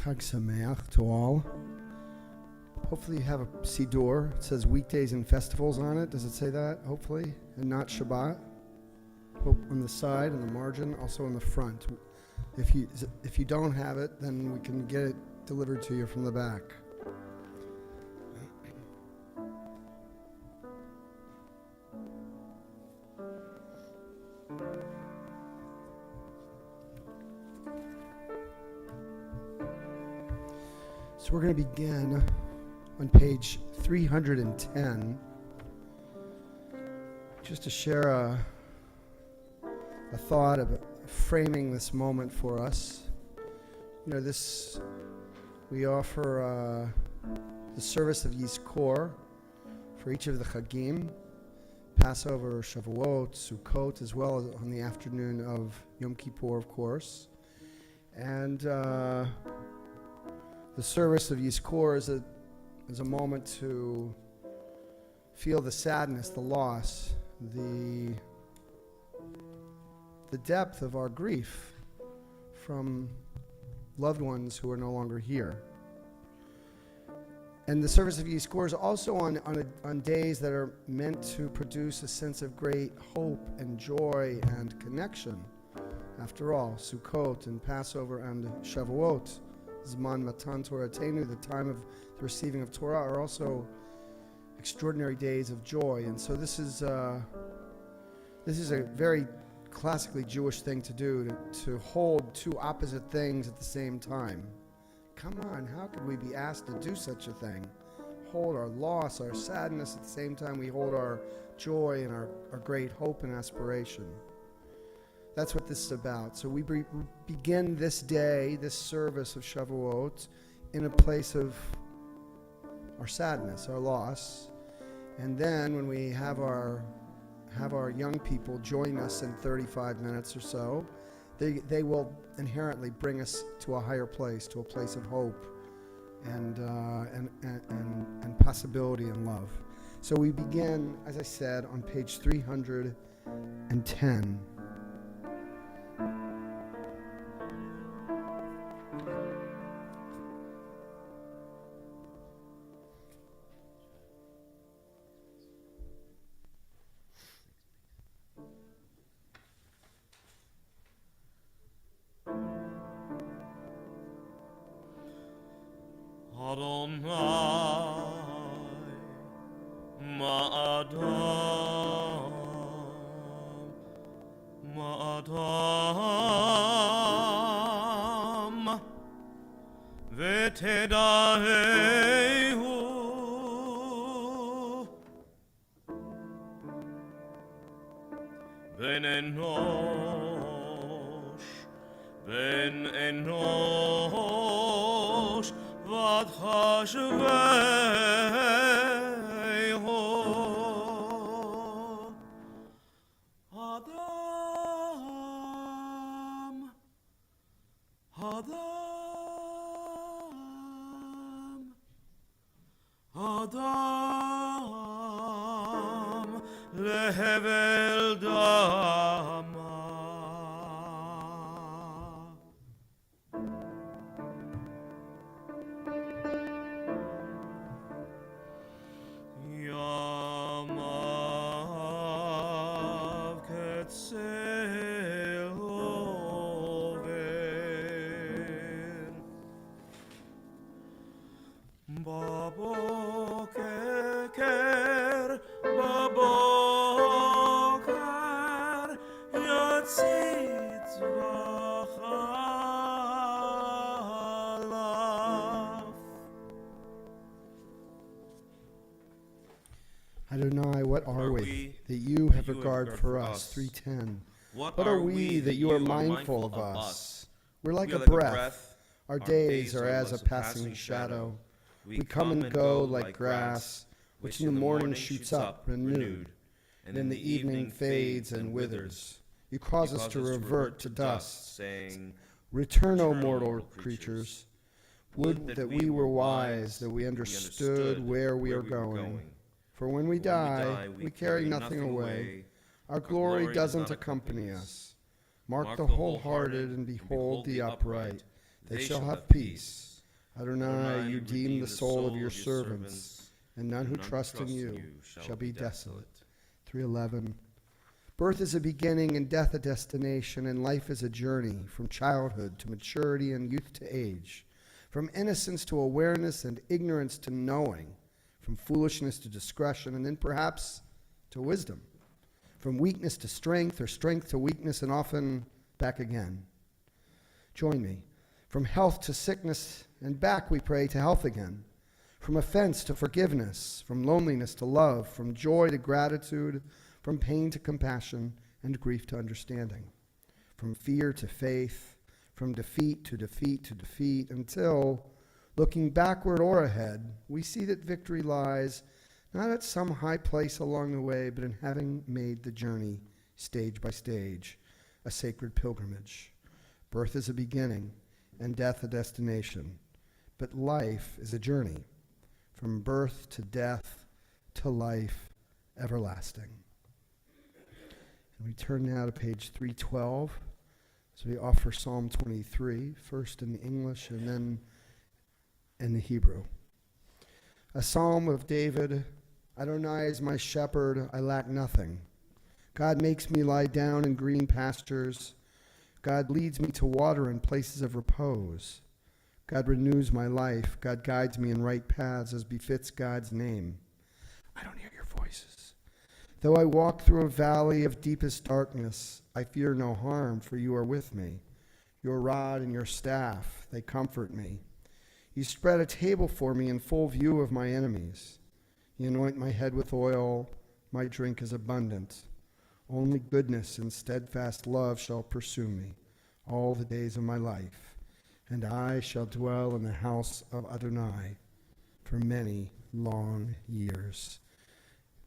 Chag Sameach to all. Hopefully you have a Siddur. It says weekdays and festivals on it. Does it say that? Hopefully. And not Shabbat. Hope on the side and the margin, also on the front. If you don't have it, then we can get it delivered to you from the back. So we're going to begin on page 310, just to share a thought of framing this moment for us. You know, we offer the service of Yizkor for each of the Chagim, Passover, Shavuot, Sukkot, as well as on the afternoon of Yom Kippur, of course. And the service of Yizkor is a moment to feel the sadness, the loss, the depth of our grief from loved ones who are no longer here. And the service of Yizkor is also on days that are meant to produce a sense of great hope and joy and connection. After all, Sukkot and Passover and Shavuot, Zman Matan Toratenu, the time of the receiving of Torah, are also extraordinary days of joy. And so this is a very classically Jewish thing to do, to hold two opposite things at the same time. Come on, how could we be asked to do such a thing? Hold our loss, our sadness, at the same time we hold our joy and our great hope and aspiration. That's what this is about. So we begin this day, this service of Shavuot, in a place of our sadness, our loss. And then when we have our young people join us in 35 minutes or so, they will inherently bring us to a higher place, to a place of hope and possibility and love. So we begin, as I said, on page 310. Adonai, what are we that you have regard for us? 310. What are we that you are mindful of us? We're like a breath. Our days are as a passing shadow. We come and go like grass, which in the morning shoots up, renewed, and in the evening fades and withers. You cause us to revert to dust, saying, Return, O mortal creatures. Would that we were wise, that we understood where we are going. For when we die, we carry nothing away. Our glory doesn't accompany us. Mark the wholehearted and behold the upright. They shall have peace. Adonai, you redeem the soul of your servants, and none who trust in you shall be desolate. 3:11. Birth is a beginning and death a destination, and life is a journey from childhood to maturity and youth to age, from innocence to awareness and ignorance to knowing, from foolishness to discretion, and then perhaps to wisdom, from weakness to strength or strength to weakness, and often back again. Join me. From health to sickness, and back we pray to health again. From offense to forgiveness, from loneliness to love, from joy to gratitude, from pain to compassion, and grief to understanding. From fear to faith, from defeat to defeat to defeat, until, looking backward or ahead, we see that victory lies not at some high place along the way, but in having made the journey stage by stage, a sacred pilgrimage. Birth is a beginning, and death a destination. But life is a journey, from birth to death to life everlasting. And we turn now to page 312. So we offer Psalm 23, first in the English and then in the Hebrew. A psalm of David. Adonai is my shepherd, I lack nothing. God makes me lie down in green pastures. God leads me to water in places of repose. God renews my life. God guides me in right paths as befits God's name. I don't hear your voices. Though I walk through a valley of deepest darkness, I fear no harm, for you are with me. Your rod and your staff, they comfort me. You spread a table for me in full view of my enemies. You anoint my head with oil. My drink is abundant. Only goodness and steadfast love shall pursue me all the days of my life, and I shall dwell in the house of Adonai for many long years.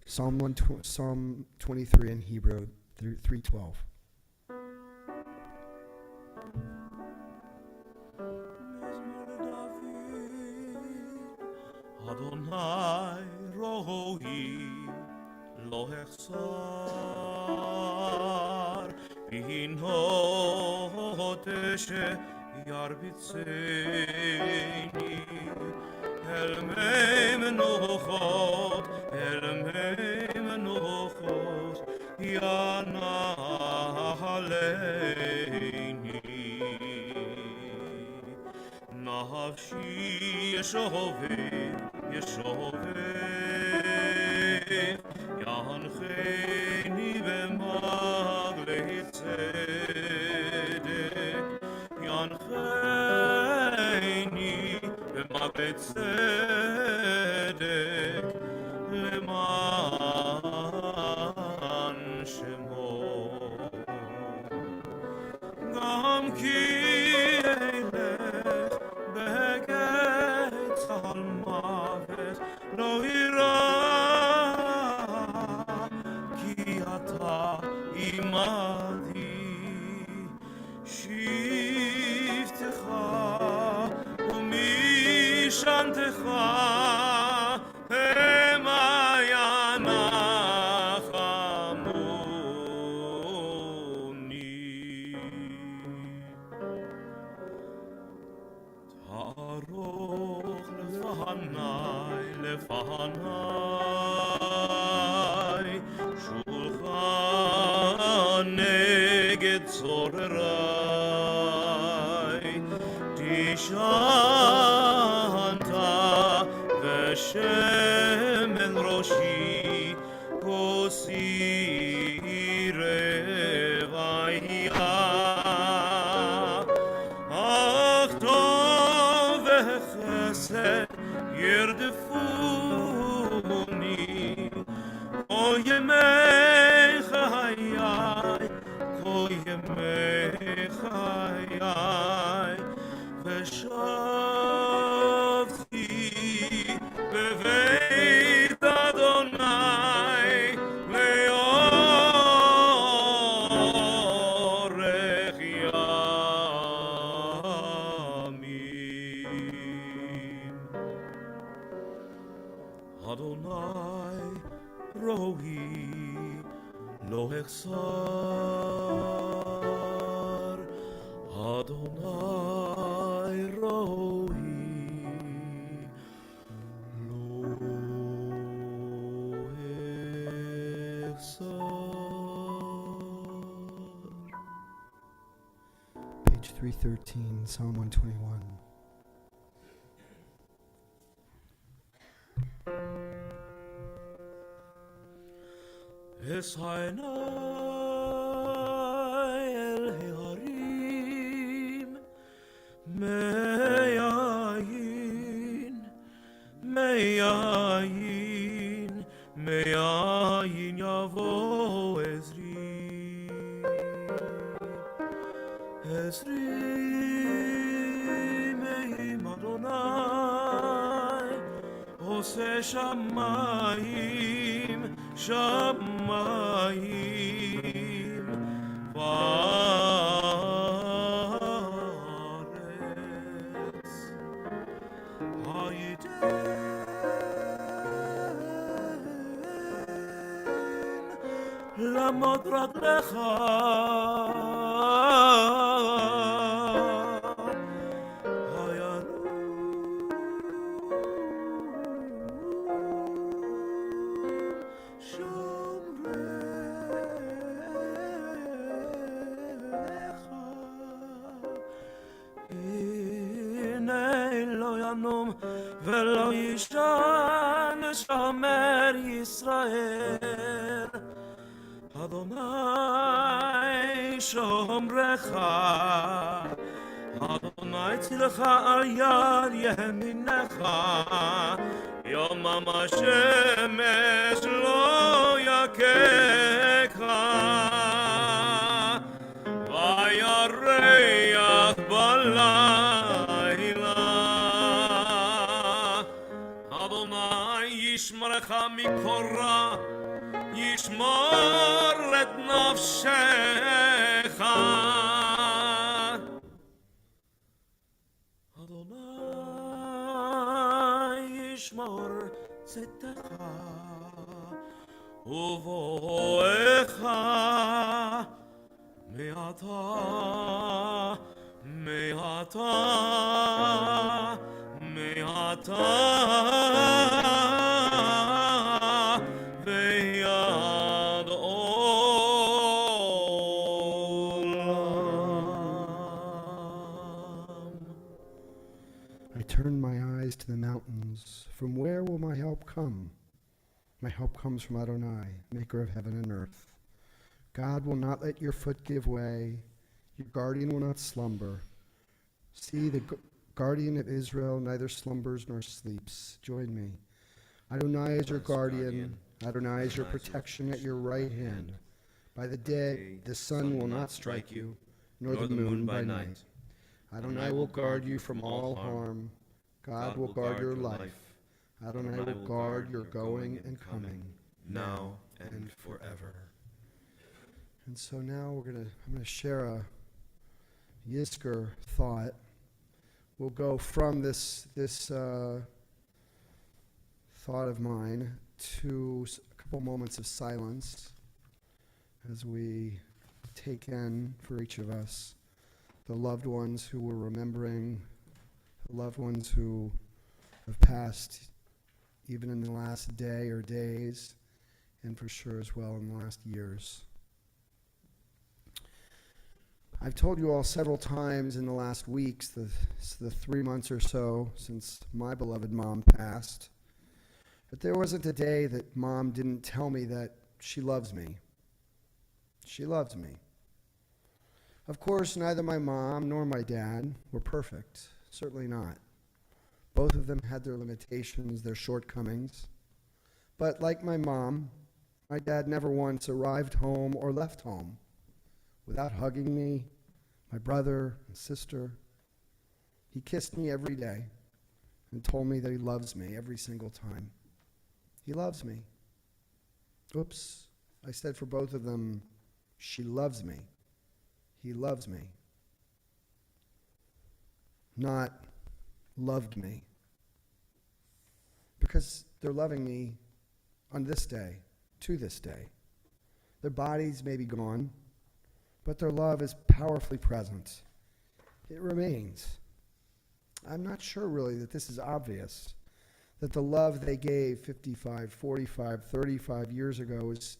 Psalm 23 in Hebrew, 3:12. Adonai rohi lo echsar bino teshe yarbitseni el menochot yanaleini nafshi yeshoveh Yancheni b'maglei tzedek Yancheni b'maglei tzedek Leman shemo Gam ki eilech begetz al mavet lo ira ki ata imadi shiftecha umishantecha emayanahamuni Taroch lefanai shulchan neged zorerai tishanta v'shemen roshi kosi revaya ach tov v'chesed yerdefuni kol yemei chayai v'shavti beveit Adonai leorech yamim Adonai rohi lo echsar Adonai rohi 313, Psalm 121. אסעי אל ההרים, מאין, מאין, מאין יבוא עזרי, עזרי מעם אדוני, עושה שמיים, שמיים וארץ. הייתן לעמוד רגליך ולא יישן שומר ישראל, אדוני שומרך, אדוני צילך על יד ימינך, יומם השמש לא יכך, וירח בלילה. ישמרך מכל רע, ישמור את נפשך. אדוני ישמור צאתך ובואך מעתה, מעתה, מעתה I turn my eyes to the mountains. From where will my help come? My help comes from Adonai, maker of heaven and earth. God will not let your foot give way. Your guardian will not slumber. See, the guardian of Israel neither slumbers nor sleeps. Join me. Adonai is your guardian. Adonai is your protection at your right hand. By the day, the sun will not strike you, nor the moon by night. Adonai will guard you from all harm. God will guard your life. Adonai will guard your going and coming, now and forever. And so now I'm going to share a Yizkor thought. We'll go from this thought of mine to a couple moments of silence as we take in for each of us the loved ones who we're remembering, the loved ones who have passed even in the last day or days, and for sure as well in the last years. I've told you all several times in the last weeks, the 3 months or so since my beloved mom passed, but there wasn't a day that Mom didn't tell me that she loves me. She loves me. Of course, neither my mom nor my dad were perfect. Certainly not. Both of them had their limitations, their shortcomings. But like my mom, my dad never once arrived home or left home without hugging me, my brother and sister. He kissed me every day and told me that he loves me every single time. He loves me. Oops, I said for both of them, she loves me. He loves me. Not loved me. Because they're loving me on this day, to this day. Their bodies may be gone, but their love is powerfully present. It remains. I'm not sure really that this is obvious, that the love they gave 55, 45, 35 years ago is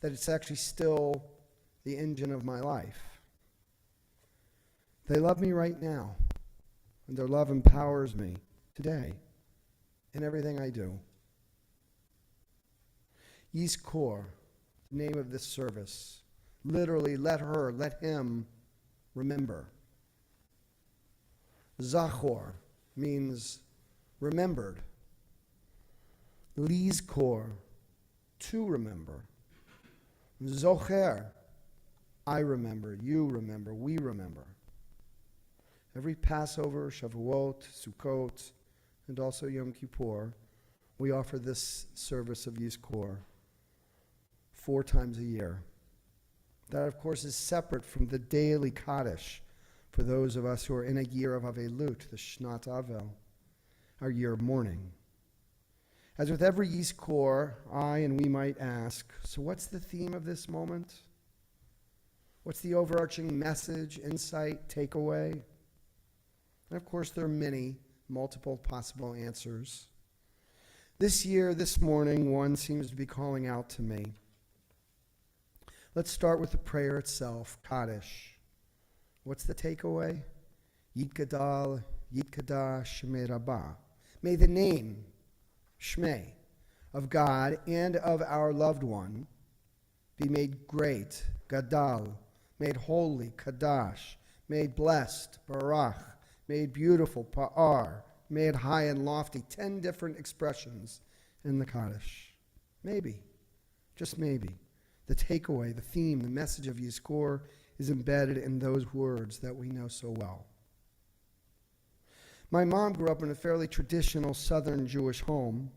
that it's actually still the engine of my life. They love me right now, and their love empowers me today in everything I do. Yizkor, the name of this service. Literally, let him remember. Zachor means remembered. Lizkor, to remember. Zocher, I remember, you remember, we remember. Every Passover, Shavuot, Sukkot, and also Yom Kippur, we offer this service of Yizkor 4 times a year. That, of course, is separate from the daily Kaddish for those of us who are in a year of Avelut, the Shnat Avel, our year of mourning. As with every Yizkor, I and we might ask, so what's the theme of this moment? What's the overarching message, insight, takeaway? And of course, there are many, multiple possible answers. This year, this morning, one seems to be calling out to me. Let's start with the prayer itself, Kaddish. What's the takeaway? Yitgadal, Yitkadash, Shmei Rabbah. May the name, Shmei, of God and of our loved one be made great, Gadal, made holy, Kadash, made blessed, Barach, made beautiful, Pa'ar, made high and lofty. 10 different expressions in the Kaddish. Maybe, just maybe, the takeaway, the theme, the message of Yizkor is embedded in those words that we know so well. My mom grew up in a fairly traditional Southern Jewish home.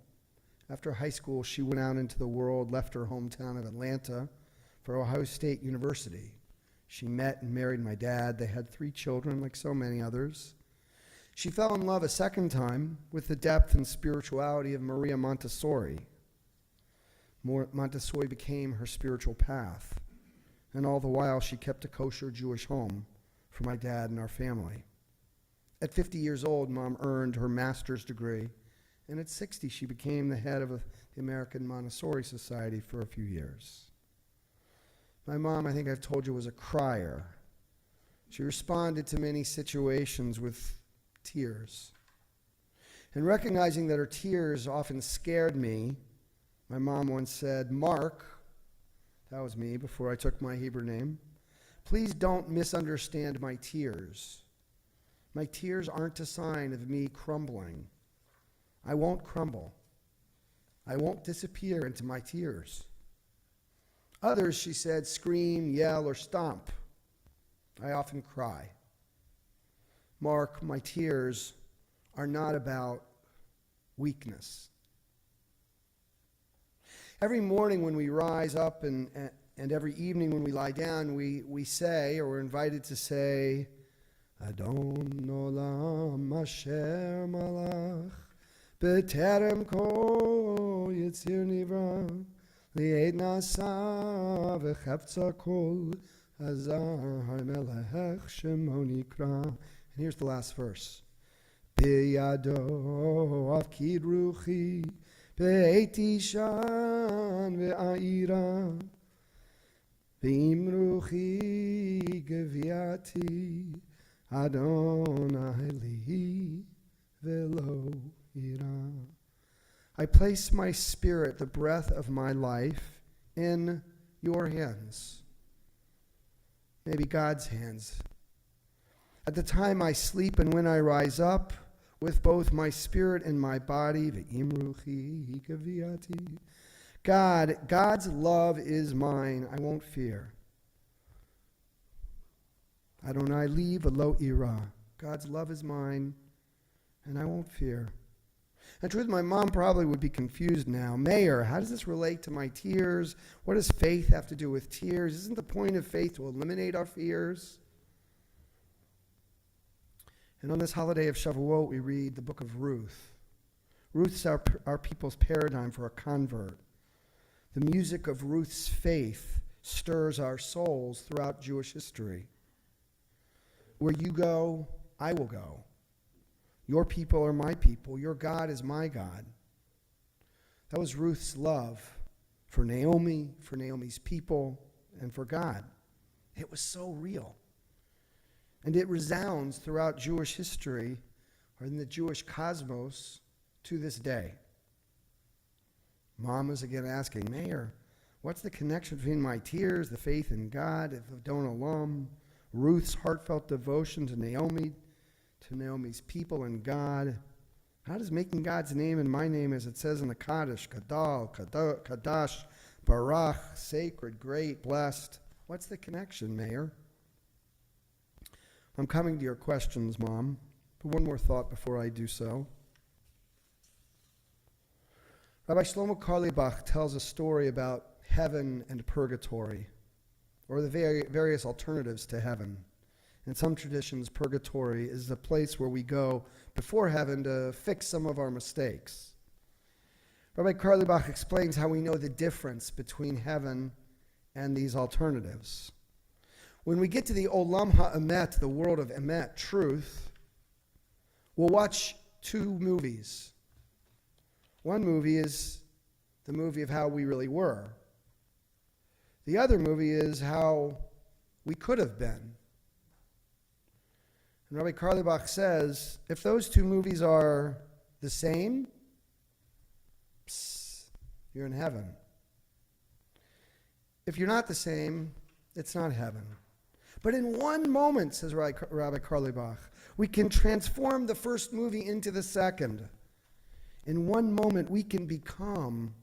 After high school, she went out into the world, left her hometown of Atlanta for Ohio State University. She met and married my dad. They had 3 children, like so many others. She fell in love a second time with the depth and spirituality of Maria Montessori. Montessori became her spiritual path, and all the while she kept a kosher Jewish home for my dad and our family. At 50 years old, Mom earned her master's degree, and at 60 she became the head of the American Montessori Society for a few years. My mom, I think I've told you, was a crier. She responded to many situations with tears. And recognizing that her tears often scared me, my mom once said, "Mark," that was me before I took my Hebrew name, "please don't misunderstand my tears. My tears aren't a sign of me crumbling. I won't crumble. I won't disappear into my tears. Others," she said, "scream, yell, or stomp. I often cry. Mark, my tears are not about weakness." Every morning when we rise up and every evening when we lie down, we say, or we're invited to say, Adon olam asher malach b'terem kol yitzir nivra li'ed nasa v'chefza kol hazar melech shemo nikra. And here's the last verse. B'yado avkid ruchi b'eiti shan v'a'ira v'im ruchi geviati Adonai li velo ira. I place my spirit, the breath of my life, in your hands. Maybe God's hands. At the time I sleep and when I rise up, with both my spirit and my body, God's love is mine. I won't fear. Adonai li velo ira. God's love is mine, and I won't fear. In truth, my mom probably would be confused now. Mayor, how does this relate to my tears? What does faith have to do with tears? Isn't the point of faith to eliminate our fears? And on this holiday of Shavuot, we read the book of Ruth. Ruth's our people's paradigm for a convert. The music of Ruth's faith stirs our souls throughout Jewish history. Where you go, I will go. Your people are my people. Your God is my God. That was Ruth's love for Naomi, for Naomi's people, and for God. It was so real. And it resounds throughout Jewish history, or in the Jewish cosmos, to this day. Mom is again asking, Mayor, what's the connection between my tears, the faith in God, if Don Olam, Ruth's heartfelt devotion to Naomi, to Naomi's people and God? How does making God's name and my name, as it says in the Kaddish, Gadal, Kadash, Barach, sacred, great, blessed, what's the connection, Mayor? I'm coming to your questions, Mom, but one more thought before I do so. Rabbi Shlomo Carlebach tells a story about heaven and purgatory, or the various alternatives to heaven. In some traditions, purgatory is a place where we go before heaven to fix some of our mistakes. Rabbi Carlebach explains how we know the difference between heaven and these alternatives. When we get to the Olam HaEmet, the world of Emet, truth, we'll watch two movies. One movie is the movie of how we really were. The other movie is how we could have been. And Rabbi Carlebach says, if those two movies are the same, you're in heaven. If you're not the same, it's not heaven. But in one moment, says Rabbi Carlebach, we can transform the first movie into the second. In one moment, we can become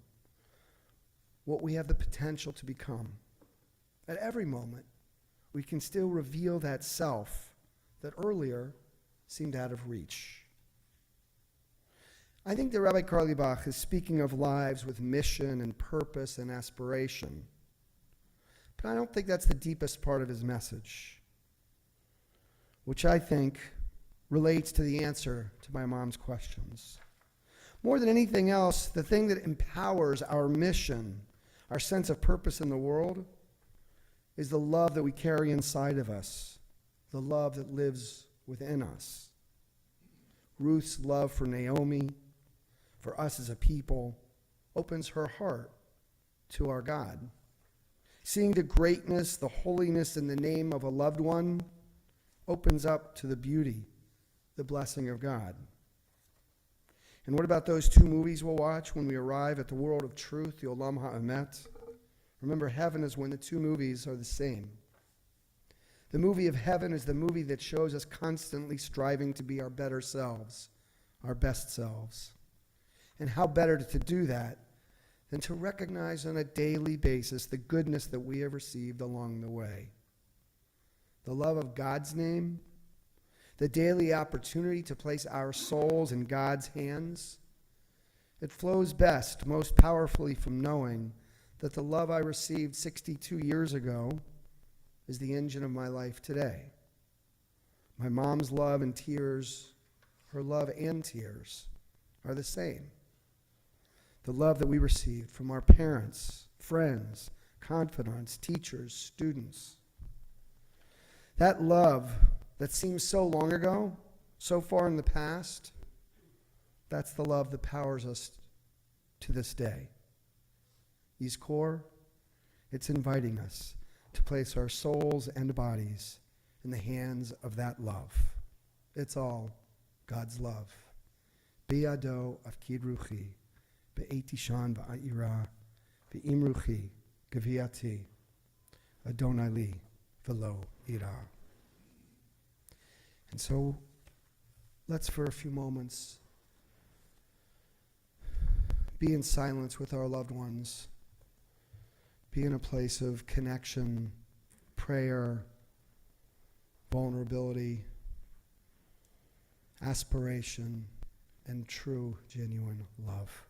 what we have the potential to become. At every moment, we can still reveal that self that earlier seemed out of reach. I think that Rabbi Carlebach is speaking of lives with mission and purpose and aspiration. But I don't think that's the deepest part of his message, which I think relates to the answer to my mom's questions. More than anything else, the thing that empowers our mission, our sense of purpose in the world, is the love that we carry inside of us, the love that lives within us. Ruth's love for Naomi, for us as a people, opens her heart to our God. Seeing the greatness, the holiness in the name of a loved one opens up to the beauty, the blessing of God. And what about those two movies we'll watch when we arrive at the world of truth, the Olam HaEmet? Remember, heaven is when the two movies are the same. The movie of heaven is the movie that shows us constantly striving to be our better selves, our best selves. And how better to do that than to recognize on a daily basis the goodness that we have received along the way. The love of God's name, the daily opportunity to place our souls in God's hands. It flows best, most powerfully from knowing that the love I received 62 years ago is the engine of my life today. My mom's love and tears, her love and tears, are the same. The love that we received from our parents, friends, confidants, teachers, students. That love that seems so long ago, so far in the past, that's the love that powers us to this day. Yizkor, it's inviting us to place our souls and bodies in the hands of that love. It's all God's love. Biyado afkid ruchi, be'etishan ba'ira, be'im ruchi, gaviati, Adonai li, velo ira. And so, let's for a few moments be in silence with our loved ones. Be in a place of connection, prayer, vulnerability, aspiration, and true, genuine love.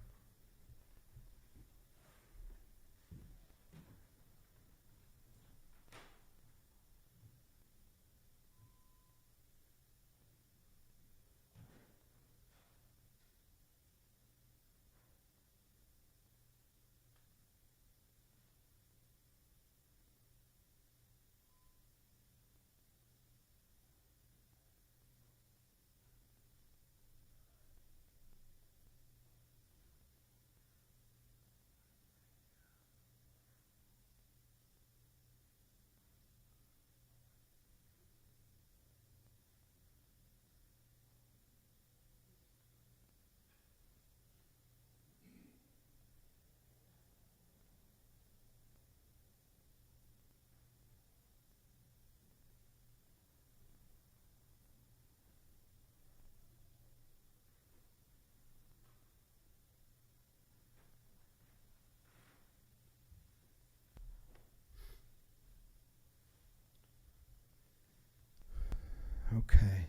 Okay.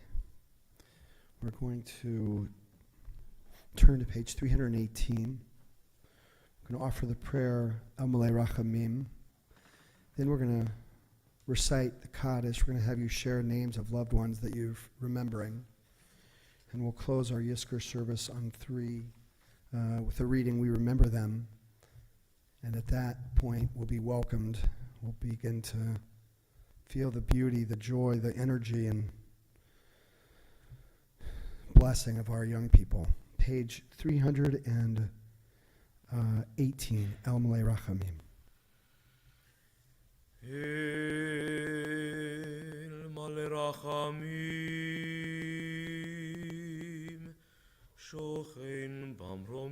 We're going to turn to page 318. We're going to offer the prayer El Malei Rachamim. Then we're going to recite the Kaddish. We're going to have you share names of loved ones that you're remembering. And we'll close our Yizkor service on 3 with a reading, We Remember Them. And at that point, we'll be welcomed. We'll begin to feel the beauty, the joy, the energy, and blessing of our young people. Page 318, El Malei Rachamim. El Malei Rachamim, Shochen Bamromim,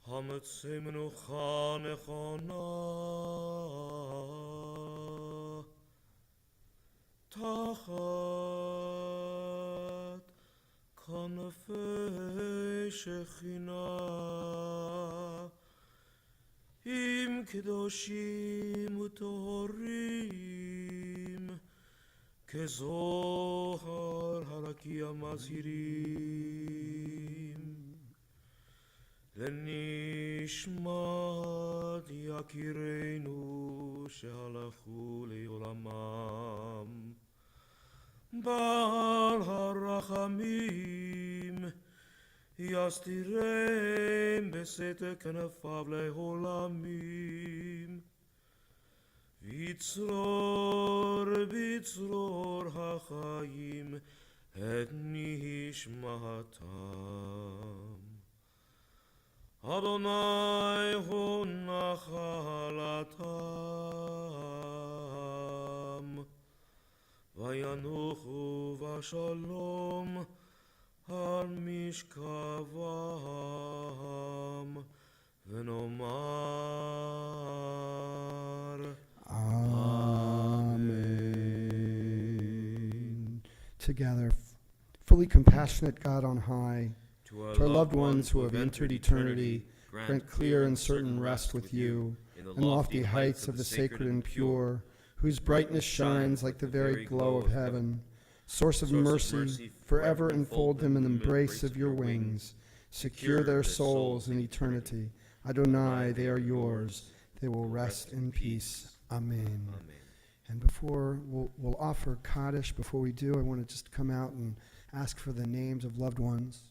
Hametzei Menucha Nechona, Tachat Kanafei Shechina, Im Kedoshim Utohorim, Kezohar Harakia Mazirim, Lenishmat Yakireinu Shehalachu Leolamam, Baal Harachamim, Yastirem Besete Kenefav Leolamim, Vitzror HaChaim Et Nishmatam, Adonai Hu Nachalatam, Vayanuchu Vashalom Al Mishkavam Venomar Amen. Together, fully compassionate God on high, to our loved ones who have entered eternity, grant clear and certain rest with you in the lofty heights of the sacred and pure, whose brightness shines like the very glow of heaven. Source of mercy, forever enfold them in the embrace of your wings. Secure their souls in eternity. Adonai, they are yours. They will rest in peace. Amen. And before we'll offer Kaddish, before we do, I want to just come out and ask for the names of loved ones.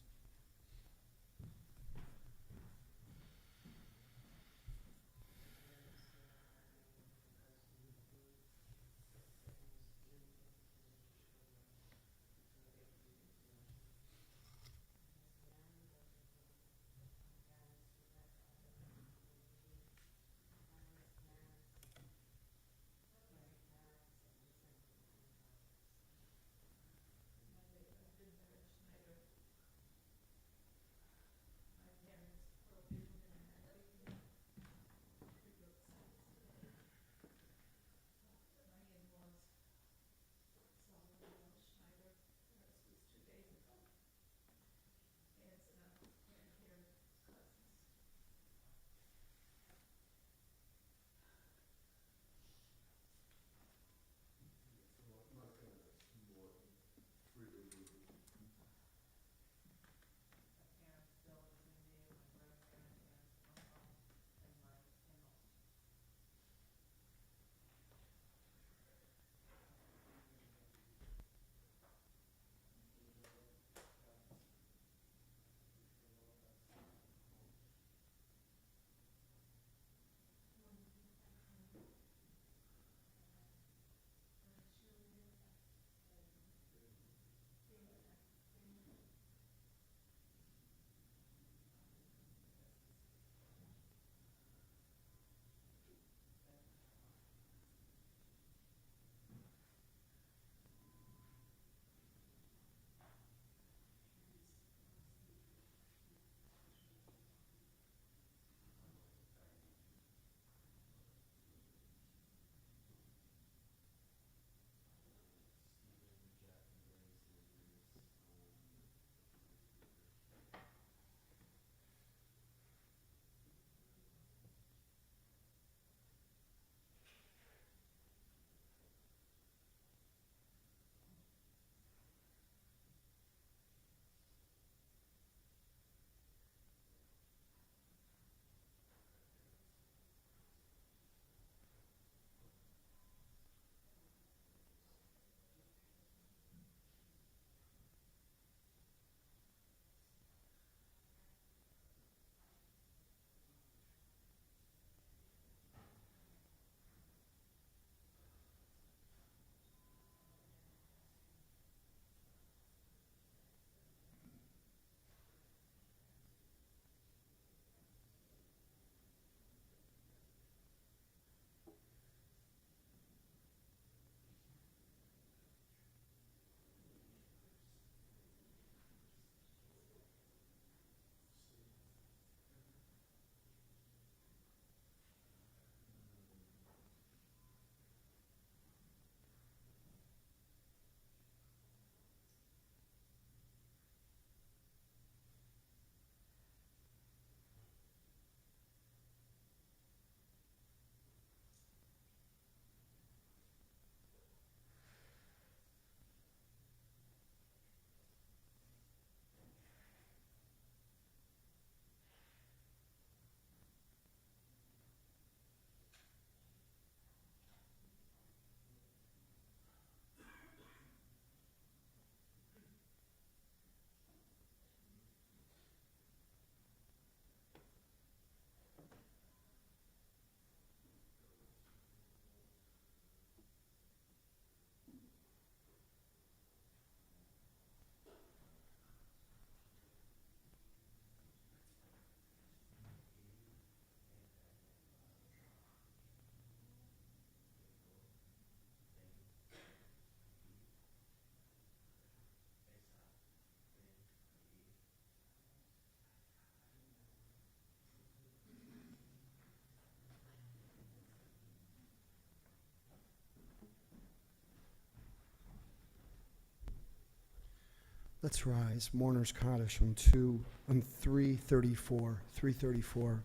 Let's rise. Mourner's Kaddish on 334. 334.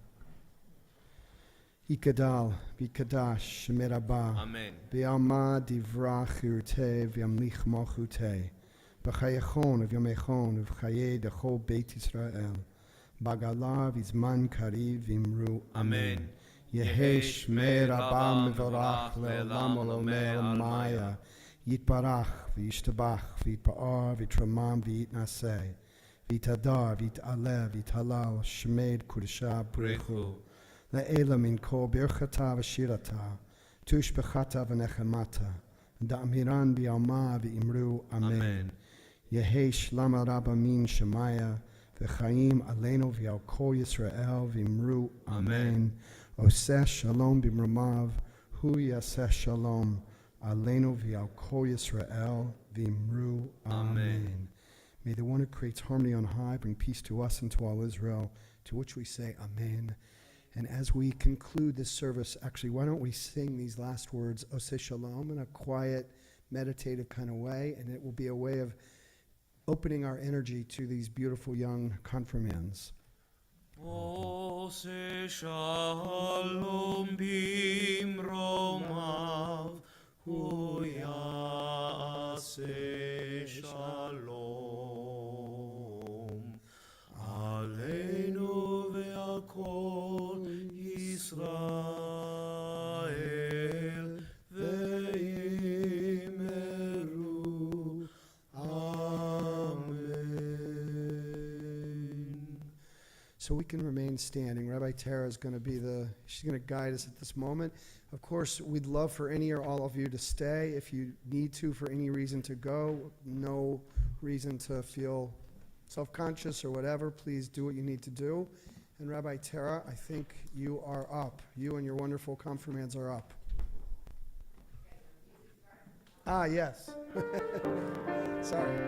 Yikadal, Vikadash, Shemerabah. Amen. V'alma divrach irte v'amlich malchute. B'chayachon v'yamechon v'chaye dechol Beit Yisrael. Bagala v'zman kariv v'imru. Amen. Yehe shmei rabba mevorach le'olam olomei maya. Yitbarach v'yishtabach v'yitpa'ar v'yitramam v'yitnaseh. V'yitadar v'yit'aleh v'yithalal shmeid kudesha brechu. Le'ela min kol birchata v'shirata. Tush bechata v'nechemata. Da'amiran bi'alma v'imru. Amen. Yehe shlama rabba min shemaya. V'chaim aleinu v'al kol Yisrael v'imru. Amen. Oseh shalom b'mramav. Hu yaseh shalom. Aleinu v'al kol Yisrael v'imru. Amen. May the one who creates harmony on high bring peace to us and to all Israel, to which we say Amen. And as we conclude this service, actually, why don't we sing these last words, Oseh Shalom, in a quiet, meditative kind of way, and it will be a way of opening our energy to these beautiful young confirmands. Oseh shalom bimromav, hu yaseh shalom. Aleinu ve'al kol Yisrael ve'yimeru. Amen. So we can remain standing. Rabbi Tara is going to she's going to guide us at this moment. Of course, we'd love for any or all of you to stay. If you need to for any reason to go, no reason to feel self-conscious or whatever, please do what you need to do. And Rabbi Tara, I think you are up. You and your wonderful confirmands are up. Ah, yes. Sorry.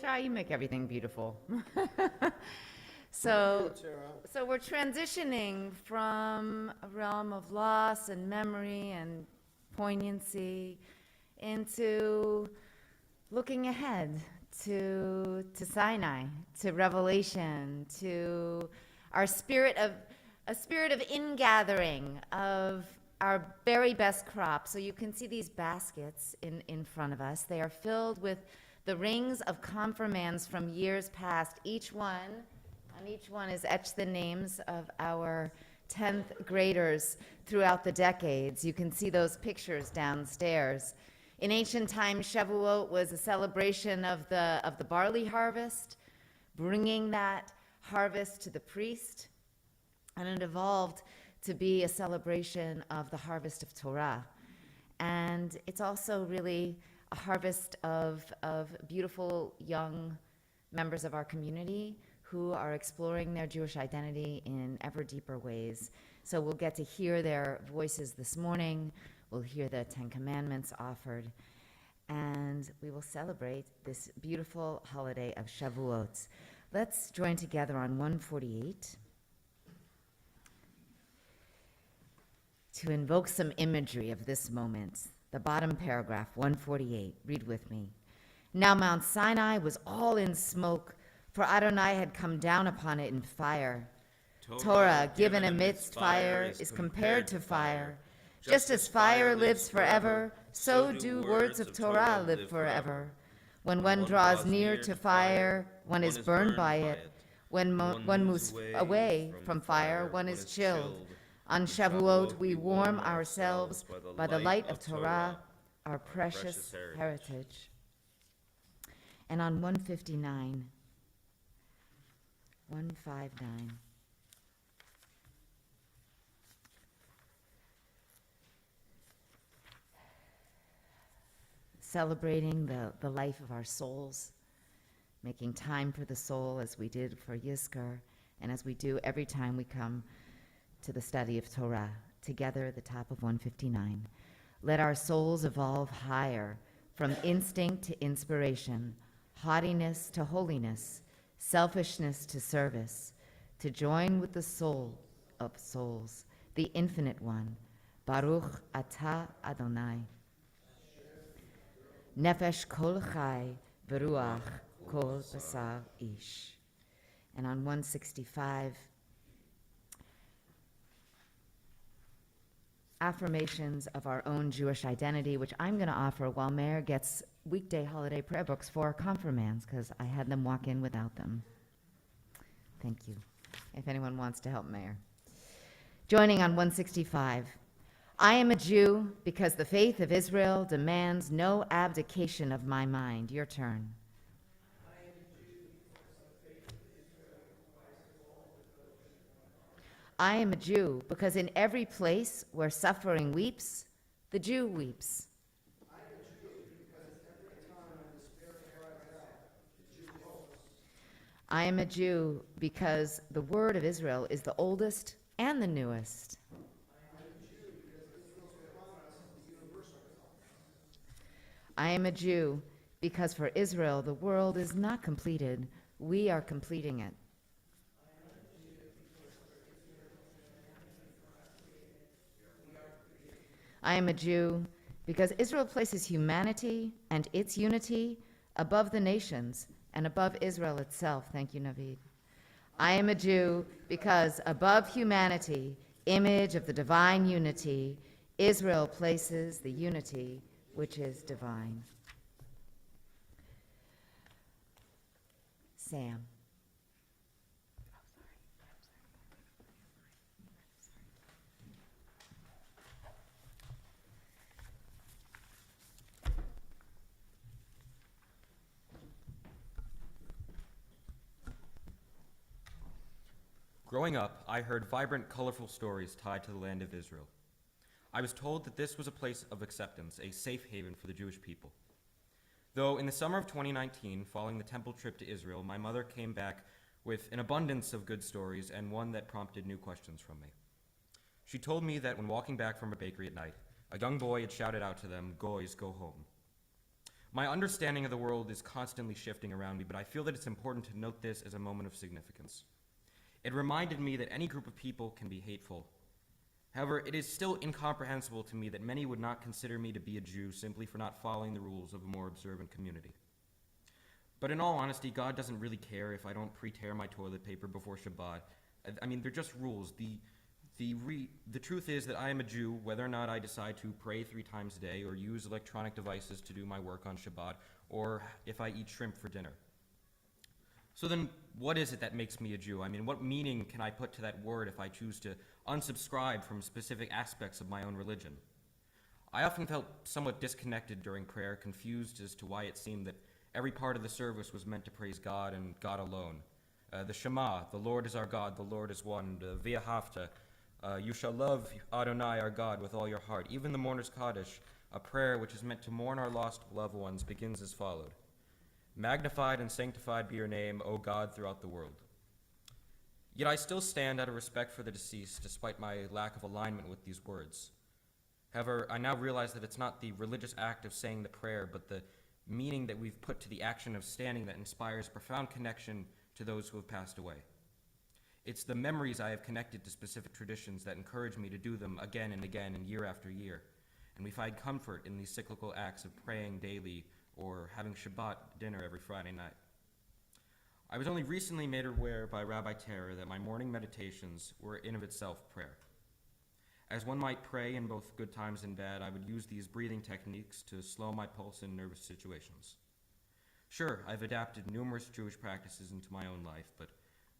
Shai, you make everything beautiful. So we're transitioning from a realm of loss and memory and poignancy into looking ahead to Sinai, to Revelation, to a spirit of ingathering of our very best crop. So you can see these baskets in front of us. They are filled with the rings of confirmands from years past. On each one is etched the names of our 10th graders throughout the decades. You can see those pictures downstairs. In ancient times, Shavuot was a celebration of the barley harvest, bringing that harvest to the priest, and it evolved to be a celebration of the harvest of Torah. And it's also really a harvest of beautiful young members of our community who are exploring their Jewish identity in ever deeper ways. So we'll get to hear their voices this morning. We'll hear the Ten Commandments offered. And we will celebrate this beautiful holiday of Shavuot. Let's join together on 148. to invoke some imagery of this moment. The bottom paragraph, 148. Read with me. Now Mount Sinai was all in smoke, for Adonai had come down upon it in fire. Torah, given amidst fire, is compared to fire. Just as fire lives forever, so do words of Torah live forever. When one draws near to fire, one is burned by it. When one moves away from fire, one is chilled. On Shavuot, we warm ourselves by the light of Torah, our precious heritage. And on 159, 159, celebrating the life of our souls, making time for the soul as we did for Yizkor, and as we do every time we come to the study of Torah, together at the top of 159. Let our souls evolve higher, from instinct to inspiration, haughtiness to holiness, selfishness to service, to join with the soul of souls, the infinite one, Baruch Atah Adonai. Nefesh kol chai, v'ruach kol basar ish. And on 165, affirmations of our own Jewish identity, which I'm going to offer while Mayor gets weekday holiday prayer books for confirmands, because I had them walk in without them. Thank you. If anyone wants to help Mayor. Joining on 165. I am a Jew because the faith of Israel demands no abdication of my mind. Your turn. I am a Jew because in every place where suffering weeps, the Jew weeps. I am a Jew because every time the Spirit cries out, the Jew hopes. I am a Jew because the word of Israel is the oldest and the newest. I am a Jew because for Israel the world is not completed. We are completing it. I am a Jew because Israel places humanity and its unity above the nations and above Israel itself. Thank you, Naveed. I am a Jew because above humanity, image of the divine unity, Israel places the unity which is divine. Sam. Growing up, I heard vibrant, colorful stories tied to the land of Israel. I was told that this was a place of acceptance, a safe haven for the Jewish people. Though in the summer of 2019, following the temple trip to Israel, my mother came back with an abundance of good stories and one that prompted new questions from me. She told me that when walking back from a bakery at night, a young boy had shouted out to them, "Goys, go home." My understanding of the world is constantly shifting around me, but I feel that it's important to note this as a moment of significance. It reminded me that any group of people can be hateful. However, it is still incomprehensible to me that many would not consider me to be a Jew simply for not following the rules of a more observant community. But in all honesty, God doesn't really care if I don't pre-tear my toilet paper before Shabbat. I mean, they're just rules. The truth is that I am a Jew whether or not I decide to pray 3 times a day or use electronic devices to do my work on Shabbat, or if I eat shrimp for dinner. So then, what is it that makes me a Jew? I mean, what meaning can I put to that word if I choose to unsubscribe from specific aspects of my own religion? I often felt somewhat disconnected during prayer, confused as to why it seemed that every part of the service was meant to praise God and God alone. The Shema, the Lord is our God, the Lord is one. The V'ahavta, you shall love Adonai our God with all your heart. Even the Mourner's Kaddish, a prayer which is meant to mourn our lost loved ones, begins as followed. Magnified and sanctified be your name, O God, throughout the world. Yet I still stand out of respect for the deceased, despite my lack of alignment with these words. However, I now realize that it's not the religious act of saying the prayer, but the meaning that we've put to the action of standing that inspires profound connection to those who have passed away. It's the memories I have connected to specific traditions that encourage me to do them again and again and year after year. And we find comfort in these cyclical acts of praying daily or having Shabbat dinner every Friday night. I was only recently made aware by Rabbi Terra that my morning meditations were in of itself prayer. As one might pray in both good times and bad, I would use these breathing techniques to slow my pulse in nervous situations. Sure, I've adapted numerous Jewish practices into my own life, but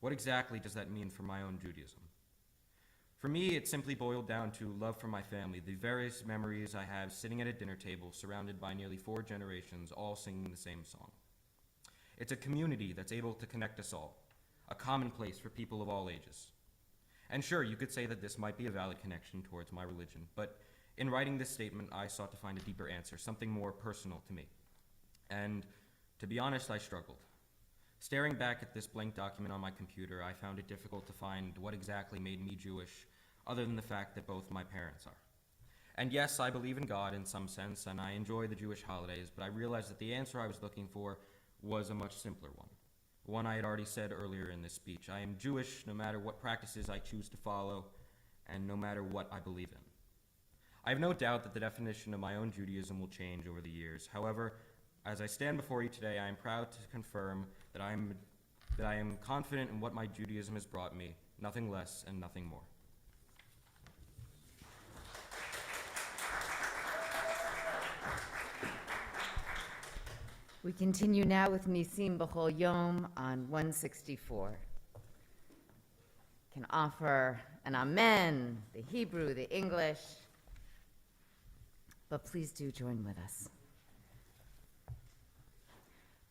what exactly does that mean for my own Judaism? For me, it simply boiled down to love for my family, the various memories I have sitting at a dinner table surrounded by nearly 4 generations, all singing the same song. It's a community that's able to connect us all, a common place for people of all ages. And sure, you could say that this might be a valid connection towards my religion, but in writing this statement, I sought to find a deeper answer, something more personal to me. And to be honest, I struggled. Staring back at this blank document on my computer, I found it difficult to find what exactly made me Jewish, other than the fact that both my parents are. And yes, I believe in God in some sense, and I enjoy the Jewish holidays, but I realized that the answer I was looking for was a much simpler one I had already said earlier in this speech. I am Jewish no matter what practices I choose to follow, and no matter what I believe in. I have no doubt that the definition of my own Judaism will change over the years. However, as I stand before you today, I am proud to confirm that I am confident in what my Judaism has brought me, nothing less and nothing more. We continue now with Nisim B'chol Yom on 164. Can offer an Amen, the Hebrew, the English, but please do join with us.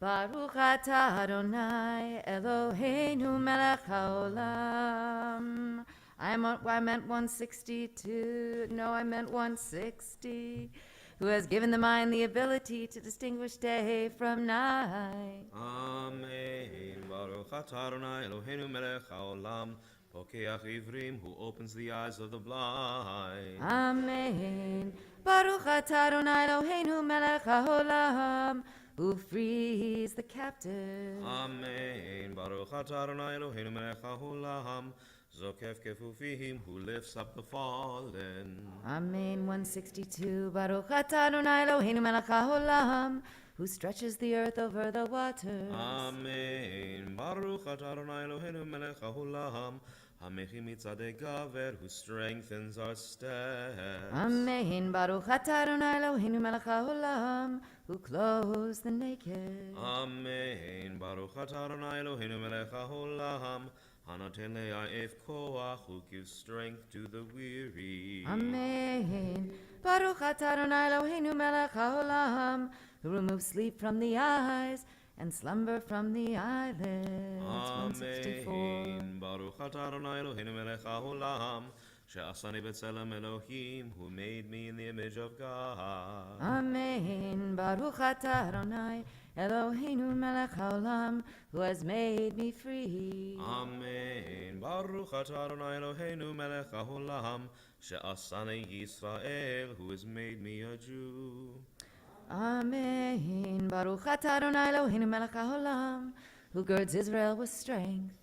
Baruch atah Adonai Eloheinu melech haolam. I meant 162. No, I meant 160. Who has given the mind the ability to distinguish day from night. Amen. Baruch atah Adonai Eloheinu melech haolam. Pokeach ivrim, who opens the eyes of the blind. Amen. Baruch atah Adonai Eloheinu melech haolam. Who frees the captive. Amen. Baruch atah Adonai Eloheinu melech haolam. Zokef kefufihim, who lifts up the fallen. Amen. 162. Baruch atah Adonai Eloheinu melech haolam, who stretches the earth over the waters. Amen. Baruch atah Adonai Eloheinu melech haolam, hamechi mitzadei gaver, who strengthens our steps. Amen. Baruch atah Adonai Eloheinu melech haolam, who clothes the naked. Amen. Baruch atah Adonai Eloheinu melech haolam, hanoten le'aef koach, who gives strength to the weary. Amen. Baruch atah Adonai Eloheinu melech haolam, who removes sleep from the eyes and slumber from the eyelids. 164. Amen. Baruch atah Adonai Eloheinu melech haolam, she'asani b'tzelem Elohim, who made me in the image of God. Amen. Baruch atah Adonai Eloheinu melech haolam, who has made me free. Amen. Baruch atah Adonai Eloheinu melech haolam, she'asani Yisrael, who has made me a Jew. Amen. Baruch atah Adonai Eloheinu melech haolam, who girds Israel with strength.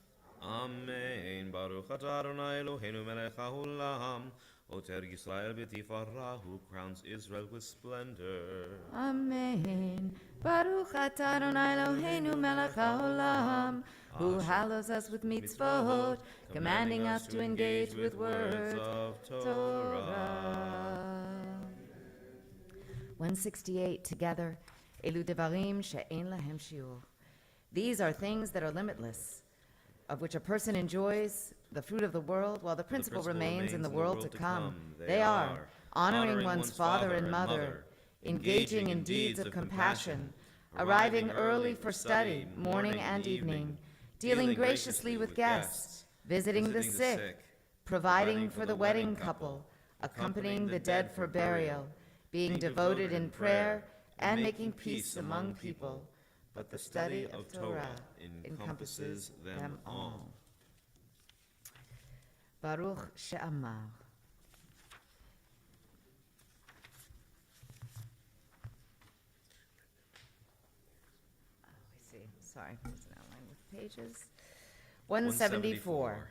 Amen. Baruch atah Adonai Eloheinu melech haolam, oter Yisrael b'tifara, who crowns Israel with splendor. Amen. Baruch atah Adonai Eloheinu melech haolam, who hallows us with mitzvot, commanding us to engage with words of Torah. 168 together. Elu devarim she'en lahem shiur. These are things that are limitless, of which a person enjoys the fruit of the world while the principle remains in the world to come. They are honoring one's father and mother, engaging in deeds of compassion, arriving early for study, morning and evening, dealing graciously with guests, visiting the sick, providing for the wedding couple, accompanying the dead for burial, being devoted in prayer, and making peace among people. But the study of Torah encompasses them all. Baruch she'amar. We see. Sorry, there's an outline with pages. 174.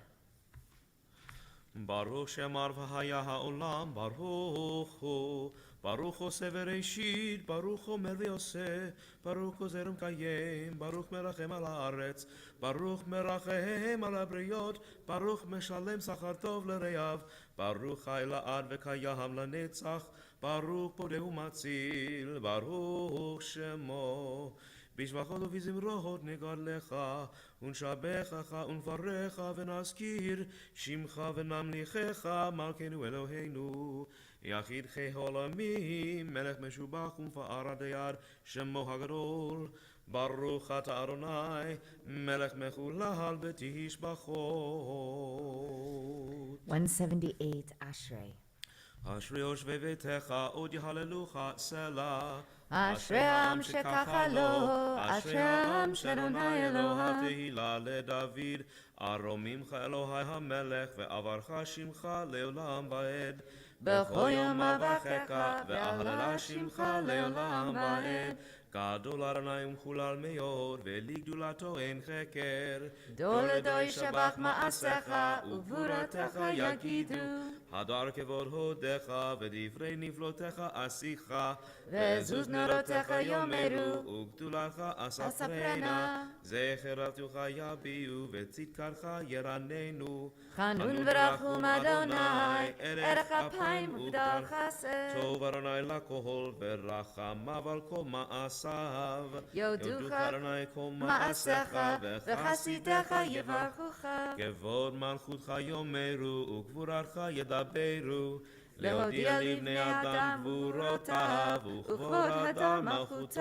ברוך שאמר והיה העולם, ברוך הוא. ברוך עושה וראשית, ברוך אומר ועושה, ברוך עוזר ומקיים, ברוך מרחם על הארץ, ברוך מרחם על הבריות, ברוך משלם שכר טוב לרעיו, ברוך חי לעד וקיים לנצח, ברוך פודה ומציל, ברוך שמו. בשבחות ובזמרות נגד לך, ונשבחך ונברכך ונזכיר שמך ונמליכך מלכנו אלוהינו. יחיד חי עולמים, מלך משובח ומפאר עד היד, שמו הגדול. ברוך אתה אדוני, מלך מחולל בתשבחות. 178 Ashrei. אשרי יושבי ביתך, עוד יהללוך סלה. אשרי העם שככה לו, אשרי העם שאדוני אלוהיו. תהילה לדוד, ארוממך אלוהי המלך, ועברך שמך לעולם ועד. בכל יום אברכך, ואהללה שמך לעולם ועד. גדול אדוני ומחולל מאוד, ולגדולתו אין חקר. דור לדור ישבח מעשיך, וגבורתך יגידו. הדר כבוד הודיך, ודברי נפלותיך עשיך. ועזוז נורותיך יאמרו, וגדולתך אספרנה. אספרנה. זכר רבתך יביעו, וצדקתך ירננו. חנון ורחום אדוני, ערך אפיים וגדול חסד. טוב אדוני לכל, ורחמיו על כל מעשיו. יודוך אדוני כל מעשיך, וחסידיך יברכוך. כבוד מלכותך יאמרו, וגבורתך ידברו. להודיע לבני אדם גבורותיו, וכבוד אדם מלכותו.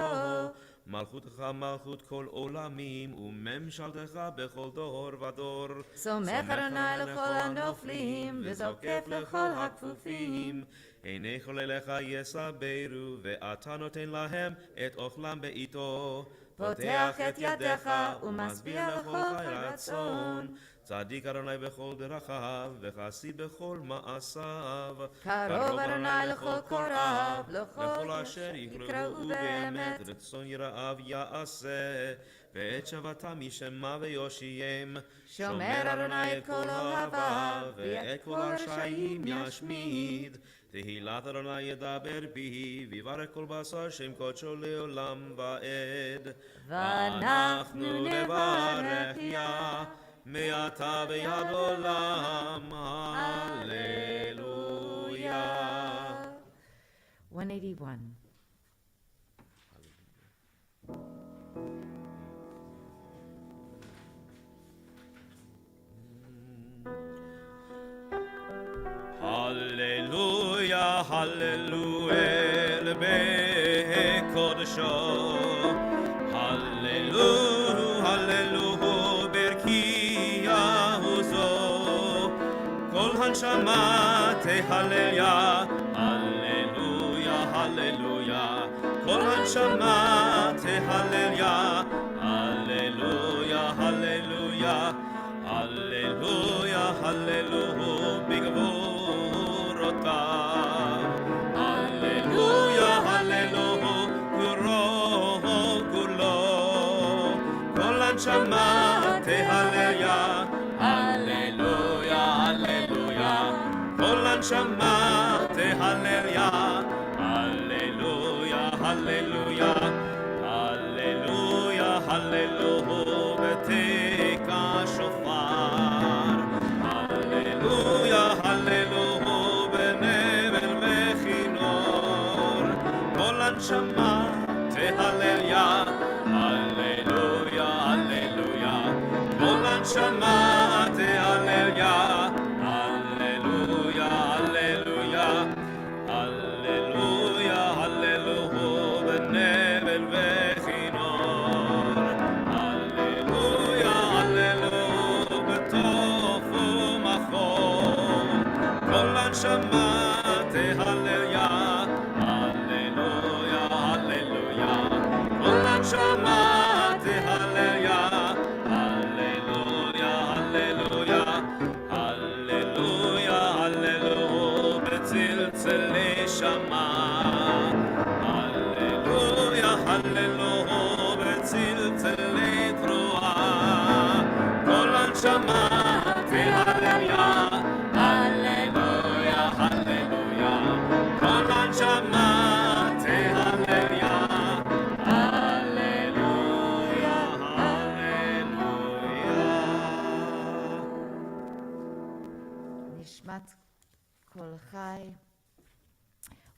מלכותך מלכות כל עולמים, וממשלתך בכל דור ודור. סומך אדוני לכל הנופלים, וזוקף לכל הכפופים. עיני כל אליך יסברו, ואתה נותן להם את אוכלם בעיתו. פותח את ידיך, ומשביע לכל חי רצון. צדיק אדוני בכל דרכיו, וחסיד בכל מעשיו. קרוב אדוני לכל קוראיו, לכל אשר יקראו באמת, רצון יראיו יעשה. ואת שבתם ישמע ויושיעם. שומר אדוני את כל אוהביו, ואת כל הרשעים ישמיד. תהילת אדוני ידבר בי, ויברך כל בשר שם קודשו לעולם ועד. ואנחנו נברך יה, מעתה ועד עולם, הללויה. 181. הללויה, הללואל בקודשו. הללו, הללו ברכיהו זו. כל הנשמה תהלליה, הללויה, הללויה. כל הנשמה תהלליה, הללויה, הללויה. הללויה, הללויה בגבורותיו. הללויה, הללויה כולו, כולו. כל הנשמה תהלליה, הללויה, הללויה. כל הנשמה תהלליה, הללויה, הללויה. הללויה, הללויה בתקע שופר. הללויה, הללויה בנבל וכינור. כל הנשמה תהלליה, הללויה, הללויה. כל הנשמה תהלליה, הללויה, הללויה. הללויה, הללויה בנבל וכינור. הללויה, הללויה בתוף ומחור. כל הנשמה תהלליה, הללויה, הללויה. כל הנשמה תהלליה, הללויה, הללויה. הללויה, הללויה בצלצלי שמה. הללויה, הללויה בצלצלי תרועה. כל הנשמה תהלליה,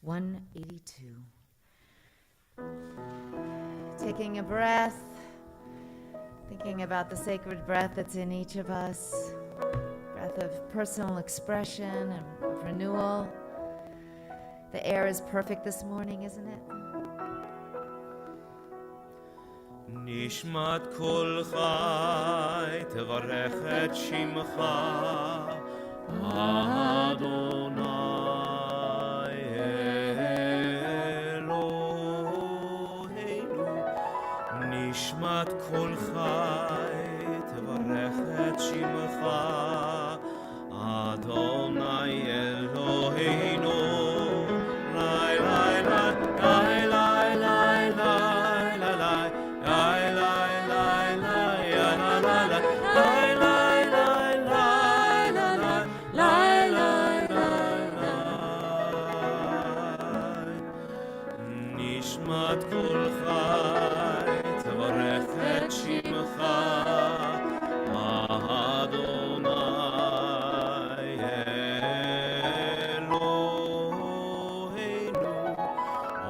182. Taking a breath, thinking about the sacred breath that's in each of us, breath of personal expression and of renewal. The air is perfect this morning, isn't it? נשמת כל חי תברך את שמך אדוני אלוהינו נשמת כל חי תברך את שמך אדוני אלוהינו לי לי לי לי לי לי לי לי נשמת כל חי תברך את שמך אדוני אלוהינו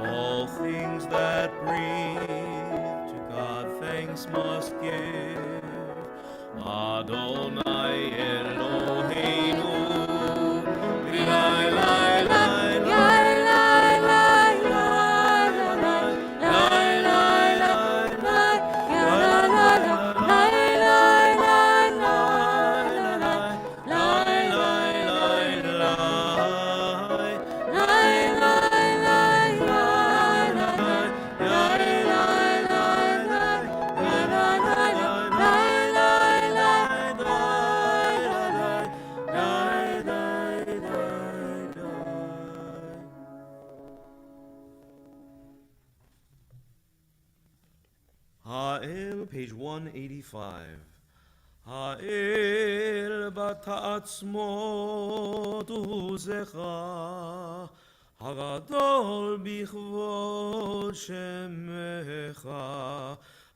all things that breathe to God thanks must give Adonai Eloheinu Lai lai lai lai lai lai lai lai Ha'el, page 185. Ha'el בתעצמות עוזך, הגדול בכבוד שמך,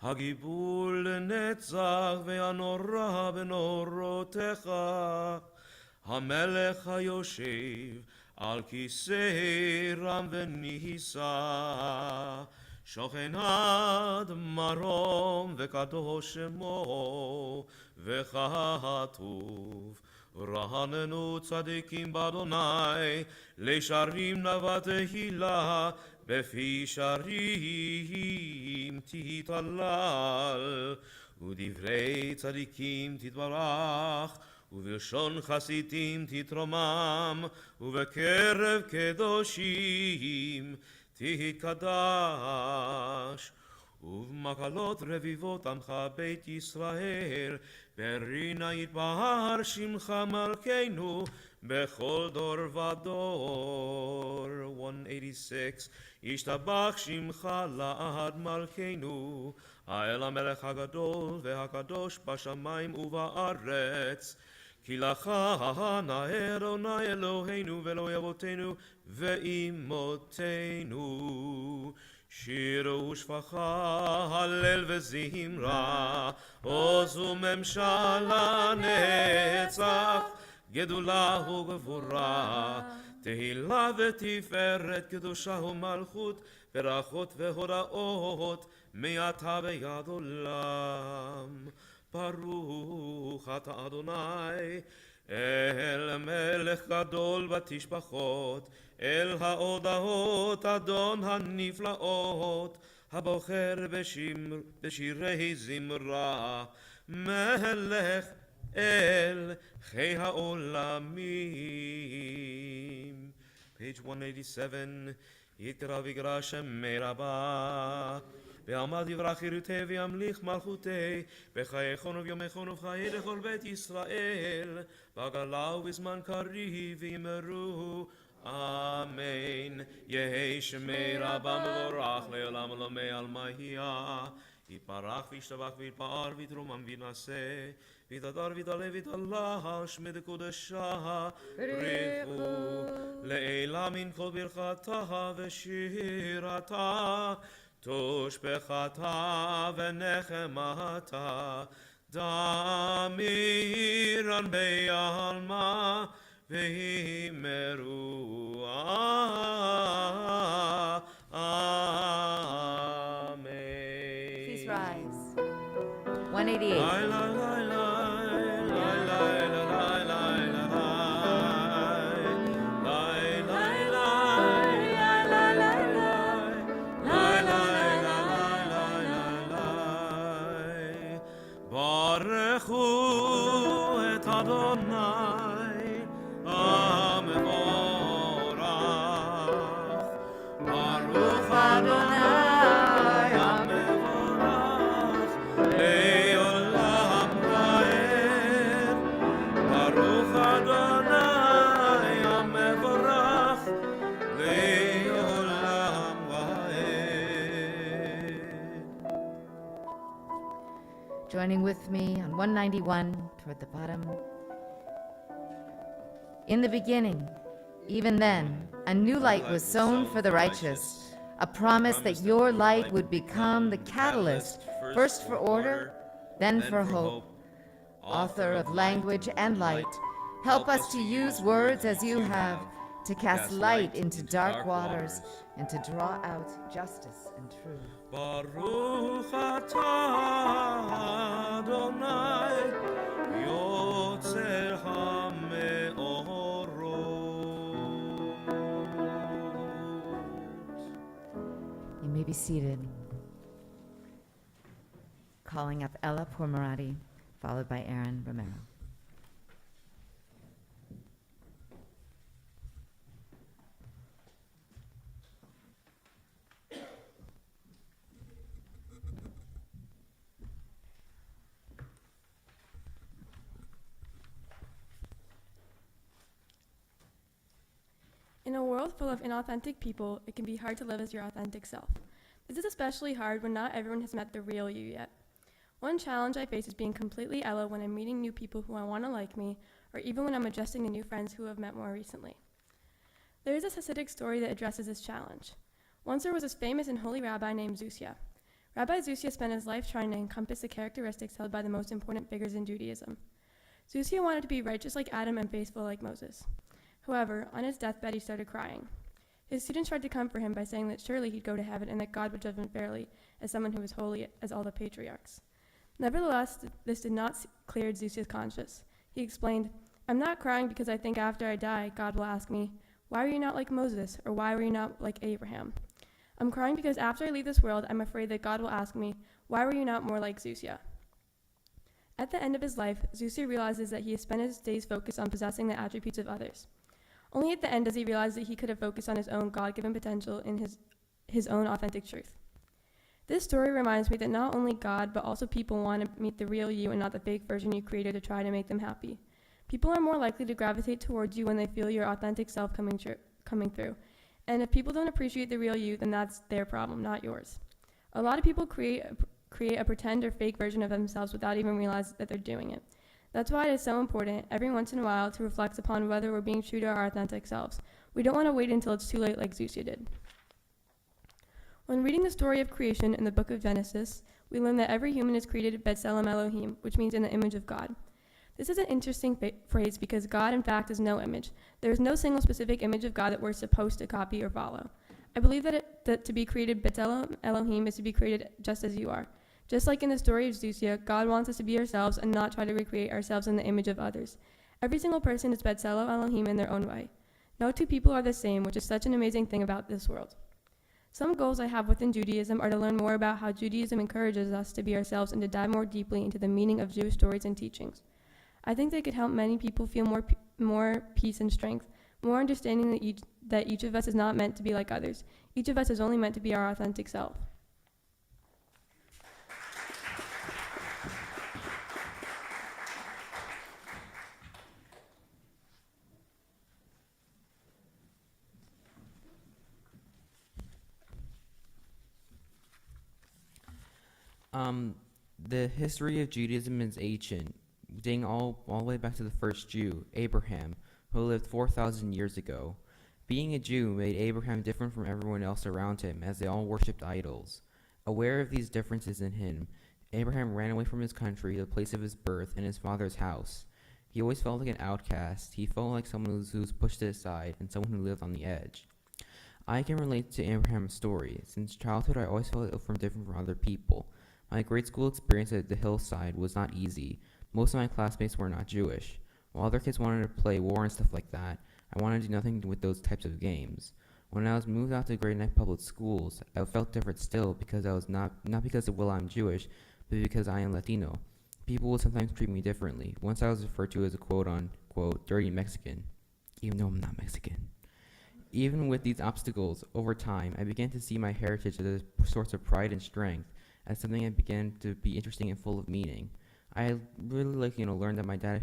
הגיבור לנצח והנורא בנורותיך, המלך היושב על כיסא רם ונישא, שוכן עד מרום וקדוש שמו וכתוב רעננו צדיקים באדוני לשרים נאווה תהילה בפי שרים תתהלל ודברי צדיקים תתברך ובלשון חסידים תתרומם ובקרב קדושים תתקדש ובמקלות רביבות עמך בית ישראל ברינה יתבהר שמך מלכנו בכל דור ודור 186 ישתבח שמך לעד מלכנו האל המלך הגדול והקדוש בשמיים ובארץ כי לך נאה אדוני אלוהינו ואלוהי אבותינו ואימותינו שיר ושפחה הלל וזמרה עוז וממשלה נצח גדולה וגבורה תהילה ותפארת קדושה ומלכות ברכות והודאות מעתה ועד עולם ברוך אתה אדוני אל מלך גדול בתשבחות אל ההודעות אדון הנפלאות הבוחר בשירי זמרה מלך אל חי העולמים page 187 יקרא ויקרא שמי רבה ועמד יברח חירותי וימליך מלכותי בחייכון וביומכון ובחיי לכל בית ישראל בגלה ובזמן קריב יאמרו אמן יהי שמי רבה מבורך לעולם עולמי עלמיה יתברך וישתבח ויתפאר ויתרומם וינשא ויתהדר ויתעלה ויתהלש מדקודשה ברכו לעילה מן כל ברכתה ושירתה תושבחתה ונחמתה דמירן בעלמה ואמרו אמן. Please rise. 188. ברכו את אדוני המבורך, ברוך אדוני המבורך לעולם ועד, ברוך אדוני המבורך לעולם ועד. Joining with me on 191 toward the bottom. In the beginning, even then, a new light was sown for the righteous, a promise that your light would become the catalyst, first for order, then for hope. Author of language and light, help us to use words as you have, to cast light into dark waters, and to draw out justice and truth. ברוך אתה אדוני יוצר המאורות. You may be seated. Calling up Ella Pourmoradi, followed by Aaron Romero. In a world full of inauthentic people, it can be hard to live as your authentic self. This is especially hard when not everyone has met the real you yet. One challenge I face is being completely Ella when I'm meeting new people who I want to like me, or even when I'm adjusting to new friends who have met more recently. There is a Hasidic story that addresses this challenge. Once there was this famous and holy rabbi named Zusia. Rabbi Zusia spent his life trying to encompass the characteristics held by the most important figures in Judaism. Zusia wanted to be righteous like Adam and faithful like Moses. However, on his deathbed, he started crying. His students tried to comfort him by saying that surely he'd go to heaven and that God would judge him fairly as someone who was holy as all the patriarchs. Nevertheless, this did not clear Zusia's conscience. He explained, "I'm not crying because I think after I die, God will ask me, 'Why were you not like Moses?' or 'Why were you not like Abraham?' I'm crying because after I leave this world, I'm afraid that God will ask me, 'Why were you not more like Zusia?'" At the end of his life, Zusia realizes that he has spent his days focused on possessing the attributes of others. Only at the end does he realize that he could have focused on his own God-given potential in his own authentic truth. This story reminds me that not only God, but also people want to meet the real you and not the fake version you created to try to make them happy. People are more likely to gravitate towards you when they feel your authentic self coming through. And if people don't appreciate the real you, then that's their problem, not yours. A lot of people create a pretend or fake version of themselves without even realizing that they're doing it. That's why it is so important every once in a while to reflect upon whether we're being true to our authentic selves. We don't want to wait until it's too late like Zusia did. When reading the story of creation in the book of Genesis, we learn that every human is created B'Tselem Elohim, which means in the image of God. This is an interesting phrase because God, in fact, is no image. There is no single specific image of God that we're supposed to copy or follow. I believe that to be created B'Tselem Elohim is to be created just as you are. Just like in the story of Zusia, God wants us to be ourselves and not try to recreate ourselves in the image of others. Every single person is B'Tselem Elohim in their own way. No two people are the same, which is such an amazing thing about this world. Some goals I have within Judaism are to learn more about how Judaism encourages us to be ourselves and to dive more deeply into the meaning of Jewish stories and teachings. I think they could help many people feel more peace and strength, more understanding that each of us is not meant to be like others. Each of us is only meant to be our authentic self. The history of Judaism is ancient, dating all the way back to the first Jew, Abraham, who lived 4,000 years ago. Being a Jew made Abraham different from everyone else around him, as they all worshipped idols. Aware of these differences in him, Abraham ran away from his country, the place of his birth, and his father's house. He always felt like an outcast. He felt like someone who's pushed aside and someone who lived on the edge. I can relate to Abraham's story. Since childhood, I always felt different from other people. My grade school experience at the hillside was not easy. Most of my classmates were not Jewish. While other kids wanted to play war and stuff like that, I wanted to do nothing with those types of games. When I was moved out to grade 9 public schools, I felt different still because I was not because of, well, I'm Jewish, but because I am Latino. People would sometimes treat me differently. Once I was referred to as a quote-unquote dirty Mexican, even though I'm not Mexican. Even with these obstacles, over time, I began to see my heritage as a source of pride and strength, as something that began to be interesting and full of meaning. I really learned that my dad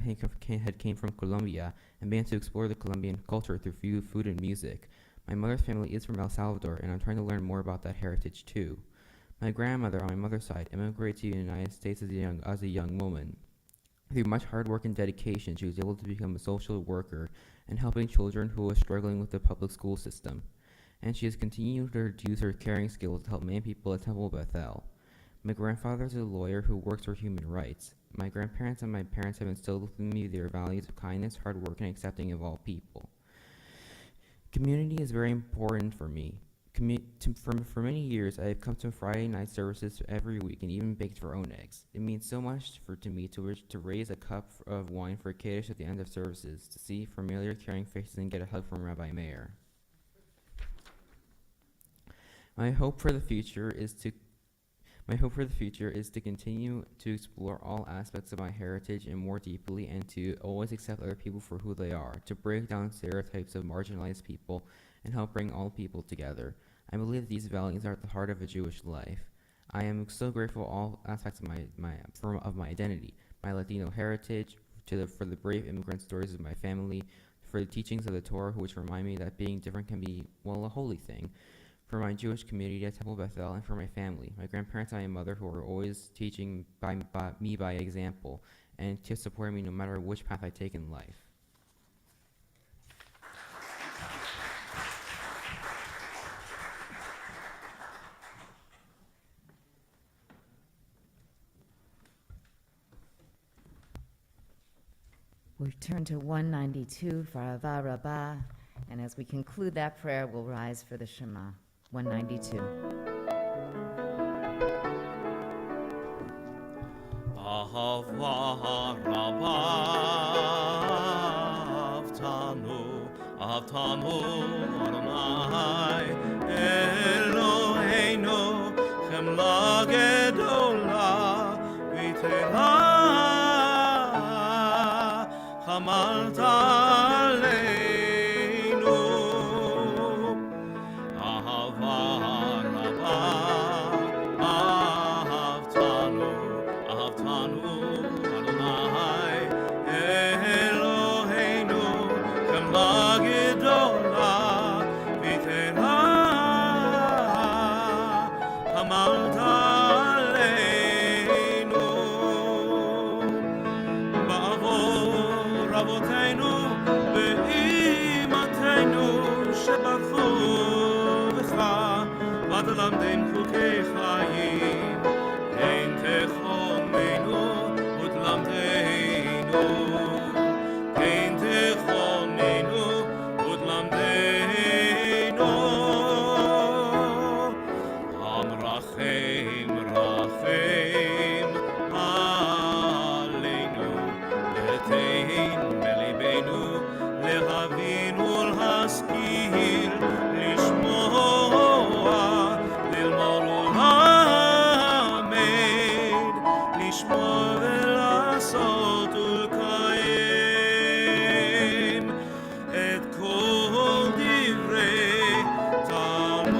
came from Colombia and began to explore the Colombian culture through food and music. My mother's family is from El Salvador, and I'm trying to learn more about that heritage too. My grandmother on my mother's side immigrated to the United States as a young woman. Through much hard work and dedication, she was able to become a social worker and helping children who were struggling with the public school system. And she has continued to use her caring skills to help many people at Temple Beth-El. My grandfather is a lawyer who works for human rights. My grandparents and my parents have instilled within me their values of kindness, hard work, and accepting of all people. Community is very important for me. For many years, I have come to Friday night services every week and even baked our own eggs. It means so much to me to raise a cup of wine for Kaddish at the end of services, to see familiar, caring faces, and get a hug from Rabbi Meir. My hope for the future is to continue to explore all aspects of my heritage and more deeply, and to always accept other people for who they are, to break down stereotypes of marginalized people, and help bring all people together. I believe that these values are at the heart of a Jewish life. I am so grateful for all aspects of my identity, my Latino heritage, for the brave immigrant stories of my family, for the teachings of the Torah, which remind me that being different can be, a holy thing, for my Jewish community at Temple Beth-El, and for my family, my grandparents and my mother, who are always teaching me by example, and to support me no matter which path I take in life. We turn to 192 for Ava Rabbah, and as we conclude that prayer, we'll rise for the Shema. 192. Ahava Rabba Avtanu Adonai Eloheinu Chemla Gedola V'Tera Chamalta Aleinu Ahava Rabba Avtanu Adonai Eloheinu Chemla Gedola V'Tera Chamalta Aleinu Ba'avor Avoteinu Ve'imatenu Shebarchu V'cha V'adalamdem Chukei Chayim Ein Techonenu Udlamdeinu Ein Techonenu Udlamdeinu Am Rachem Rachem Aleinu Letein Belibenu Lehavin Ulhaskir Lishmoa Lilmod Ulamed Lishmoa Velasot Ulkayem Et Kol Divrei Talmud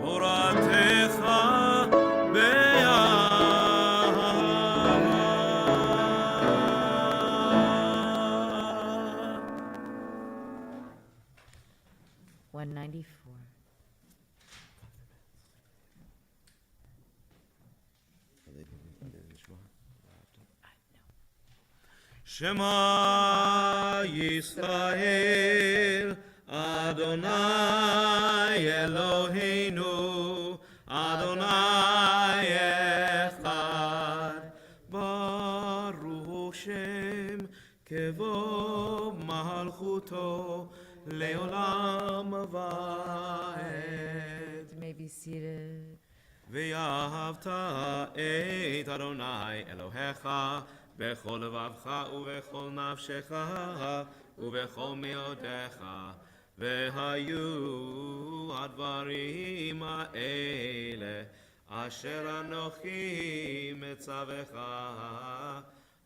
Toratecha be'ahava. 194. Shema Yisrael Adonai Eloheinu Adonai Echad וחסדותו לעולם ועד. You may be seated. ואהבת את אדוני אלוהיך בכל לבבך ובכל נפשך ובכל מאודיך, והיו הדברים האלה אשר אנוכי מצווך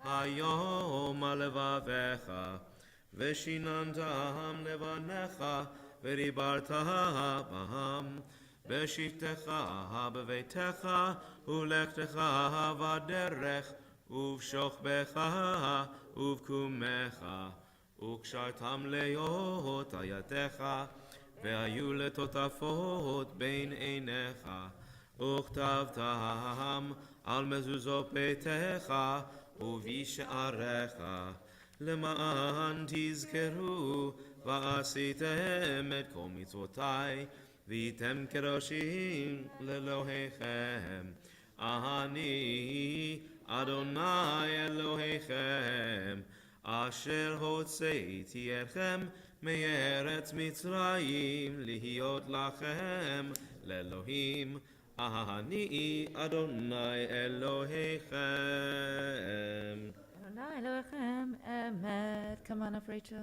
היום על לבביך, ושיננתם לבניך ודיברת בהם בשבתך בביתך ולכתך בדרך ובשוכבך ובקומך, וקשרתם להיות על ידיך, והיו לטוטפות בין עיניך, וכתבתם על מזוזות ביתך ובשעריך, למען תזכרו ועשיתם את כל מצוותי, והייתם קדושים לאלוהיכם. אני אדוני אלוהיכם, אשר הוצאתי אתכם מארץ מצרים להיות לכם לאלוהים. אני אדוני אלוהיכם. Adonai Elohim Emet. Come on up, Rachel.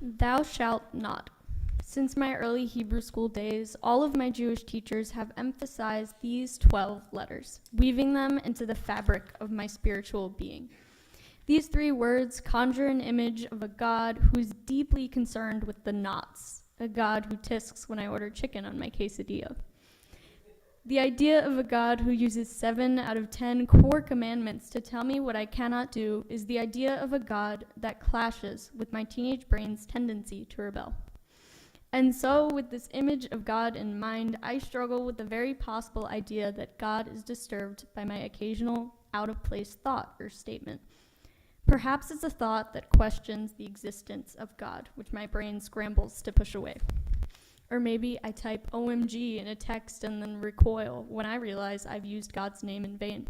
Thou shalt not. Since my early Hebrew school days, all of my Jewish teachers have emphasized these 12 letters, weaving them into the fabric of my spiritual being. These 3 words conjure an image of a God who's deeply concerned with the knots, a God who tisks when I order chicken on my quesadilla. The idea of a God who uses 7 out of 10 core commandments to tell me what I cannot do is the idea of a God that clashes with my teenage brain's tendency to rebel. And so, with this image of God in mind, I struggle with the very possible idea that God is disturbed by my occasional out-of-place thought or statement. Perhaps it's a thought that questions the existence of God, which my brain scrambles to push away. Or maybe I type OMG in a text and then recoil when I realize I've used God's name in vain.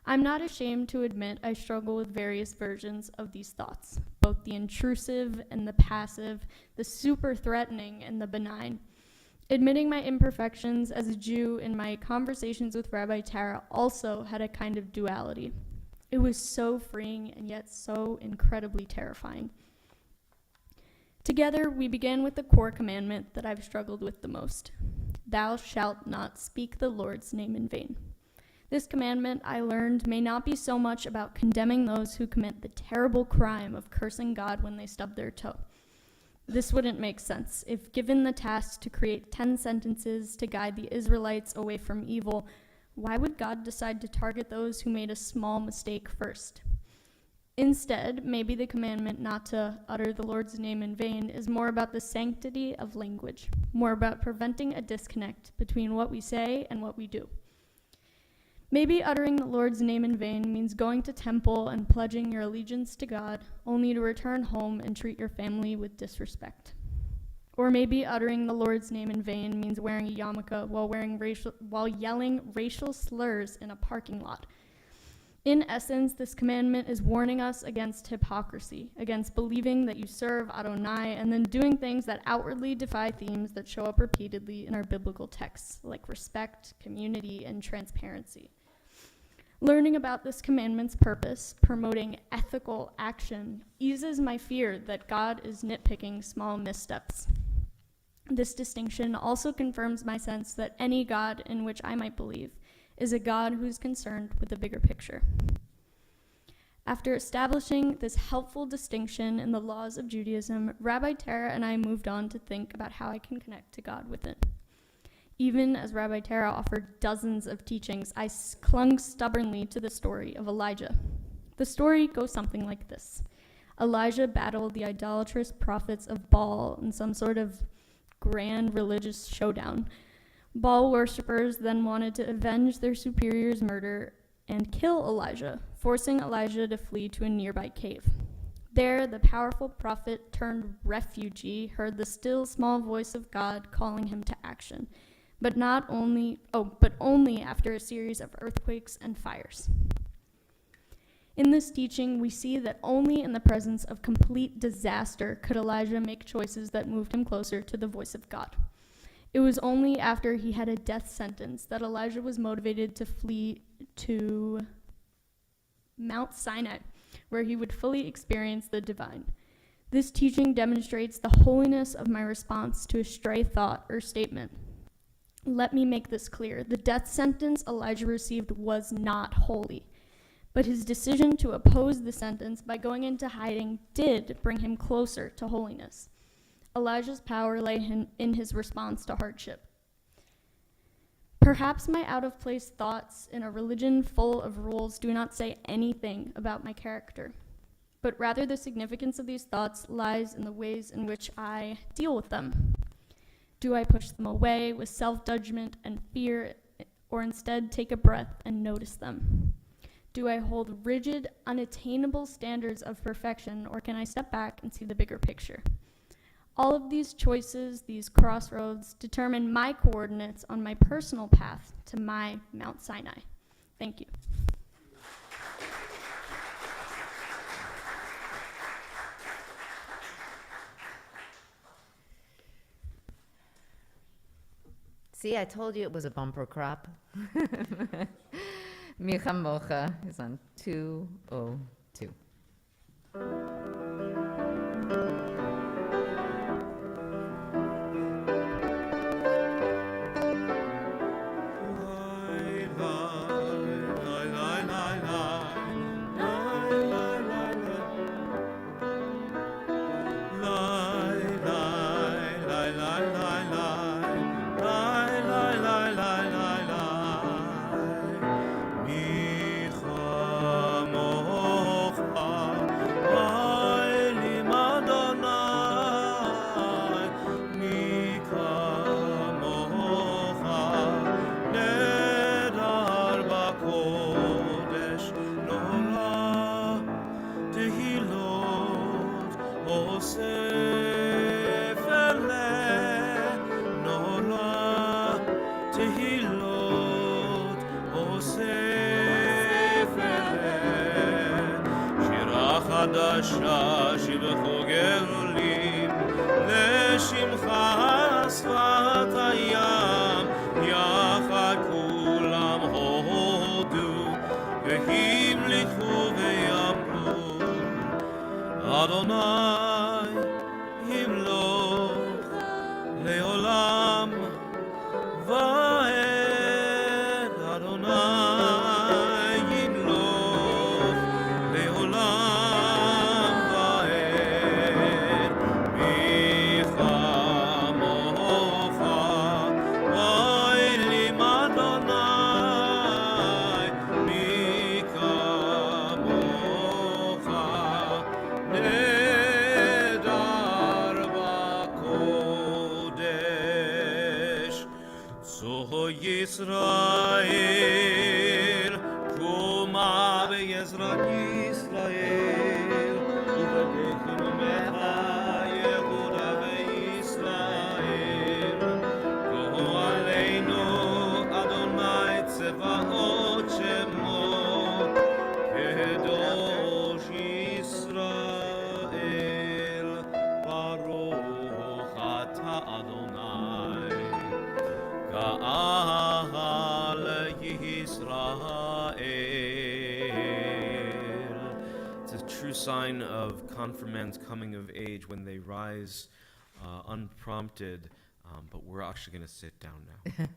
I'm not ashamed to admit I struggle with various versions of these thoughts, both the intrusive and the passive, the super threatening and the benign. Admitting my imperfections as a Jew in my conversations with Rabbi Tara also had a kind of duality. It was so freeing and yet so incredibly terrifying. Together, we began with the core commandment that I've struggled with the most. Thou shalt not speak the Lord's name in vain. This commandment, I learned, may not be so much about condemning those who commit the terrible crime of cursing God when they stub their toe. This wouldn't make sense. If given the task to create 10 sentences to guide the Israelites away from evil, why would God decide to target those who made a small mistake first? Instead, maybe the commandment not to utter the Lord's name in vain is more about the sanctity of language, more about preventing a disconnect between what we say and what we do. Maybe uttering the Lord's name in vain means going to temple and pledging your allegiance to God, only to return home and treat your family with disrespect. Or maybe uttering the Lord's name in vain means wearing a yarmulke while yelling racial slurs in a parking lot. In essence, this commandment is warning us against hypocrisy, against believing that you serve Adonai and then doing things that outwardly defy themes that show up repeatedly in our biblical texts, like respect, community, and transparency. Learning about this commandment's purpose, promoting ethical action, eases my fear that God is nitpicking small missteps. This distinction also confirms my sense that any God in which I might believe is a God who's concerned with the bigger picture. After establishing this helpful distinction in the laws of Judaism, Rabbi Tara and I moved on to think about how I can connect to God within. Even as Rabbi Tara offered dozens of teachings, I clung stubbornly to the story of Elijah. The story goes something like this. Elijah battled the idolatrous prophets of Baal in some sort of grand religious showdown. Baal worshippers then wanted to avenge their superior's murder and kill Elijah, forcing Elijah to flee to a nearby cave. There, the powerful prophet turned refugee heard the still small voice of God calling him to action, but only after a series of earthquakes and fires. In this teaching, we see that only in the presence of complete disaster could Elijah make choices that moved him closer to the voice of God. It was only after he had a death sentence that Elijah was motivated to flee to Mount Sinai, where he would fully experience the divine. This teaching demonstrates the holiness of my response to a stray thought or statement. Let me make this clear. The death sentence Elijah received was not holy, but his decision to oppose the sentence by going into hiding did bring him closer to holiness. Elijah's power lay in his response to hardship. Perhaps my out-of-place thoughts in a religion full of rules do not say anything about my character, but rather the significance of these thoughts lies in the ways in which I deal with them. Do I push them away with self-judgment and fear, or instead take a breath and notice them? Do I hold rigid, unattainable standards of perfection, or can I step back and see the bigger picture? All of these choices, these crossroads, determine my coordinates on my personal path to my Mount Sinai. Thank you. See, I told you it was a bumper crop. Micha Mocha is on 202. חדשה שבחו גאולים לשמך שפת הים יחד כולם הודו והמליכו ויאמרו אדוני ימלוך לעולם ועד אדוני ימלוך לעולם ועד מי כמוך ואלים אדוני מי כמוך נדר בקודש צו ישראל קומה בעזרת ישראל ובדקנומך יהודה וישראל גואלנו אדוני צבאות שמו קדוש ישראל ברוך אתה אדוני גאל ישראל. It's a true sign of confirmants coming of age when they rise unprompted, but we're actually going to sit down now.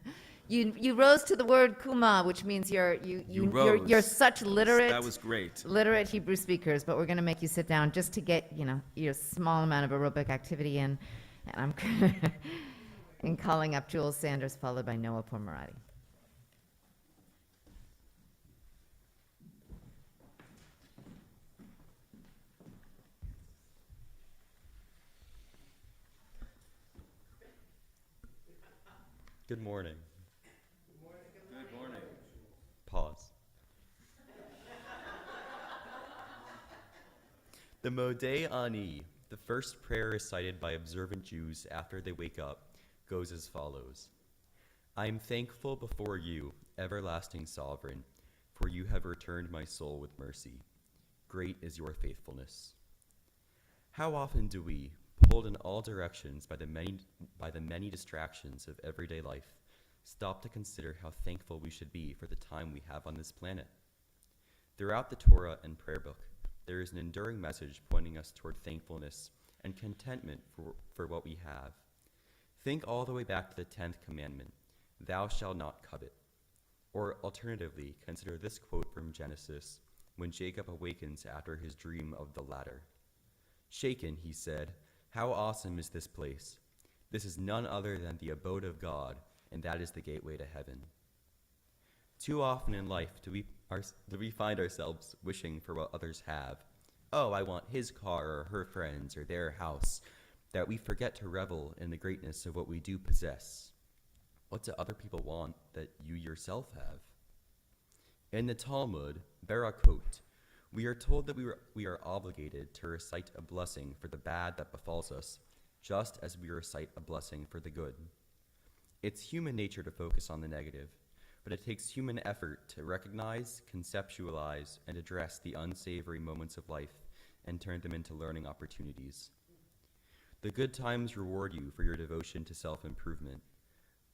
You rose to the word kuma, which means you're such literate. That was great. Literate Hebrew speakers, but we're going to make you sit down just to get your small amount of aerobic activity in. And I'm and calling up Jules Sanders, followed by Noah Pomerati. Good morning. Good morning. Pause. The Modeh Ani, the first prayer recited by observant Jews after they wake up, goes as follows. I am thankful before you, everlasting sovereign, for you have returned my soul with mercy. Great is your faithfulness. How often do we, pulled in all directions by the many distractions of everyday life, stop to consider how thankful we should be for the time we have on this planet? Throughout the Torah and prayer book, there is an enduring message pointing us toward thankfulness and contentment for what we have. Think all the way back to the 10th commandment, thou shalt not covet. Or alternatively, consider this quote from Genesis when Jacob awakens after his dream of the ladder. Shaken, he said, how awesome is this place? This is none other than the abode of God, and that is the gateway to heaven. Too often in life do we find ourselves wishing for what others have. Oh, I want his car or her friends or their house, that we forget to revel in the greatness of what we do possess. What do other people want that you yourself have? In the Talmud, Barakot, we are told that we are obligated to recite a blessing for the bad that befalls us, just as we recite a blessing for the good. It's human nature to focus on the negative, but it takes human effort to recognize, conceptualize, and address the unsavory moments of life and turn them into learning opportunities. The good times reward you for your devotion to self-improvement,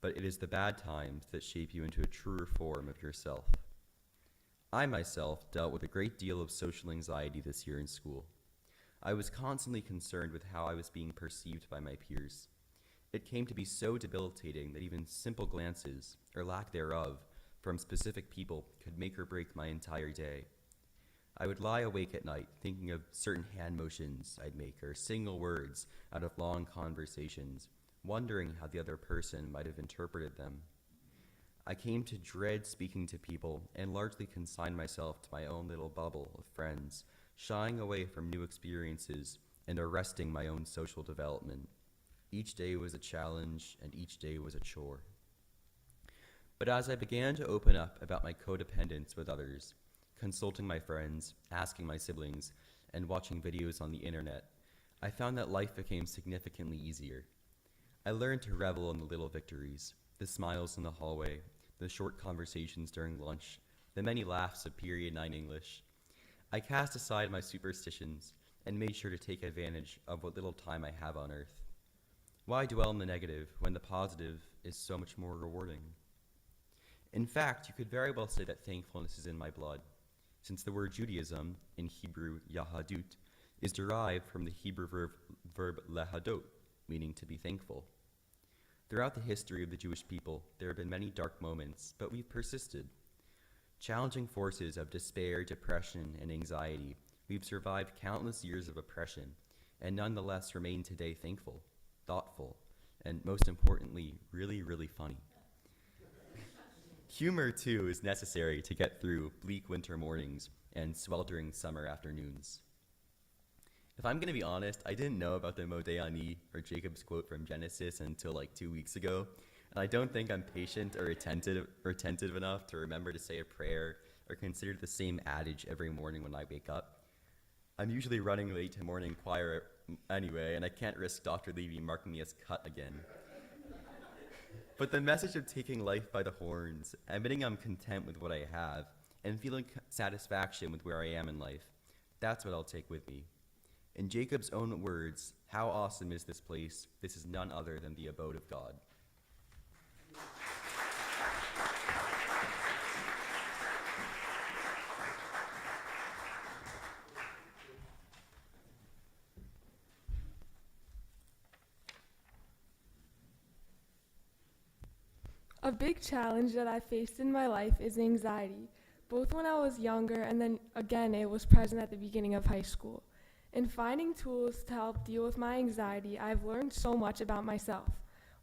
but it is the bad times that shape you into a truer form of yourself. I myself dealt with a great deal of social anxiety this year in school. I was constantly concerned with how I was being perceived by my peers. It came to be so debilitating that even simple glances, or lack thereof, from specific people could make or break my entire day. I would lie awake at night thinking of certain hand motions I'd make or single words out of long conversations, wondering how the other person might have interpreted them. I came to dread speaking to people and largely consigned myself to my own little bubble of friends, shying away from new experiences and arresting my own social development. Each day was a challenge and each day was a chore. But as I began to open up about my codependence with others, consulting my friends, asking my siblings, and watching videos on the internet, I found that life became significantly easier. I learned to revel in the little victories, the smiles in the hallway, the short conversations during lunch, the many laughs of Period 9 English. I cast aside my superstitions and made sure to take advantage of what little time I have on earth. Why dwell in the negative when the positive is so much more rewarding? In fact, you could very well say that thankfulness is in my blood, since the word Judaism, in Hebrew Yahadut, is derived from the Hebrew verb lehadot, meaning to be thankful. Throughout the history of the Jewish people, there have been many dark moments, but we've persisted. Challenging forces of despair, depression, and anxiety, we've survived countless years of oppression, and nonetheless remain today thankful, thoughtful, and most importantly, really, really funny. Humor, too, is necessary to get through bleak winter mornings and sweltering summer afternoons. If I'm going to be honest, I didn't know about the Modeh Ani, or Jacob's quote from Genesis, until like 2 weeks ago, and I don't think I'm patient or attentive enough to remember to say a prayer or consider the same adage every morning when I wake up. I'm usually running late to morning choir anyway, and I can't risk Dr. Levy marking me as cut again. But the message of taking life by the horns, admitting I'm content with what I have, and feeling satisfaction with where I am in life, that's what I'll take with me. In Jacob's own words, how awesome is this place? This is none other than the abode of God. A big challenge that I faced in my life is anxiety, both when I was younger and then again it was present at the beginning of high school. In finding tools to help deal with my anxiety, I've learned so much about myself.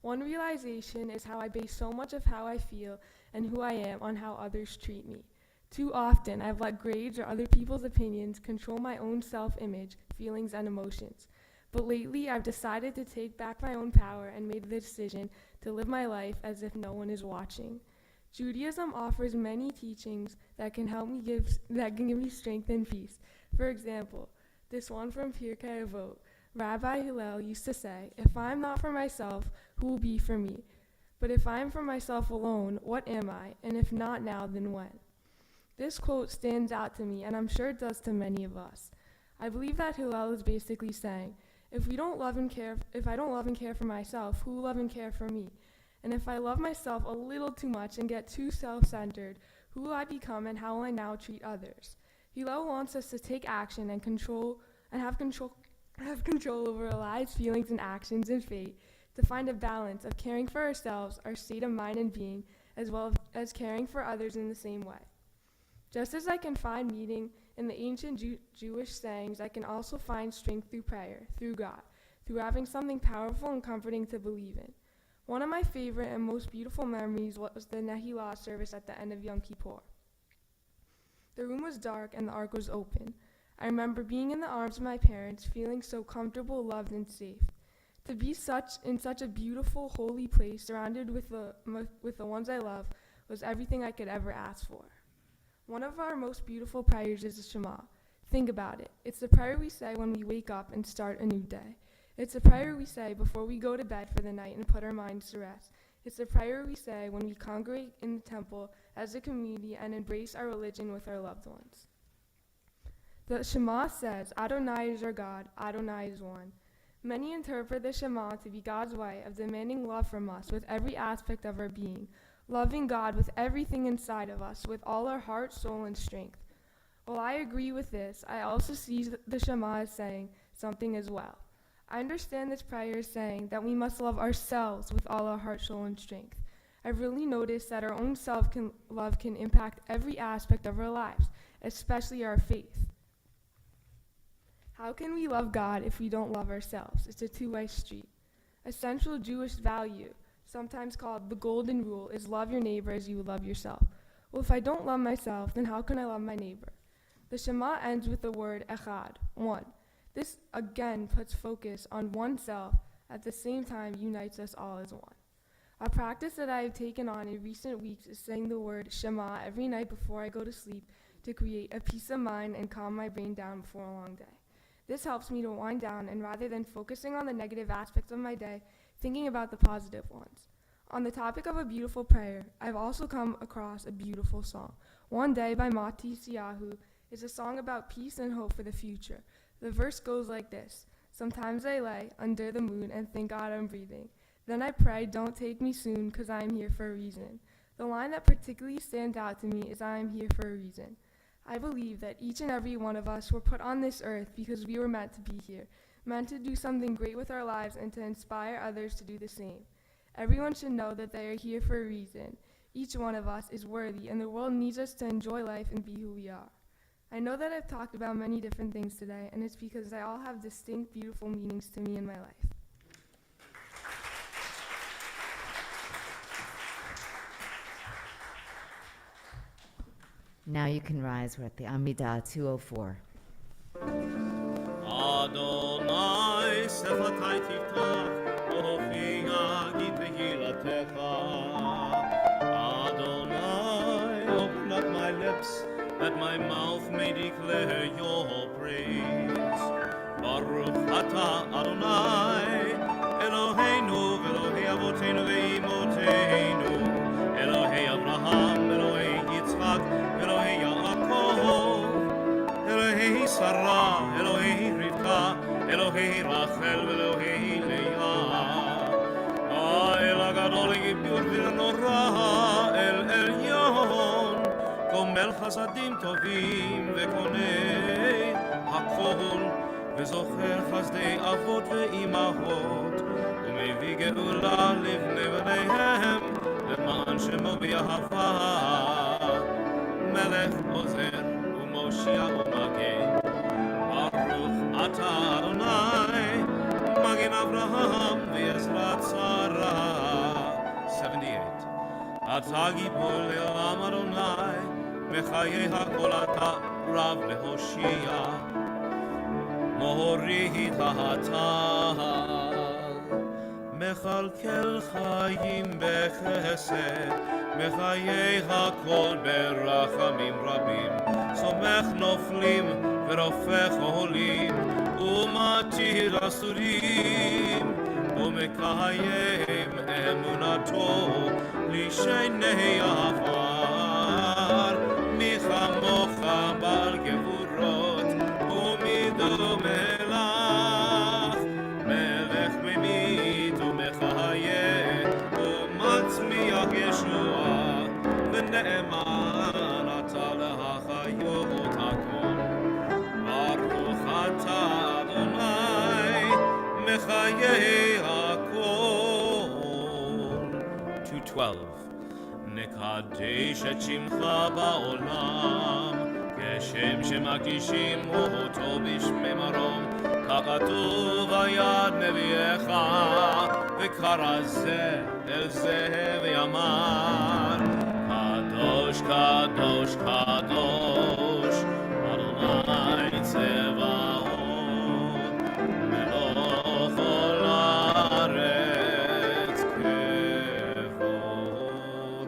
One realization is how I base so much of how I feel and who I am on how others treat me. Too often, I've let grades or other people's opinions control my own self-image, feelings, and emotions. But lately, I've decided to take back my own power and made the decision to live my life as if no one is watching. Judaism offers many teachings that can give me strength and peace. For example, This one from Pirkei Avot. Rabbi Hillel used to say, if I'm not for myself, who will be for me? But if I'm for myself alone, what am I? And if not now, then when? This quote stands out to me, and I'm sure it does to many of us. I believe that Hillel is basically saying, if I don't love and care for myself, who will love and care for me? And if I love myself a little too much and get too self-centered, who will I become and how will I now treat others? Hillel wants us to take action and have control over our lives, feelings, and actions and fate, to find a balance of caring for ourselves, our state of mind and being, as well as caring for others in the same way. Just as I can find meaning in the ancient Jewish sayings, I can also find strength through prayer, through God, through having something powerful and comforting to believe in. One of my favorite and most beautiful memories was the Nehilah service at the end of Yom Kippur. The room was dark and the ark was open. I remember being in the arms of my parents, feeling so comfortable, loved, and safe. To be in such a beautiful, holy place, surrounded with the ones I love, was everything I could ever ask for. One of our most beautiful prayers is the Shema. Think about it. It's the prayer we say when we wake up and start a new day. It's the prayer we say before we go to bed for the night and put our minds to rest. It's the prayer we say when we congregate in the temple as a community and embrace our religion with our loved ones. The Shema says, Adonai is our God, Adonai is one. Many interpret the Shema to be God's way of demanding love from us with every aspect of our being, loving God with everything inside of us, with all our heart, soul, and strength. While I agree with this, I also see the Shema as saying something as well. I understand this prayer is saying that we must love ourselves with all our heart, soul, and strength. I've really noticed that our own self-love can impact every aspect of our lives, especially our faith. How can we love God if we don't love ourselves? It's a two-way street. A central Jewish value, sometimes called the golden rule, is love your neighbor as you would love yourself. Well, if I don't love myself, then how can I love my neighbor? The Shema ends with the word echad, one. This again puts focus on oneself, at the same time unites us all as one. A practice that I have taken on in recent weeks is saying the word Shema every night before I go to sleep to create a peace of mind and calm my brain down before a long day. This helps me to wind down and rather than focusing on the negative aspects of my day, thinking about the positive ones. On the topic of a beautiful prayer, I've also come across a beautiful song. One Day by Mati Siyahu is a song about peace and hope for the future. The verse goes like this: sometimes I lay under the moon and thank God I'm breathing. Then I pray, don't take me soon, 'cause I am here for a reason. The line that particularly stands out to me is I am here for a reason. I believe that each and every one of us were put on this earth because we were meant to be here, meant to do something great with our lives and to inspire others to do the same. Everyone should know that they are here for a reason. Each one of us is worthy, and the world needs us to enjoy life and be who we are. I know that I've talked about many different things today, and it's because they all have distinct, beautiful meanings to me in my life. Now you can rise. We're at the Amidah 204. אדוני שפתי תפתח, אופי יגיד תהילתך. Adonai, open up my lips, that my mouth may declare your praise. Baruch atah Adonai, Eloheinu v'Elohei avoteinu ve'imotenu, Elohei Avraham, Elohei Yitzchak, Elohei Yaakov, Elohei Sarah, Elohei Rivka, Elohei Rachel, Elohei Leah. האל הגדול גיבור ונורא, אל עליון, גומל חסדים טובים וקונה הכל, וזוכר חסדי אבות ואימהות, ומביא גאולה לבני בניהם, למען שמו באהבה. מלך עוזר ומושיע ומגן, ברוך אתה אדוני, מגן אברהם ועזרת שרה. 78. אתה גיבור לעולם אדוני, מחיי הכל אתה רב להושיע, מוריד אתה. מכלכל חיים בחסד, מחיי הכל ברחמים רבים, סומך נופלים ורופא חולים ומתיר אסורים ומקיים אמונתו לשני עפר מי כמוך בעל גבורות ומדומה לך מלך ממית ומחיה ומצמיח ישועה ונאמן אתה להחיות הכל ברוך אתה אדוני מחיי הכל 2:12 נקדש את שמך בעולם כשם שמקדישים אותו בשמי מרום ככתוב היד נביאך וקרא זה אל זה ויאמר קדוש קדוש קדוש אדוני צבאות מלוך כל הארץ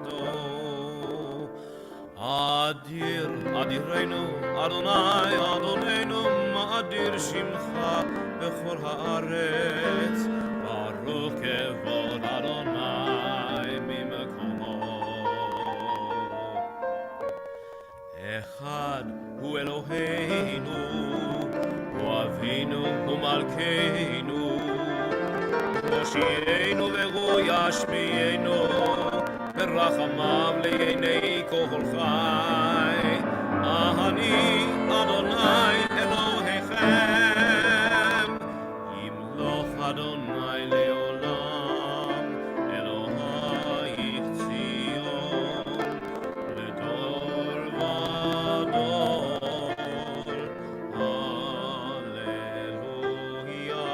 כבודו אדיר אדירנו אדוני אדוננו מאדיר שמך בכל הארץ ברוך כבוד אדוני ממקומו אחד הוא אלוהינו הוא אבינו ומלכנו מושיענו והוא ישמיענו ברחמיו לעיני כל חי אני אדוני אלוהיכם ימלוך אדוני לעולם אלוהיך ציון לדור ודור הללויה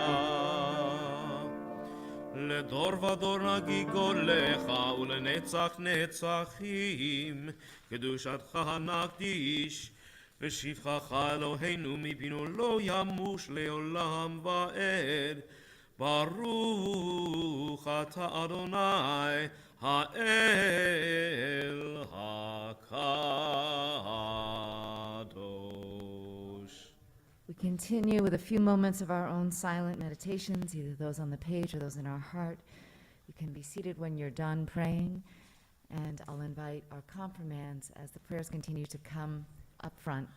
לדור ודור נגיגו לך ולנצח נצחים קדושתך נקדיש ושבחך אלוהינו מפינו לא ימוש לעולם ועד ברוך אתה אדוני האל הקדוש. We continue with a few moments of our own silent meditations, either those on the page or those in our heart. You can be seated when you're done praying, and I'll invite our confirmands as the prayers continue to come up front.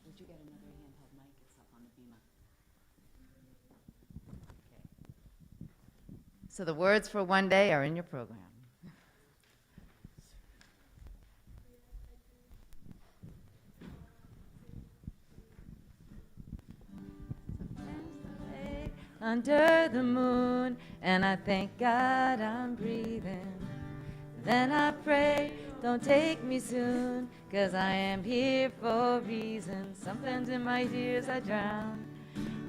Could you get another handheld mic? It's up on the beamer. Okay. So the words for one day are in your program. under the moon, and I thank God I'm breathing. Then I pray, don't take me soon, 'cause I am here for a reason. Sometimes in my tears I drown,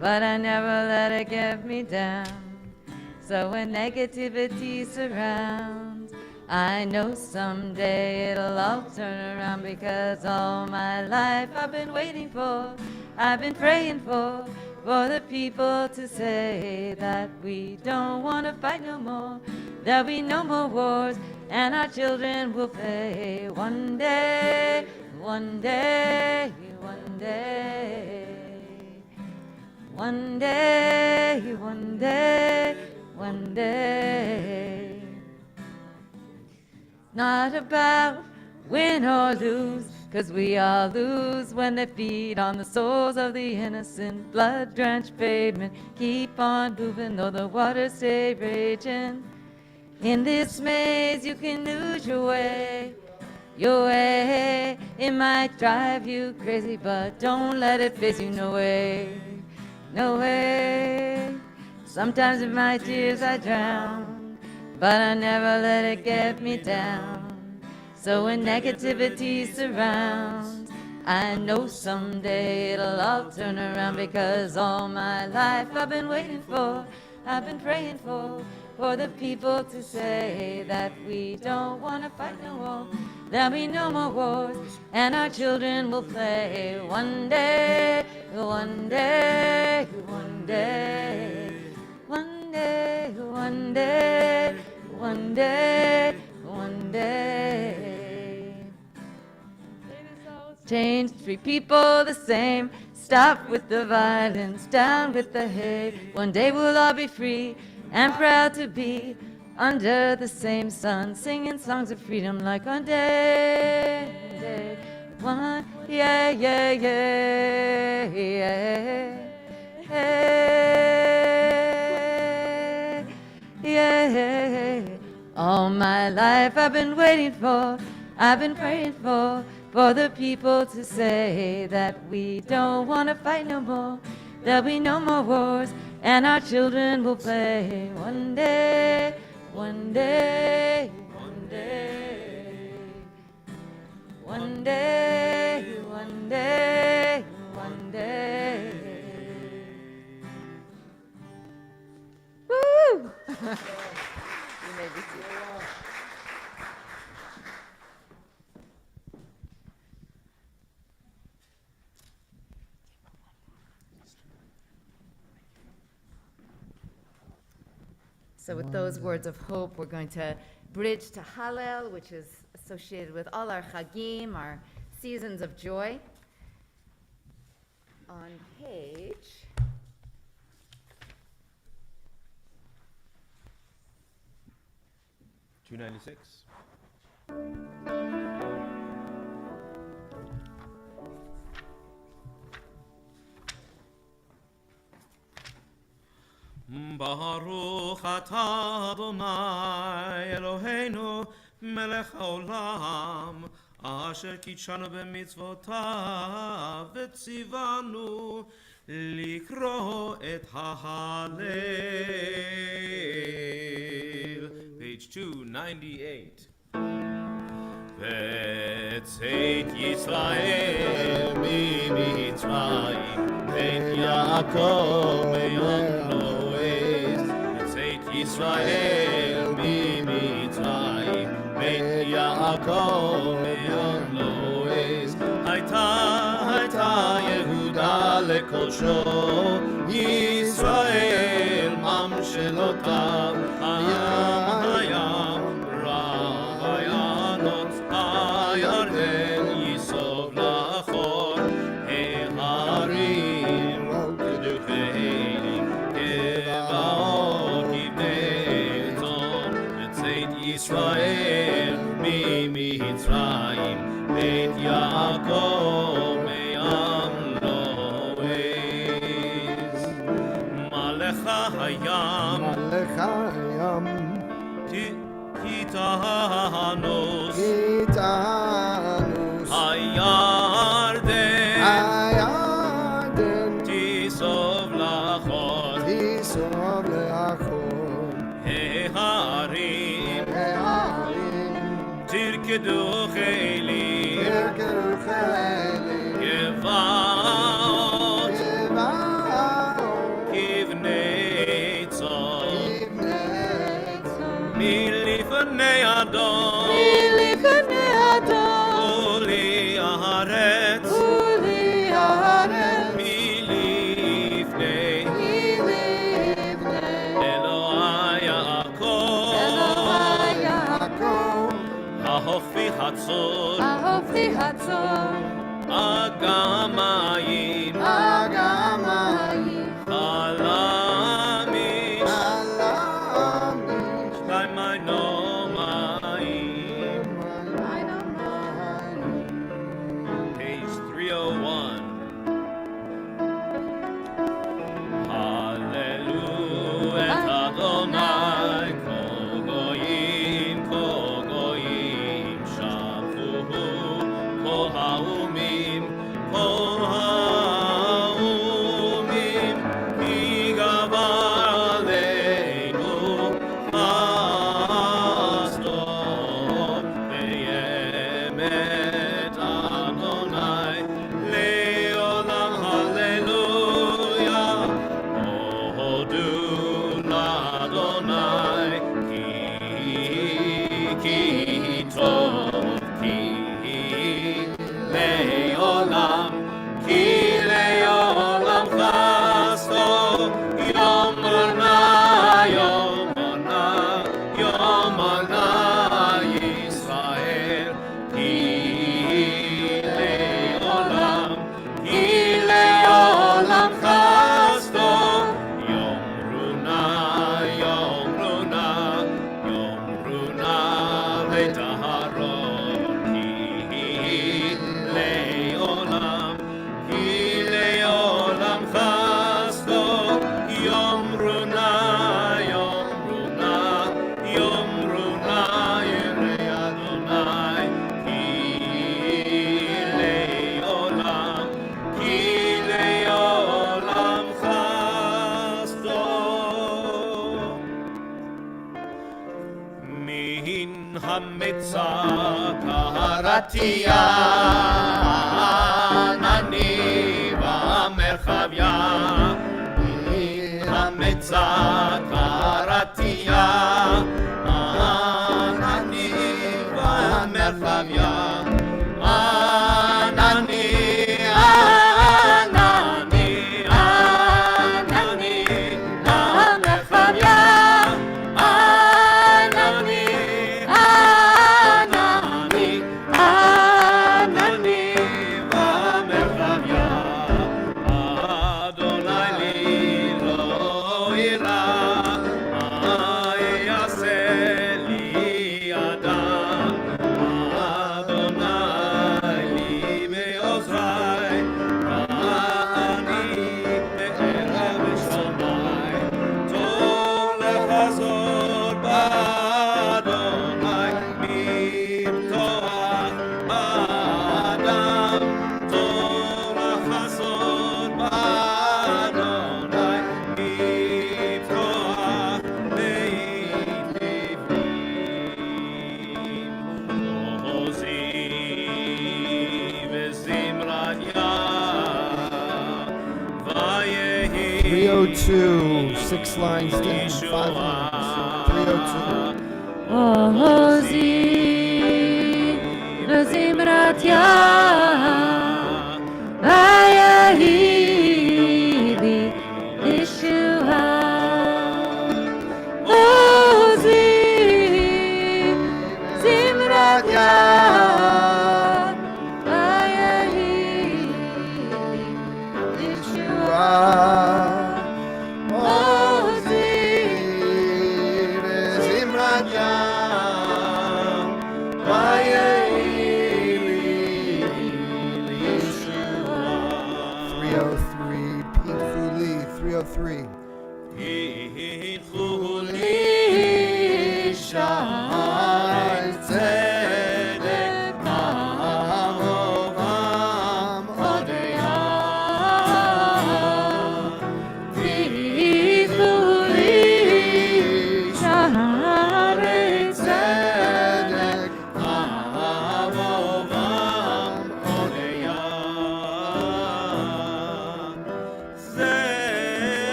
but I never let it get me down. So when negativity surrounds, I know someday it'll all turn around, because all my life I've been waiting for, I've been praying for the people to say that we don't want to fight no more. There'll be no more wars, and our children will play. One day, one day, one day. One day, one day, one day. Not about win or lose, 'cause we all lose when they feed on the souls of the innocent. Blood-drenched pavement, keep on moving though the waters stay raging. In this maze you can lose your way. Your way, it might drive you crazy, but don't let it face you. No way, no way. Sometimes in my tears I drown, but I never let it get me down. So when negativity surrounds, I know someday it'll all turn around, because all my life I've been waiting for, I've been praying for the people to say that we don't want to fight no more. There'll be no more wars, and our children will play. One day, one day, one day, one day, one day, one day, one day. Change, treat people the same. Stop with the violence, down with the hate. One day we'll all be free and proud to be under the same sun, singing songs of freedom like one day, one, yeah, yeah, yeah, yeah, yeah. All my life I've been waiting for, I've been praying for the people to say that we don't want to fight no more. There'll be no more wars, and our children will play. One day, one day, one day, one day, one day, one day. Woo! You may be seated. So with those words of hope, we're going to bridge to Hallel, which is associated with all our Chagim, our seasons of joy. On page 296. Baruch atah Adonai Eloheinu melech haolam asher kitshanu b'mitzvotav v'tzivanu likro et ha'halel. Page 298. V'tzeit Yisrael mimitzrayim v'et Yaakov me'amlo Yisrael mimitzrayim beit Yaakov me'amloes hayta Yehuda lekosho Yisrael mamshelotav hayam rayanot hayarden yisov lachor heharim keducheirim kevaot Yisrael mimitzrayim beit Yaakov me'amloes Malecha hayam ירקדו חיילים, ירקדו חיילים, גבעות גבעות, כבני צור, כבני צור, מלפני אדום, מלפני אדום, ולי הארץ, ולי הארץ, מלפני מלפני אלוהי יעקב, אלוהי יעקב, ההופי הצור, ההופי הצור, אגם מים, אגם מים, חלמיש, חלמיש, שתיים מינו מים. Page 301. Hallelujah et Adonai, kol goyim, shafuhu, kol ha'umim, ki gavar aleinu chasto, ve'yemet Adonai, le'olam hallelujah. Hodu l'Adonai, ki tov, ki le'olam chasto, yom rana Yisrael, ki le'olam chasto, yom runa v'taharon, ki le'olam chasto, yom runa yirei Adonai, ki le'olam chasto. Min hametza kaharatia, anani v'amרחביה, min hametza kaharatia, anani v'amרחביה, anani v'amרחביה, Adonai li lo ira, yaseh li adam, Adonai li me'ozrai, ani be'erev shomai, tov lechazor b'Adonai, miptoach b'adam, tov lechazor b'Adonai, miptoach beit livnim, ozi v'zimranya, vayehi 302, 6 lines down, 5 lines. 302. Ozi v'zimratya, vayehi li Yeshua. Ozi v'zimratya, vayehi li Yeshua. Ozi v'zimratya, vayehi li Yeshua. 303, peacefully, 303. Shai tzedek ma'arovam odeyam. Peacefully, Shai tzedek ma'arovam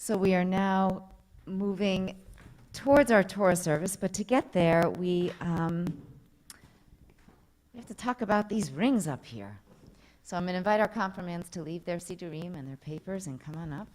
So we are now moving towards our Torah service, but to get there, we have to talk about these rings up here. So I'm going to invite our confirmands to leave their sidurim and their papers and come on up.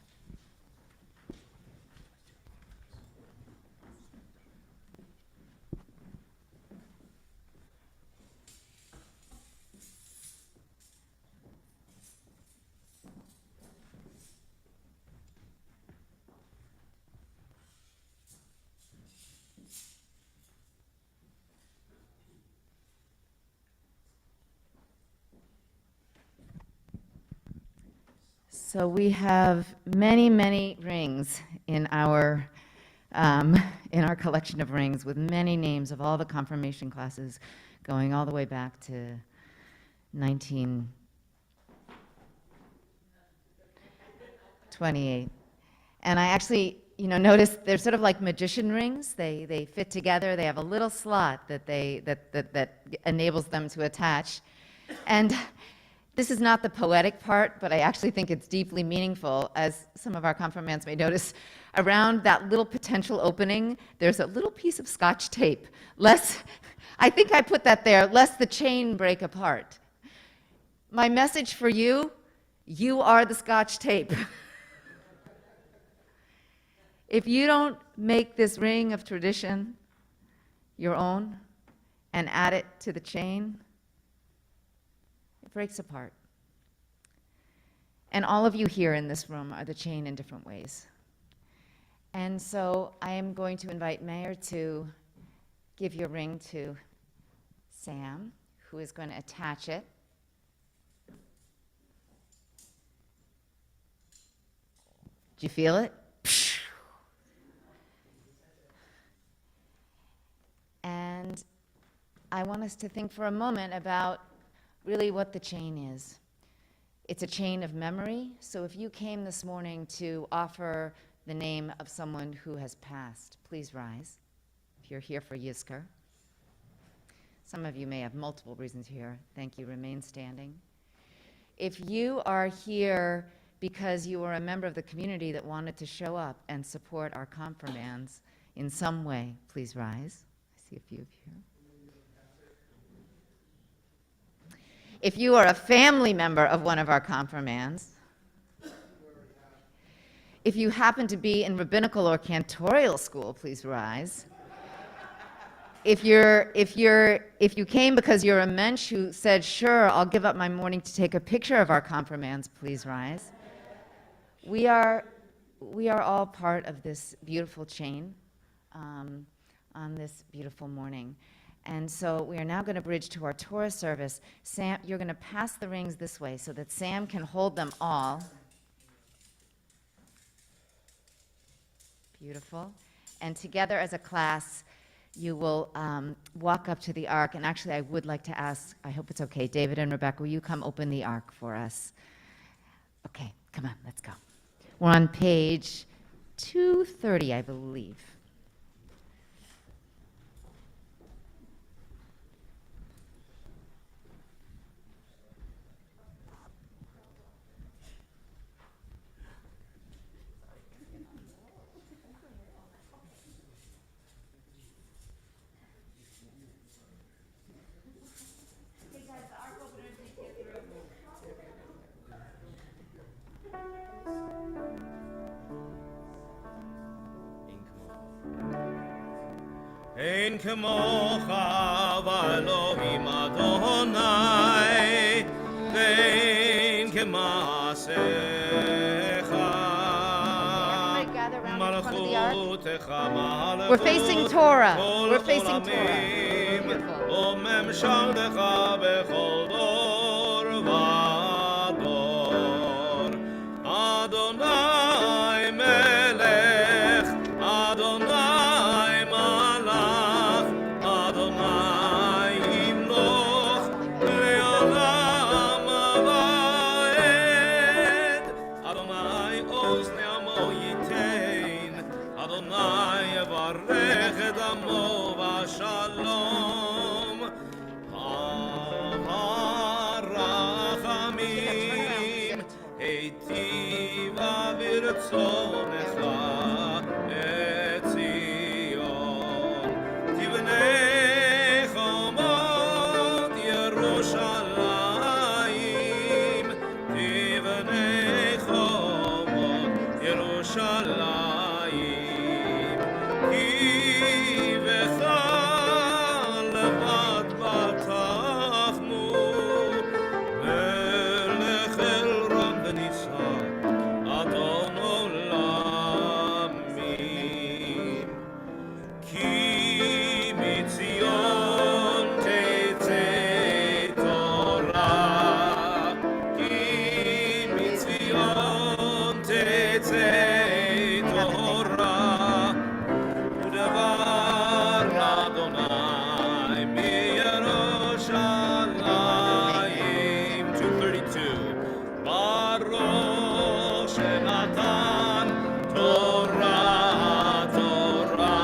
So we have many, many rings in our collection of rings, with many names of all the confirmation classes, going all the way back to 1928. And I actually, noticed they're sort of like magician rings. They fit together. They have a little slot that that enables them to attach. And this is not the poetic part, but I actually think it's deeply meaningful. As some of our confirmands may notice, around that little potential opening, there's a little piece of Scotch tape. I think I put that there, lest the chain break apart. My message for you, you are the Scotch tape. If you don't make this ring of tradition your own and add it to the chain, it breaks apart. And all of you here in this room are the chain in different ways. And so I am going to invite Mayor to give your ring to Sam, who is going to attach it. Do you feel it? And I want us to think for a moment about really what the chain is. It's a chain of memory. So if you came this morning to offer the name of someone who has passed, please rise. If you're here for Yizkor. Some of you may have multiple reasons here. Thank you. Remain standing. If you are here because you were a member of the community that wanted to show up and support our confirmands in some way, please rise. I see a few of you. If you are a family member of one of our confirmands, if you happen to be in rabbinical or cantorial school, please rise. If you came because you're a mensch who said, sure, I'll give up my morning to take a picture of our confirmands, please rise. We are all part of this beautiful chain on this beautiful morning. And so we are now going to bridge to our Torah service. Sam, you're going to pass the rings this way so that Sam can hold them all. Beautiful. And together as a class, you will walk up to the ark. And actually, I would like to ask, I hope it's okay, David and Rebecca, will you come open the ark for us? Okay, come on, let's go. We're on page 230, I believe. אין כמוך ואלוהים אדוני, ואין כמעשיך. מלכותך מלכות We're facing Torah. We're כל facing Torah. עולמים, Beautiful. וממשלתך בכל דור ודור. אדוני מלך, אדוני מלך, אדוני ימלוך לעולם ועד. אדוני עוז לעמו ייתן, אדוני יברך את עמו בשלום. הרחמים היטיב אוויר רצונך את ציון. תבנה חומות ירושלים, תבנה חומות ירושלים, כי בך לבד בטחנו, מלך אלרם ונישא אדון עולמים. כי מציון תצא תורה, כי מציון תצא תורה, ודבר אדוני מירושלים. 232. ברוך שנתן תורה, תורה,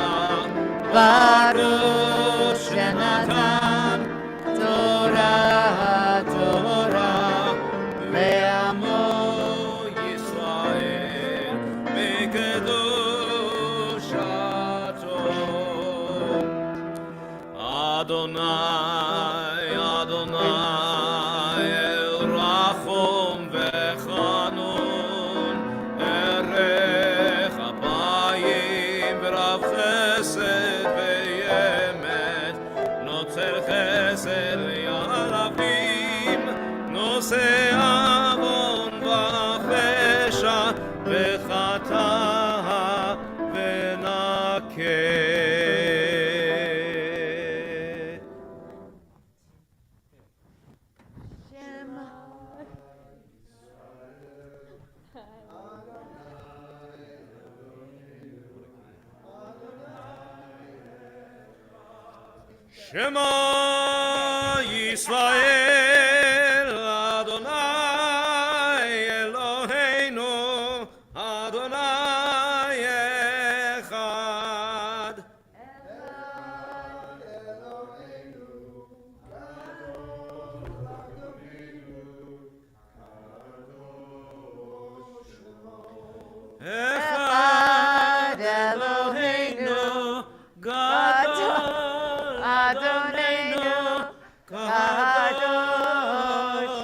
ברוך שנתן תורה, תורה, לעמו ישראל בקדושתו. אדוני, אדוני, אל רחום וחנון, ערך אפיים ורב חסד ואמת, נוצר חסד ליעלבים, נושא עוון ופשע וחטא ונקה. Shema Yisrael, Adonai Eloheinu, Adonai Echad. Echad Eloheinu, Gadol Adonenu, Kadosh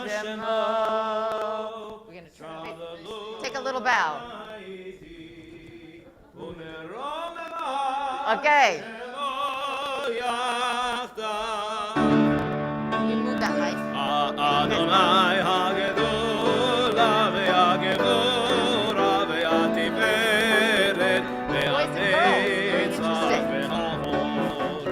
Shemo. We're going to take a little bow. Okay. You move that way. Adonai hagedula ve'hagedora ve'atiferet ve'atetzach ve'ahod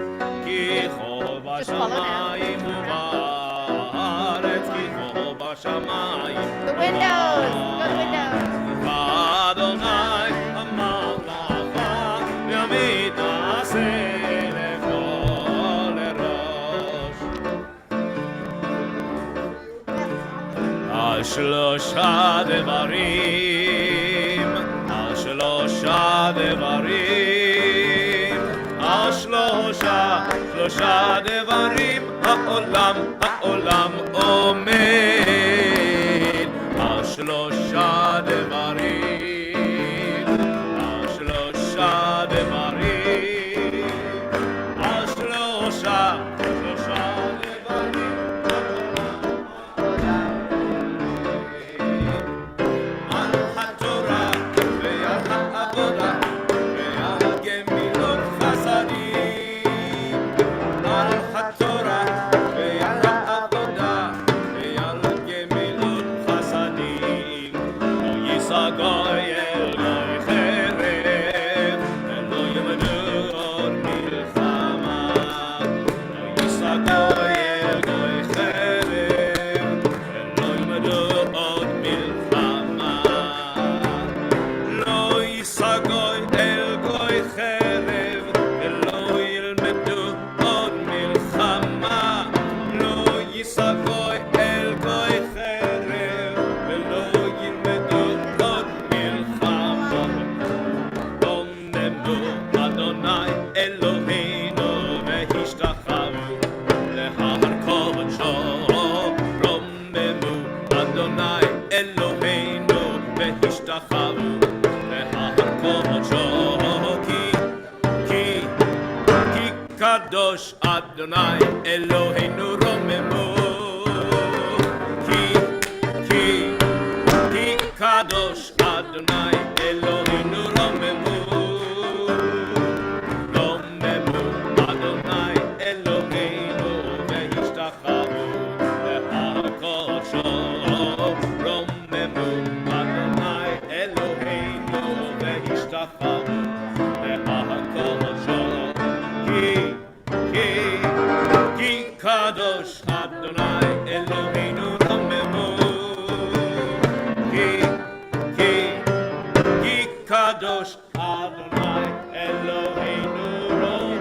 ki chol b'shamayim u'ba'aretz ki chol b'shamayim The windows. Go to the windows. Adonai הממלכה ימית נעשה לכל ראש. על שלושה דברים, על שלושה דברים, על שלושה דברים העולם עומד. על שלושה דברים, על שלושה דברים, על שלושה דברים. על התורה ועל העבודה ועל גמילות חסדים. על התורה ועל העבודה ועל גמילות חסדים. לא יישא גוי אל גוי חרב, ולא ימנו עוד מלחמה. לא יישא גוי אל גוי חרב, ולא ימנו עוד מלחמה. לא יישא גוי אל גוי חרב, ולא ילמדו עוד מלחמה. לא יישא גוי אל גוי חרב, ולא ילמדו עוד מלחמה. קודשו כי קדוש אדוני אלוהינו רוממו כי קדוש אדוני אלוהינו רוממו אדוני אלוהינו והשתחוו להקודשו רוממו אדוני אלוהינו והשתחוו להקודשו כי קדוש אדוני אלוהינו רוממו כי קדוש אדוני אלוהינו רוממו.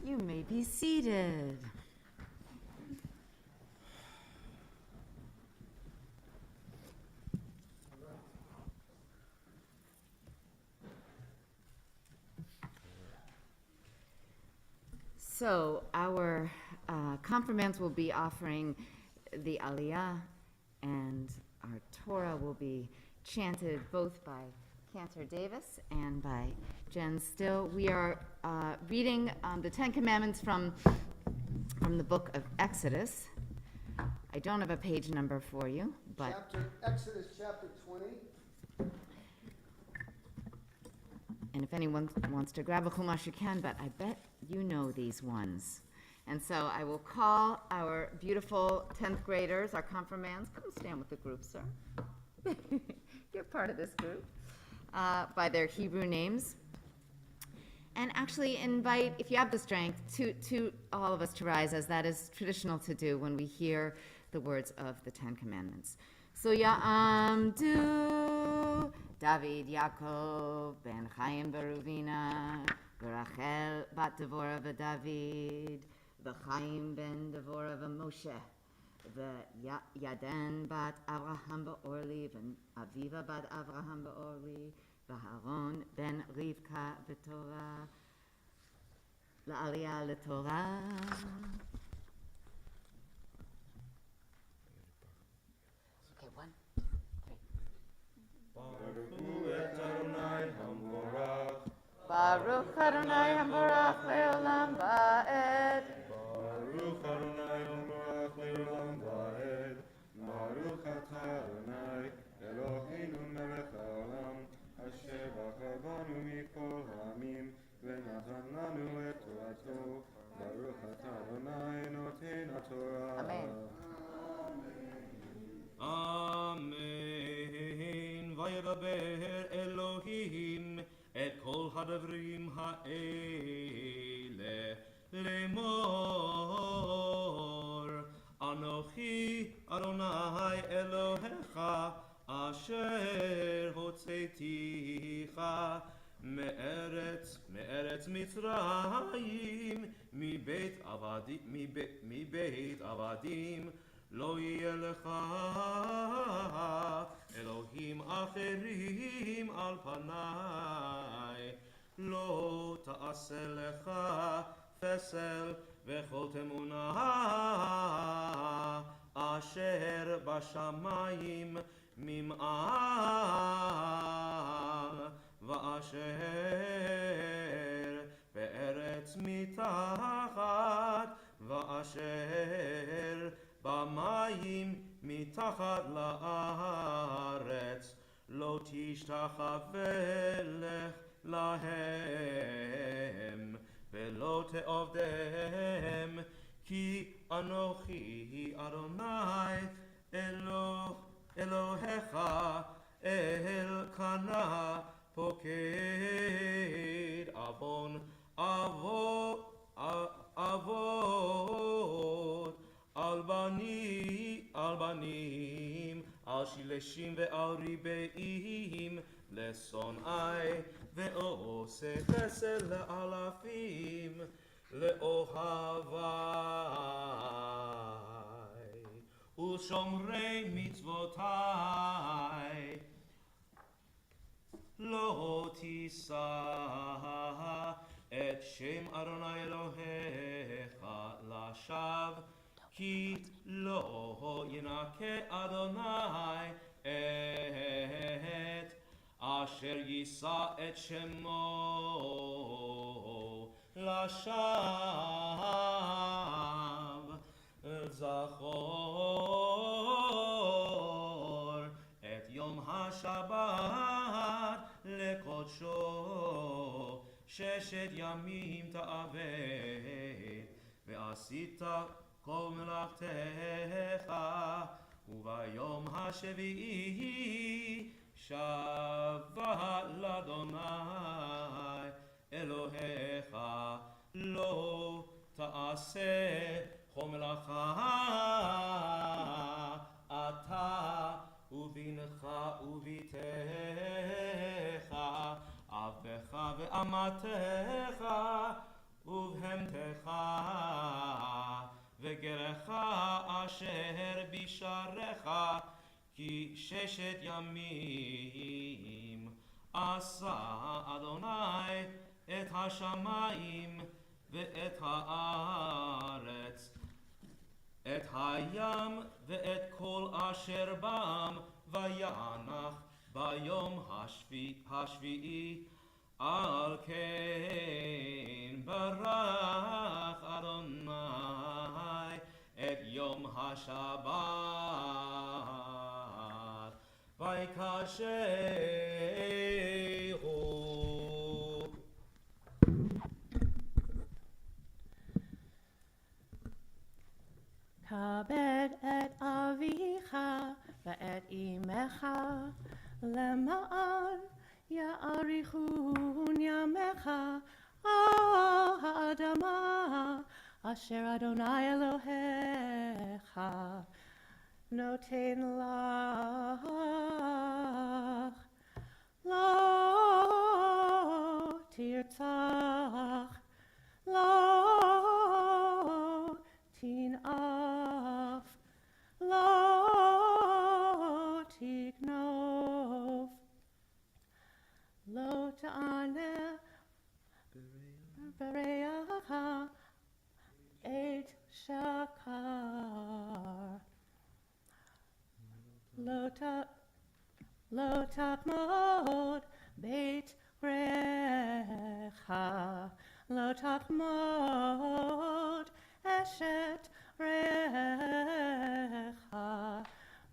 You may be seated. So our confirmands will be offering the Aliyah, and our Torah will be chanted both by Cantor Davis and by Jen Still. We are reading the Ten Commandments from the book of Exodus. I don't have a page number for you, but Exodus chapter 20. and if anyone wants to grab a chumash, you can, but I bet you know these ones. And so I will call our beautiful 10th graders, our confirmands. Come stand with the group, sir. You're part of this group. By their Hebrew names. And actually invite, if you have the strength, to all of us to rise, as that is traditional to do when we hear the words of the Ten Commandments. So Ya'amdu David Yaakov ben Chaim Beruvina Rachel bat Devorah v'David v'Chaim ben Devorah v'Moshe v'Yaden bat Avraham ba'Orli v'Aviva bat Avraham ba'Orli v'Aaron ben Rivka v'Torah la'aliyah l'Torah. Okay, 1, 2, 3. Baruch Adonai Hamborach le'olam va'ed. Baruch Adonai Hamborach le'olam va'ed. Baruch atah Adonai Eloheinu melech ha'olam asher בחר בנו מכל העמים ונתן לנו את תורתו. ברוך אתה אדוני נותן התורה. Amen. אמן. וידבר אלוהים את כל הדברים האלה לאמור אנוכי אדוני אלוהיך אשר הוצאתיך מארץ מצרים מבית עבדים לא יהיה לך אלוהים אחרים על פניי לא תעשה לך פסל וכל תמונה אשר בשמיים ממעל ואשר בארץ מתחת ואשר במים מתחת לארץ לא תשתחווה להם ולא תעבדם כי אנוכי אדוני אלוהיך אלקנה פוקד עוון אבות על בנים על שילשים ועל ריבעים לשונאי ועושה חסד לאלפים לאוהב אוהבי ושומרי מצוותי לא תישא את שם אדוני אלוהיך לשווא כי לא ינקה אדוני את אשר יישא את שמו לשווא זכור את יום השבת לקודשו 6 ימים תעבד ועשית כל מלאכתך וביום השביעי שבת לאדוני אלוהיך לא תעשה כל מלאכה אתה ובנך וביתך אבך ואמתך ובהמתך וגרך אשר בשעריך כי 6 ימים עשה אדוני את השמיים ואת הארץ את הים ואת כל אשר בם וינח ביום השביעי על כן ברך אדוני את יום השבת ויקדשהו. כבד את אביך ואת אמך למען יאריכון ימיך על האדמה אשר אדוני אלוהיך נותן לך לא תרצח לא תנאף לא תגנוב לא תענה ברעך עת שקר לא תחמוד בית רעך לא תחמוד אשת רעך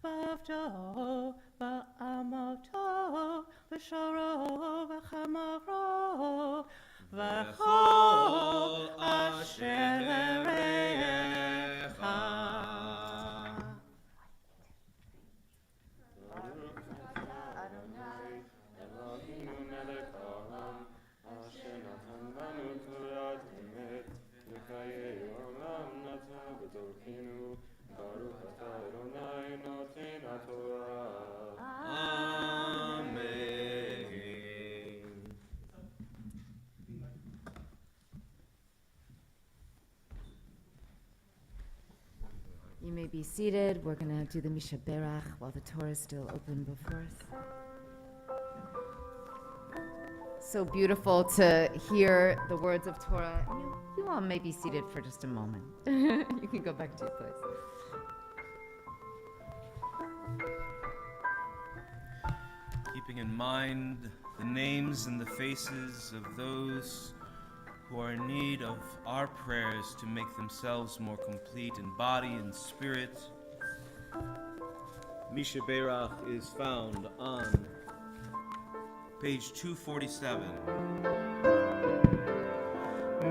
ועבדו ואמתו ושורו וחמרו וכל אשר לרעך. You may be seated. We're going to do the Misha Berach while the Torah is still open before us. So beautiful to hear the words of Torah. You all may be seated for just a moment. You can go back to your place. Keeping in mind the names and the faces of those who are in need of our prayers to make themselves more complete in body and spirit. Misha Berach is found on page 247.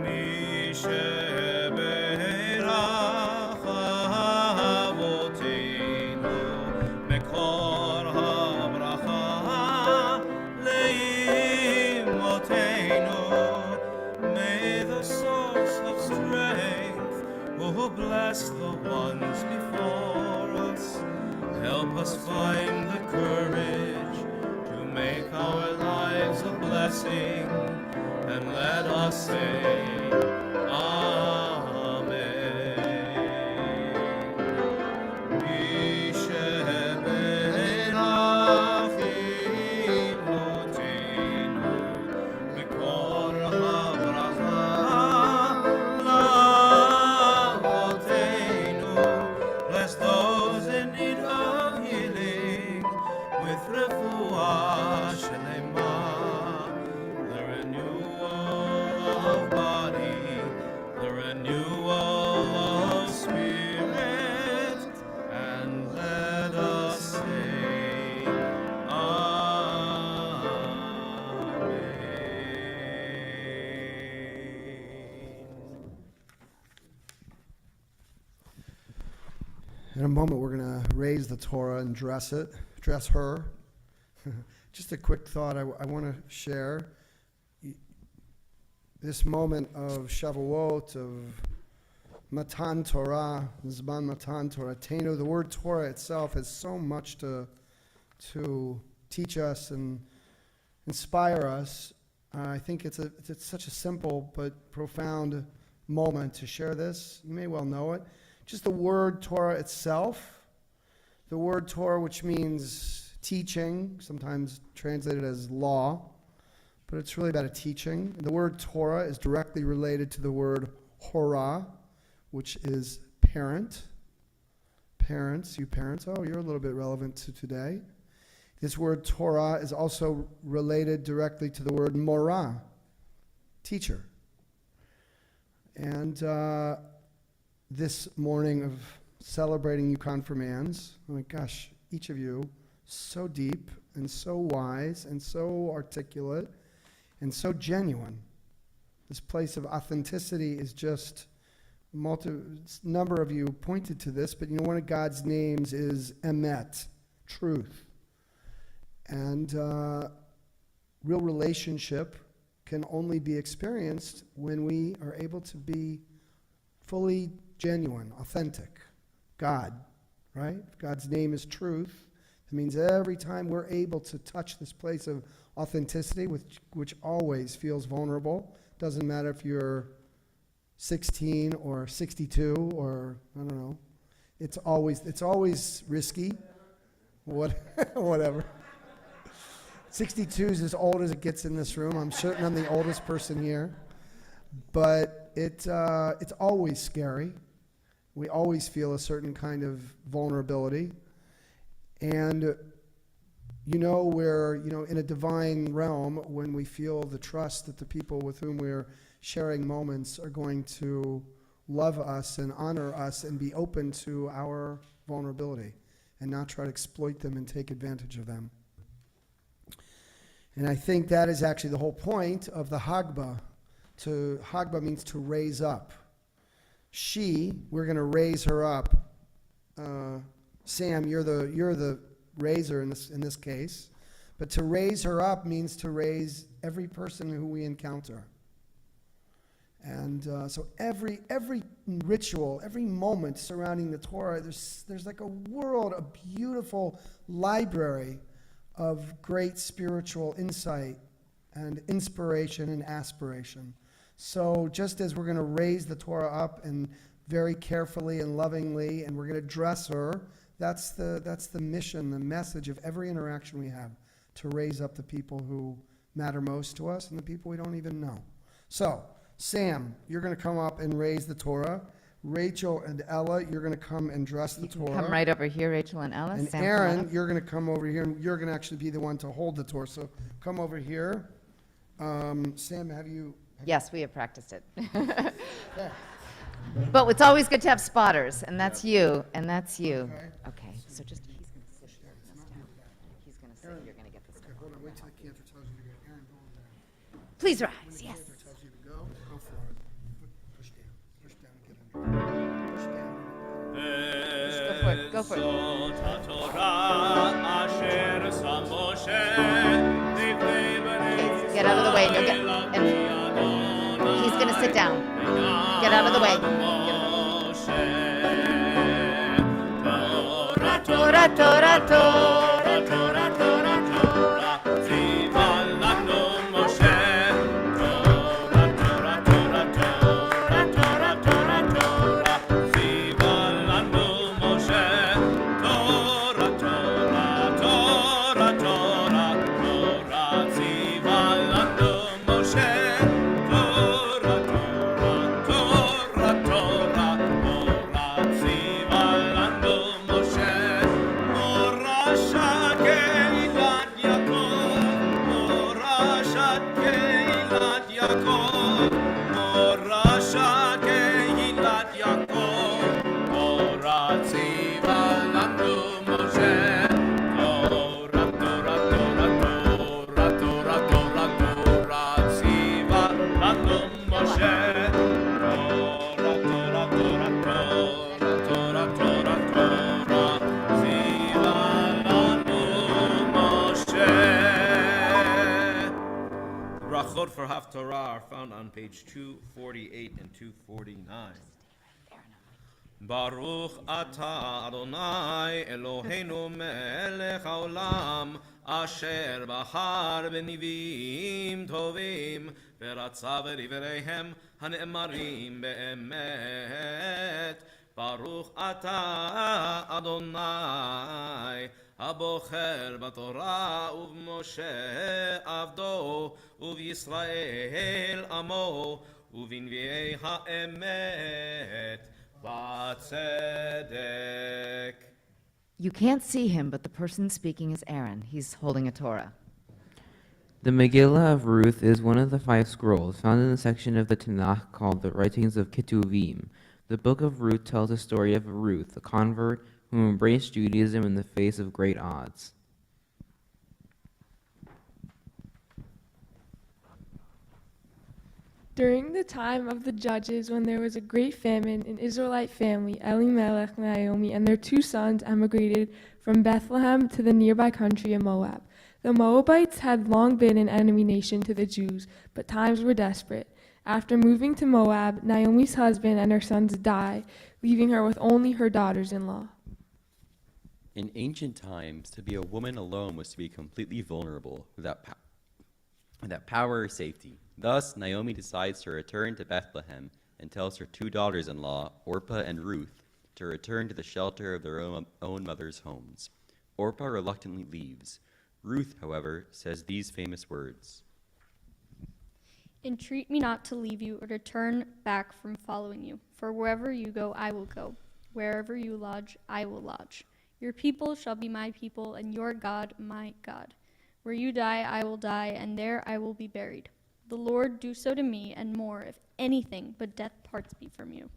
Misha Berach Avotenu Mekor HaBracha Leimotenu. May the source of strength, oh bless the ones before us, help us find the courage to make our lives a blessing, and let us say, Amen. In a moment, we're going to raise the Torah and dress her. Just a quick thought I want to share. This moment of Shavuot, of Matan Torah, Zman Matan Torah, Tenu, the word Torah itself has so much to teach us and inspire us. I think it's such a simple but profound moment to share this. You may well know it. Just the word Torah itself, the word Torah, which means teaching, sometimes translated as law, but it's really about a teaching. The word Torah is directly related to the word Horah, which is parent. Parents, you parents, oh, you're a little bit relevant to today. This word Torah is also related directly to the word Morah, teacher. And this morning of celebrating you confirmands, oh my gosh, each of you, so deep and so wise and so articulate and so genuine. This place of authenticity is just, number of you pointed to this, but you know, one of God's names is Emet, truth. And real relationship can only be experienced when we are able to be fully genuine, authentic. God, right? If God's name is truth, it means every time we're able to touch this place of authenticity, which always feels vulnerable. Doesn't matter if you're 16 or 62 or, I don't know. It's always risky. Whatever. 62 is as old as it gets in this room. I'm certain I'm the oldest person here. But it's always scary. We always feel a certain kind of vulnerability. And we're in a divine realm when we feel the trust that the people with whom we're sharing moments are going to love us and honor us and be open to our vulnerability and not try to exploit them and take advantage of them. And I think that is actually the whole point of the Hagbah. Hagbah means to raise up. We're going to raise her up. Sam, you're the raiser in this case. But to raise her up means to raise every person who we encounter. And so every ritual, every moment surrounding the Torah, there's like a world, a beautiful library of great spiritual insight and inspiration and aspiration. So just as we're going to raise the Torah up and very carefully and lovingly, and we're going to dress her, that's the mission, the message of every interaction we have, to raise up the people who matter most to us and the people we don't even know. So, Sam, you're going to come up and raise the Torah. Rachel and Ella, you're going to come and dress the Torah. Come right over here, Rachel and Ella. And Sam, Aaron, you're going to come over here, and you're going to actually be the one to hold the Torah. So come over here. Sam, have you... Yes, we have practiced it. Yeah. But it's always good to have spotters, and that's you, and that's you. Okay, so just, he's going to sit here. He's going to sit, you're going to get this. Okay, hold on. Wait till the cantor tells you to go. Aaron, go over there. Please rise, yes. Cantor tells you to go for it. Push down. Push down and get under. Push down. Go for it. Get out of the way. And he's going to sit down. Get out of the way. Torah, Torah, Torah, Torah, Torah, Torah. Ziva lanu Moshe. Torah, Torah, Torah, Torah, Torah, Torah, Torah. Ziva lanu Moshe. Torah, Torah, Torah, Torah, Torah. Ziva lanu Moshe. Torah, Torah, Torah, Torah, Torah. Ziva lanu Moshe. Morasha Brachot for Haftorah are found on page 248 and 249. Baruch atah Adonai Eloheinu melech haolam asher bahar b'nivim tovim v'ratza v'divreihem hane'emarim be'emet. Baruch atah Adonai הבוחר בתורה ובמשה עבדו ובישראל עמו ובנביאי האמת בצדק. You can't see him, but the person speaking is Aaron. He's holding a Torah. The Megillah of Ruth is one of the 5 scrolls found in the section of the Tanakh called the Writings of Ketuvim. The book of Ruth tells the story of Ruth, a convert who embraced Judaism in the face of great odds. During the time of the judges, when there was a great famine, an Israelite family, Elimelech and Naomi, and their 2 sons emigrated from Bethlehem to the nearby country of Moab. The Moabites had long been an enemy nation to the Jews, but times were desperate. After moving to Moab, Naomi's husband and her sons died, leaving her with only her daughters-in-law. In ancient times, to be a woman alone was to be completely vulnerable, without power or safety. Thus, Naomi decides to return to Bethlehem and tells her 2 daughters-in-law, Orpah and Ruth, to return to the shelter of their own mother's homes. Orpah reluctantly leaves. Ruth, however, says these famous words. Entreat me not to leave you or to turn back from following you. For wherever you go, I will go. Wherever you lodge, I will lodge. Your people shall be my people, and your God my God. Where you die, I will die, and there I will be buried. The Lord do so to me, and more, if anything but death parts me from you.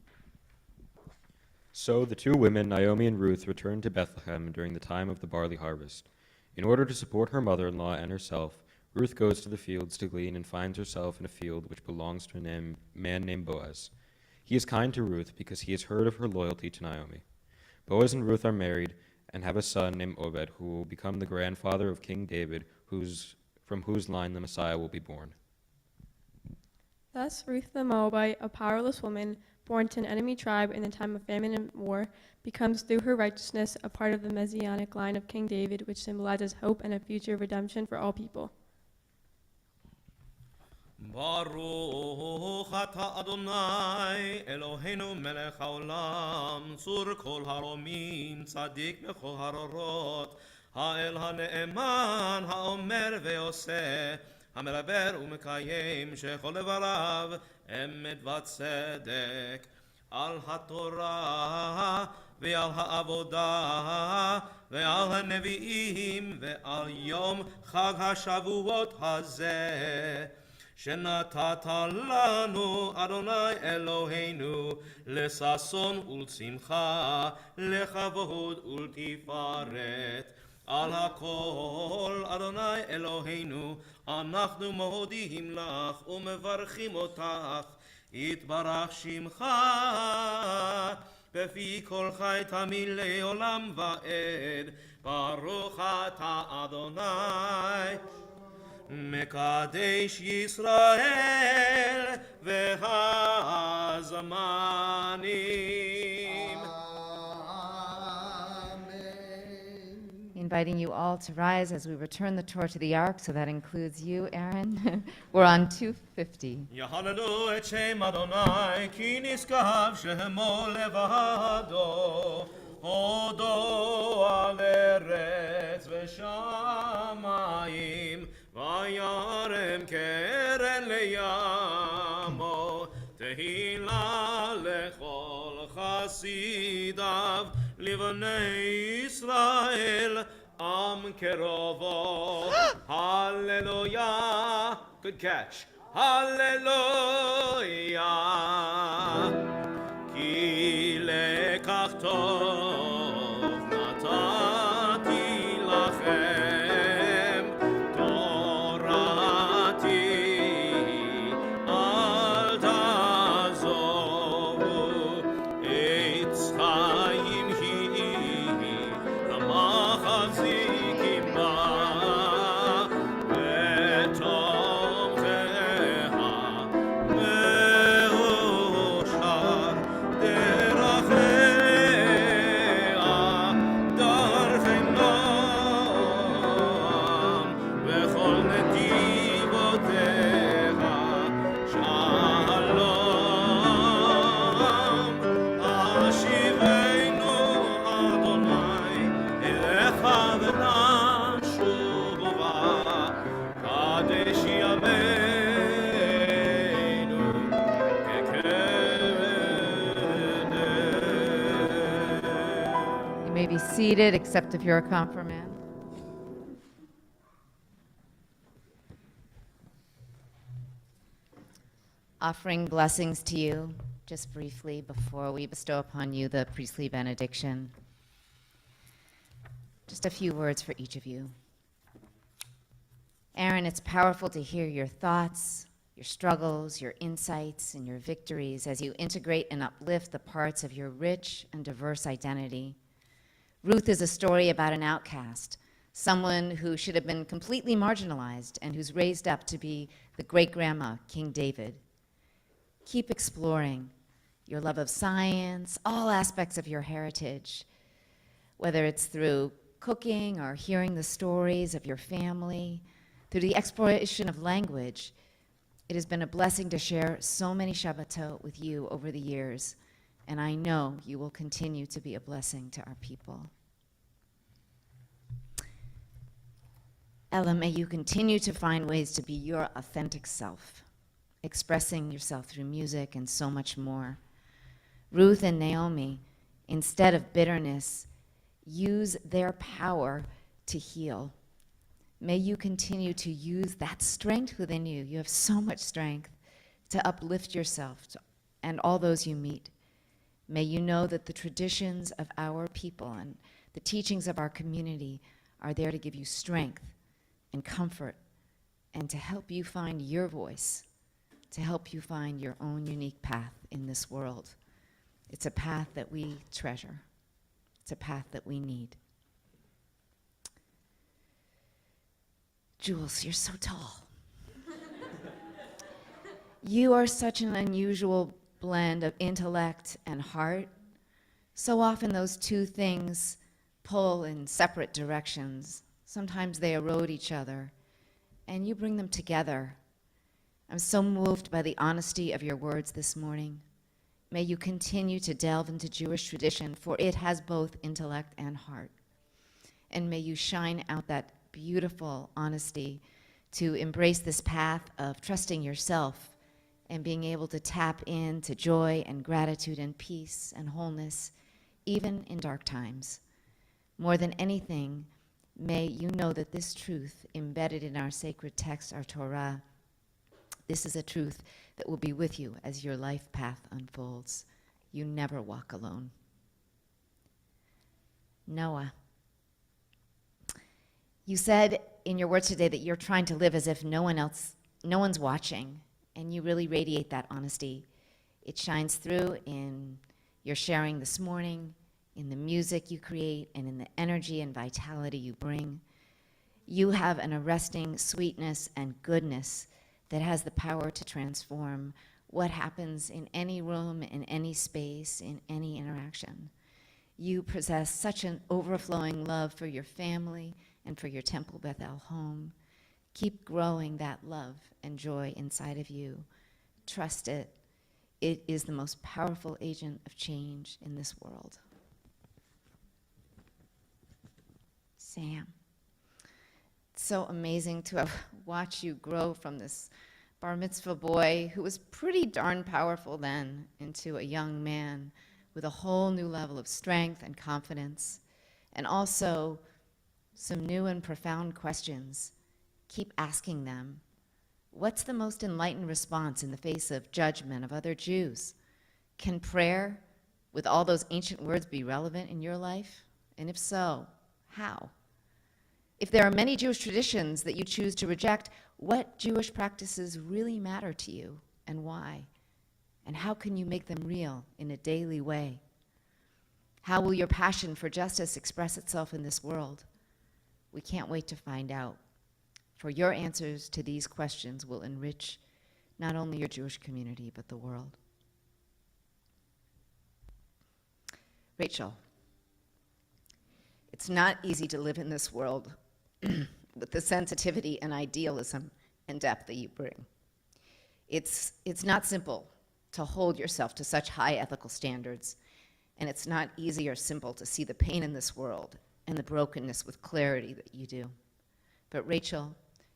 So the 2 women, Naomi and Ruth, returned to Bethlehem during the time of the barley harvest. In order to support her mother-in-law and herself, Ruth goes to the fields to glean and finds herself in a field which belongs to a man named Boaz. He is kind to Ruth because he has heard of her loyalty to Naomi. Boaz and Ruth are married and have a son named Obed, who will become the grandfather of King David, from whose line the Messiah will be born. Thus Ruth the Moabite, a powerless woman, born to an enemy tribe in the time of famine and war, becomes through her righteousness a part of the messianic line of King David, which symbolizes hope and a future redemption for all people. ברוך אתה אדוני אלוהינו מלך העולם צור כל הרומים צדיק בכל הרורות האל הנאמן האומר ועושה המדבר ומקיים שכל דבריו אמת וצדק על התורה ועל העבודה ועל הנביאים ועל יום חג השבועות הזה שנתת לנו, אדוני אלוהינו, לששון ולשמחה, לכבוד ולתפארת. על הכל, אדוני אלוהינו, אנחנו מודים לך ומברכים אותך, יתברך שמך, בפי כל חי תמיד לעולם ועד. ברוך אתה, אדוני. מקדש ישראל והזמנים. Inviting you all to rise as we return the Torah to the Ark, so that includes you, Aaron. We're on 250. יחללו את שם אדוני כי נשגב שמו לבדו הודו על ארץ ושמיים וירם קרן לימו תהילה לכל חסידיו לבני ישראל עם קרובו Hallelujah. Good catch. Hallelujah. כי לקח טוב נתתי לכם תורתי אל תעזובו עץ חיים היא המחזיקים בה ותומכם may be seated, except if you're a confirmand. Offering blessings to you, just briefly, before we bestow upon you the priestly benediction. Just a few words for each of you. Aaron, it's powerful to hear your thoughts, your struggles, your insights, and your victories as you integrate and uplift the parts of your rich and diverse identity. Ruth is a story about an outcast, someone who should have been completely marginalized and who's raised up to be the great-grandma, King David. Keep exploring your love of science, all aspects of your heritage, whether it's through cooking or hearing the stories of your family, through the exploration of language. It has been a blessing to share so many Shabbatot with you over the years, and I know you will continue to be a blessing to our people. Ella, may you continue to find ways to be your authentic self, expressing yourself through music and so much more. Ruth and Naomi, instead of bitterness, use their power to heal. May you continue to use that strength within you. You have so much strength to uplift yourself and all those you meet. May you know that the traditions of our people and the teachings of our community are there to give you strength and comfort and to help you find your voice, to help you find your own unique path in this world. It's a path that we treasure. It's a path that we need. Jules, you're so tall. You are such an unusual blend of intellect and heart. So often those two things pull in separate directions. Sometimes they erode each other, and you bring them together. I'm so moved by the honesty of your words this morning. May you continue to delve into Jewish tradition, for it has both intellect and heart. And may you shine out that beautiful honesty to embrace this path of trusting yourself and being able to tap into joy and gratitude and peace and wholeness, even in dark times. More than anything, may you know that this truth embedded in our sacred text, our Torah, this is a truth that will be with you as your life path unfolds. You never walk alone. Noah, you said in your words today that you're trying to live as if no one's watching, and you really radiate that honesty. It shines through in your sharing this morning, in the music you create, and in the energy and vitality you bring. You have an arresting sweetness and goodness that has the power to transform what happens in any room, in any space, in any interaction. You possess such an overflowing love for your family and for your Temple Beth-El home. Keep growing that love and joy inside of you. Trust it. It is the most powerful agent of change in this world. Sam, it's so amazing to have watched you grow from this bar mitzvah boy who was pretty darn powerful then into a young man with a whole new level of strength and confidence, and also some new and profound questions. Keep asking them. What's the most enlightened response in the face of judgment of other Jews? Can prayer, with all those ancient words, be relevant in your life? And if so, how? If there are many Jewish traditions that you choose to reject, what Jewish practices really matter to you and why? And how can you make them real in a daily way? How will your passion for justice express itself in this world? We can't wait to find out. For your answers to these questions will enrich not only your Jewish community, but the world. Rachel, it's not easy to live in this world with the sensitivity and idealism and depth that you bring. It's not simple to hold yourself to such high ethical standards, and it's not easy or simple to see the pain in this world and the brokenness with clarity that you do. But Rachel,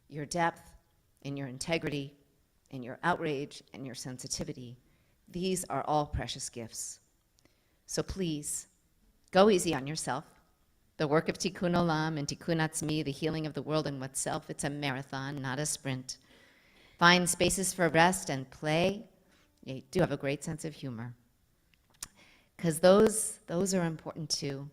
your depth and your integrity and your outrage and your sensitivity, these are all precious gifts. So please, go easy on yourself. The work of Tikkun Olam and Tikkun Atzmi, the healing of the world and oneself, it's a marathon, not a sprint. Find spaces for rest and play. You do have a great sense of humor, because those are important too.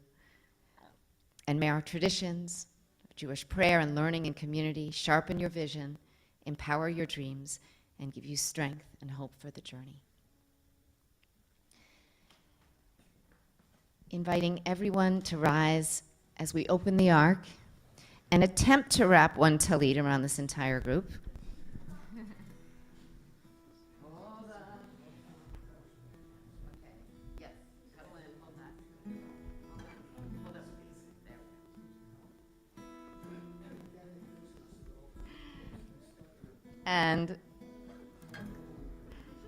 And may our traditions, Jewish prayer and learning and community, sharpen your vision, empower your dreams, and give you strength and hope for the journey. Inviting everyone to rise as we open the ark and attempt to wrap one talit around this entire group. And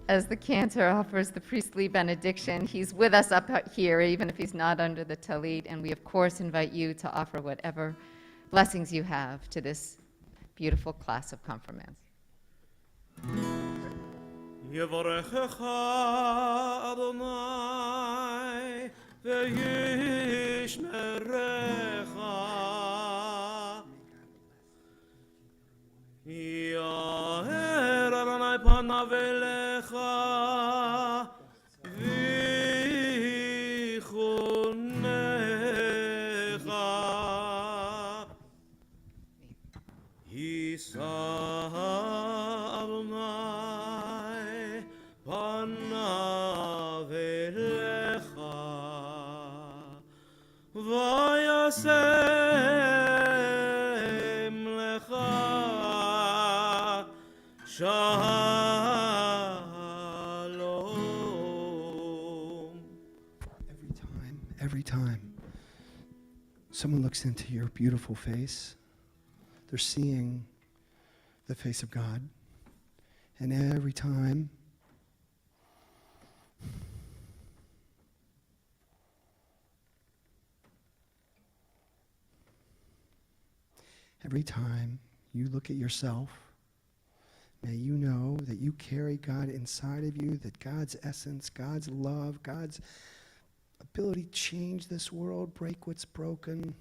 as the cantor offers the priestly benediction, he's with us up here, even if he's not under the talit. And we, of course, invite you to offer whatever blessings you have to this beautiful class of confirmands. יברכך אדוני וישמרך יאר אדוני פניו אליך ויחונך יישא אדוני פניו אליך וישם לך shalom. Every time someone looks into your beautiful face, they're seeing the face of God. And every time you look at yourself, may you know that you carry God inside of you, that God's essence, God's love, God's ability to change this world, break what's broken,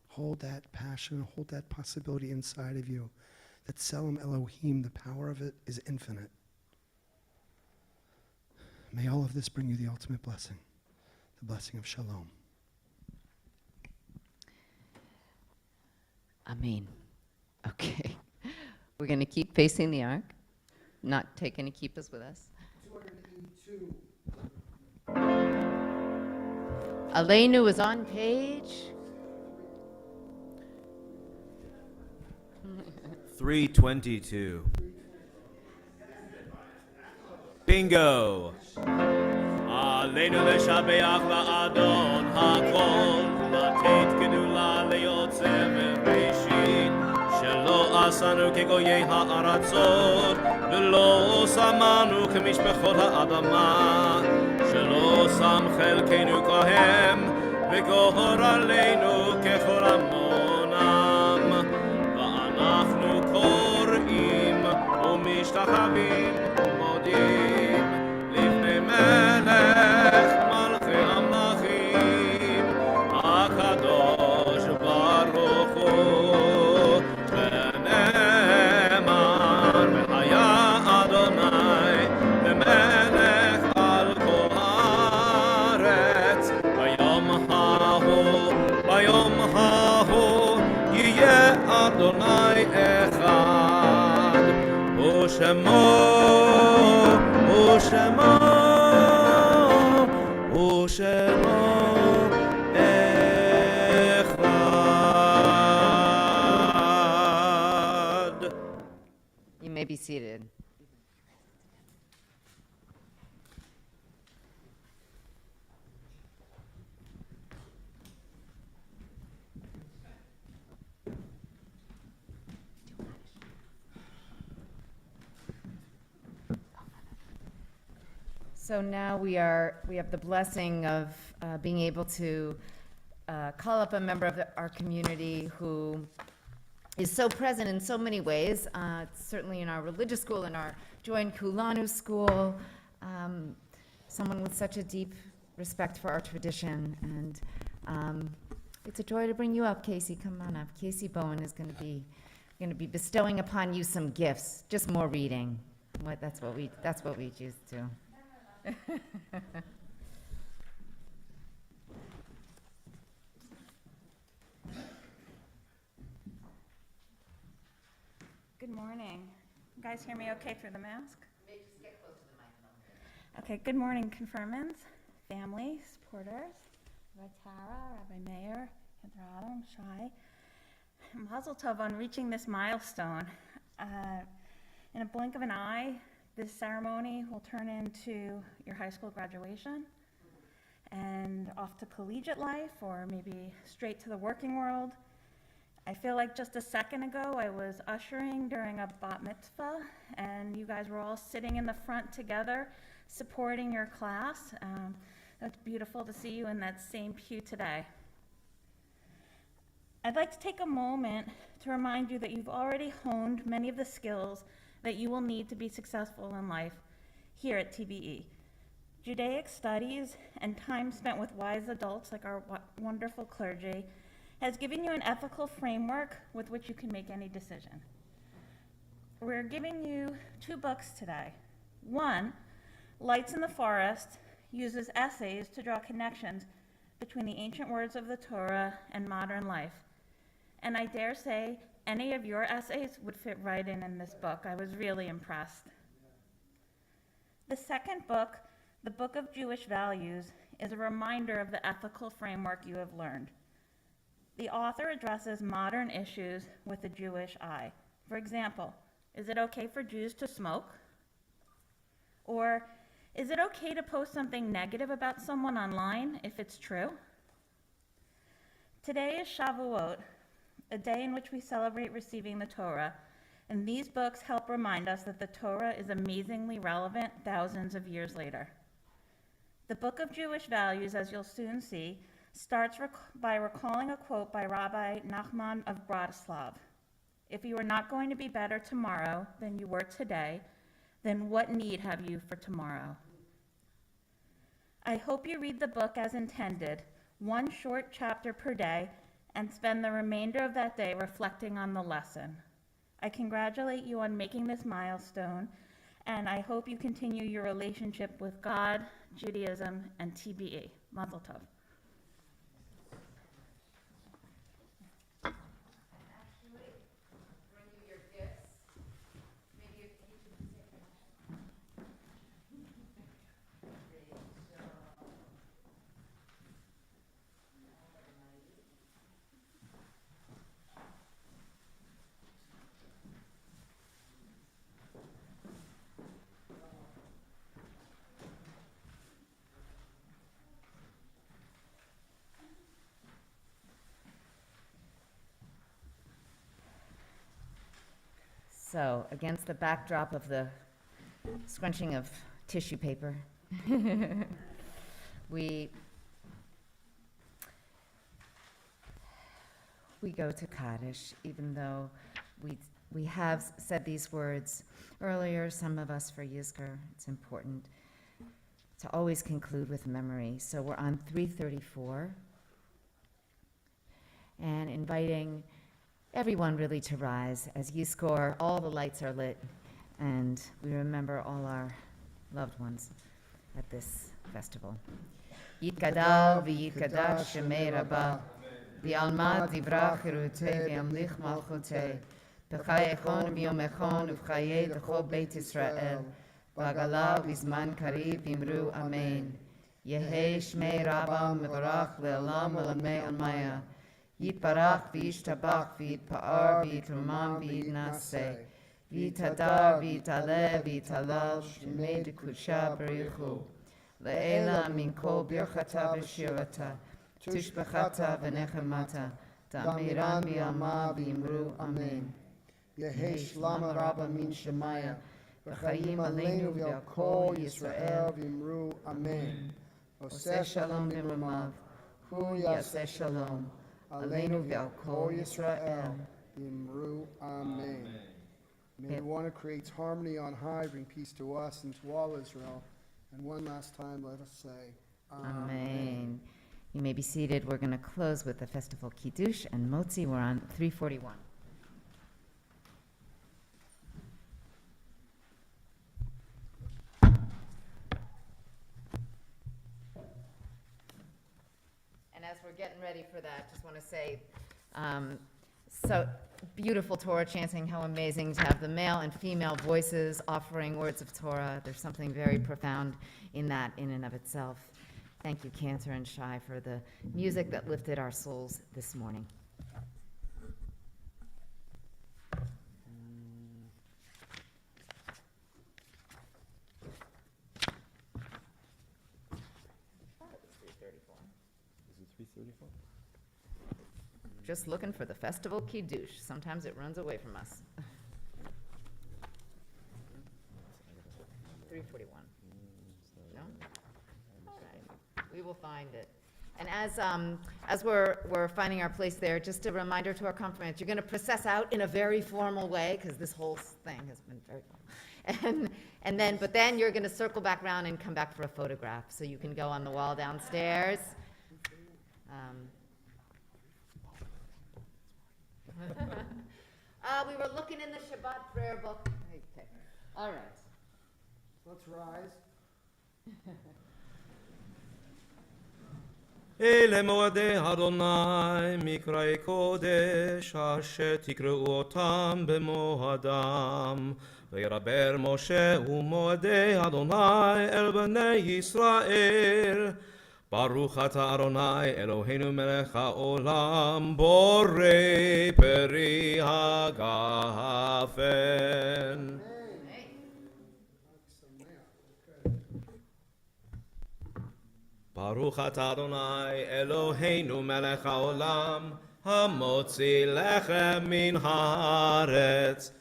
hold that passion, hold that possibility inside of you, that Selam Elohim, the power of it is infinite. May all of this bring you the ultimate blessing, the blessing of Shalom. Amen. Okay. We're going to keep facing the ark, not take any keepers with us. 282. Aleinu is on page 322. Bingo. Aleinu לשבח לאדון הכל, לתת גדולה ליוצא וראשית, שלא עשנו כגויי הארצות, ולא שמנו כמשפחות האדמה, שלא שם חלקנו כהם, וגורלנו ככל עמונם, ואנחנו קוראים ומשתחווים ומודים לפני מלך מלכי המלכים, הקדוש ברוך הוא, שנאמר והיה אדוני למלך על כל הארץ, ביום ההוא יהיה אדוני אחד, ושמו אחד. You may be seated. So now we have the blessing of being able to call up a member of our community who is so present in so many ways, certainly in our religious school, in our Join Kulanu school, someone with such a deep respect for our tradition, and It's a joy to bring you up, Casey. Come on up. Casey Bowen is going to be bestowing upon you some gifts. Just more reading. That's what we choose to. Good morning. You guys hear me okay through the mask? Okay, good morning, confirmants, family, supporters, Rabbi Tara, Rabbi Meir, Heather Adam, Shai. Mazel tov on reaching this milestone. In a blink of an eye, this ceremony will turn into your high school graduation and off to collegiate life, or maybe straight to the working world. I feel like just a second ago I was ushering during a bat mitzvah, and you guys were all sitting in the front together, supporting your class. That's beautiful to see you in that same pew today. I'd like to take a moment to remind you that you've already honed many of the skills that you will need to be successful in life here at TBE. Judaic studies and time spent with wise adults like our wonderful clergy has given you an ethical framework with which you can make any decision. We're giving you 2 books today. One, Lights in the Forest, uses essays to draw connections between the ancient words of the Torah and modern life. And I dare say any of your essays would fit right in this book. I was really impressed. The second book, The Book of Jewish Values, is a reminder of the ethical framework you have learned. The author addresses modern issues with a Jewish eye. For example, is it okay for Jews to smoke? Or is it okay to post something negative about someone online if it's true? Today is Shavuot, a day in which we celebrate receiving the Torah, and these books help remind us that the Torah is amazingly relevant thousands of years later. The Book of Jewish Values, as you'll soon see, starts by recalling a quote by Rabbi Nachman of Bratislav. If you are not going to be better tomorrow than you were today, then what need have you for tomorrow? I hope you read the book as intended, 1 short chapter per day, and spend the remainder of that day reflecting on the lesson. I congratulate you on making this milestone, and I hope you continue your relationship with God, Judaism, and TBE. Mazel tov. So, against the backdrop of the scrunching of tissue paper, we go to Kaddish, even though we have said these words earlier, some of us for Yizkor. It's important to always conclude with memory. So we're on 334, and inviting everyone really to rise. As Yizkor, all the lights are lit, and we remember all our loved ones at this festival. Yitkadal v'yitkadash shemei Rabbah, v'yalmad divrach cherutei v'yamlich malchutei, b'chai echon v'yom echon uv'chayei d'chol Beit Yisrael, v'agala v'zman karib v'imru amen. Yehei shmei Rabbah mevarach le'olam v'lamei almaya, Yitbarach v'yishtabach v'yitpa'ar v'yitrumam v'yitnaseh, v'yitadar v'yitaleh v'yitalal shemei d'kusha b'richu, le'ela min kol birchata v'shirata, tushbachata v'nechemata, ta'amiran v'yalma v'yimru amen. Yehi shlama rabba min shemaya, v'chayim aleinu v'al kol Yisrael v'imru amen. Oseh shalom b'mamav, hu yaseh shalom. Aleinu v'al kol Yisrael, Yimru Amen. May the one who creates harmony on high bring peace to us and to all Israel. And one last time, let us say, Amen. You may be seated. We're going to close with the Festival Kiddush and Motzi. We're on 341. And as we're getting ready for that, just want to say, so beautiful Torah chanting, how amazing to have the male and female voices offering words of Torah. There's something very profound in that in and of itself. Thank you, Cantor and Shai, for the music that lifted our souls this morning. Just looking for the Festival Kiddush. Sometimes it runs away from us. 341. No? All right. We will find it. And as we're finding our place there, just a reminder to our confirmants, you're going to process out in a very formal way, because this whole thing has been very formal. But then you're going to circle back around and come back for a photograph. So you can go on the wall downstairs. We were looking in the Shabbat prayer book. Okay. All right. Let's rise. אלה מועדי אדוני מקראי קודש אשר תקראו אותם במועדם וירבר משה ומועדי אדוני אל בני ישראל ברוך אתה אדוני אלוהינו מלך העולם בורא פרי הגפן. ברוך אתה אדוני אלוהינו מלך העולם המוציא לחם מן הארץ.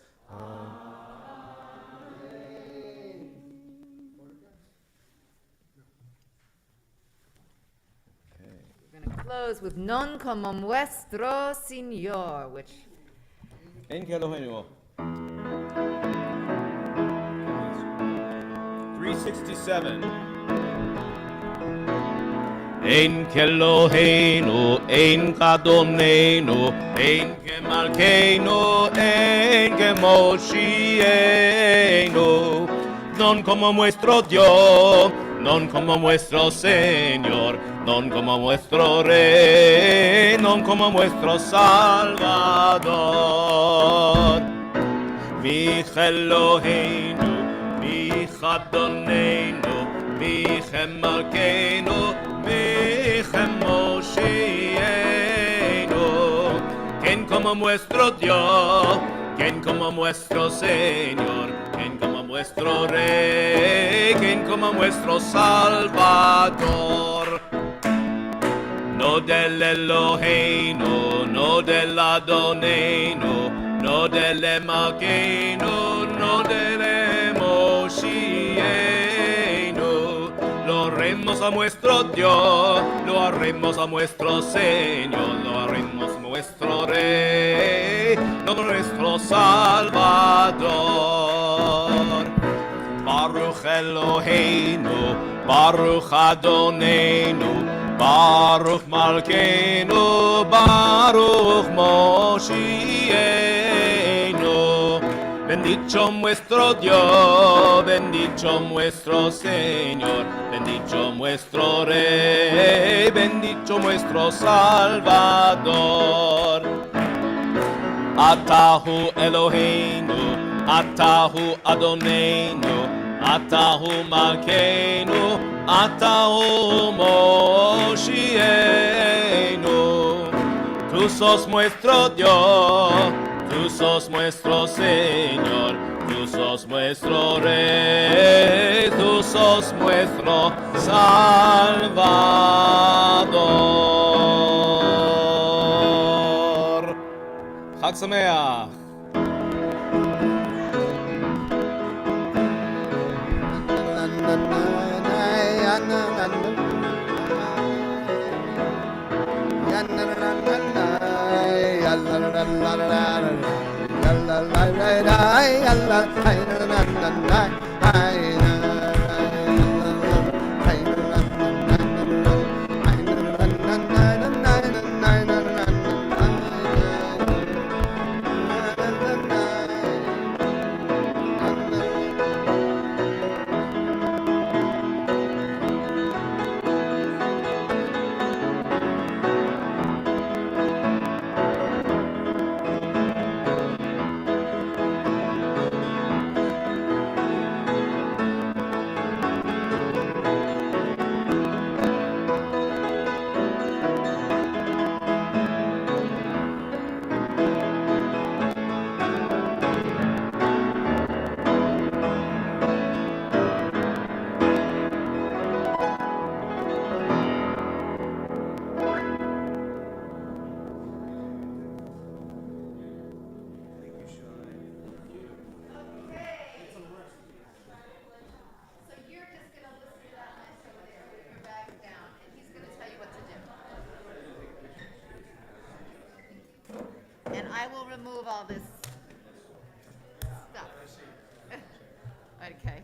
We're going to close with Non como nuestro Señor, which אין כאלוהינו. 367 אין כאלוהינו, אין כאדוננו, אין כמלכנו, אין כמושיענו. Non como nuestro Dios, non como nuestro Señor, non como nuestro Rey, non como nuestro Salvador. מיך אלוהינו, מיך אדוננו, מיך מלכנו, מיך מושיענו. כן como nuestro Dios, כן como nuestro Señor, כן como nuestro Rey, כן como nuestro Salvador. No del Eloheinu, no del Adonenu, no del Malkeinu, no del Moshienu. Lo haremos a nuestro Dios, lo haremos a nuestro Señor, lo haremos a nuestro Rey, no nuestro Salvador. Baruch Eloheinu, Baruch Adonenu, Baruch Malkeinu, Baruch Moshienu. Bendito nuestro Dios, bendito nuestro Señor, bendito nuestro Rey, bendito nuestro Salvador. Atahu Eloheinu, Atahu Adonenu, Atahu Malkeinu, Atahu Moshienu. Tú sos nuestro Dios, tú sos nuestro Señor, tú sos nuestro Rey, tú sos nuestro Salvador. Chag Sameach. and I will remove all this stuff. Okay.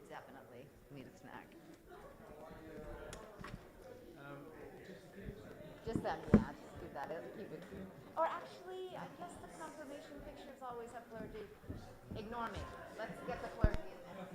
Definitely need a snack. Just them, yeah, just do that, it'll keep it. Or actually, I guess the confirmation pictures always have clergy. Ignore me, let's get the clergy in there.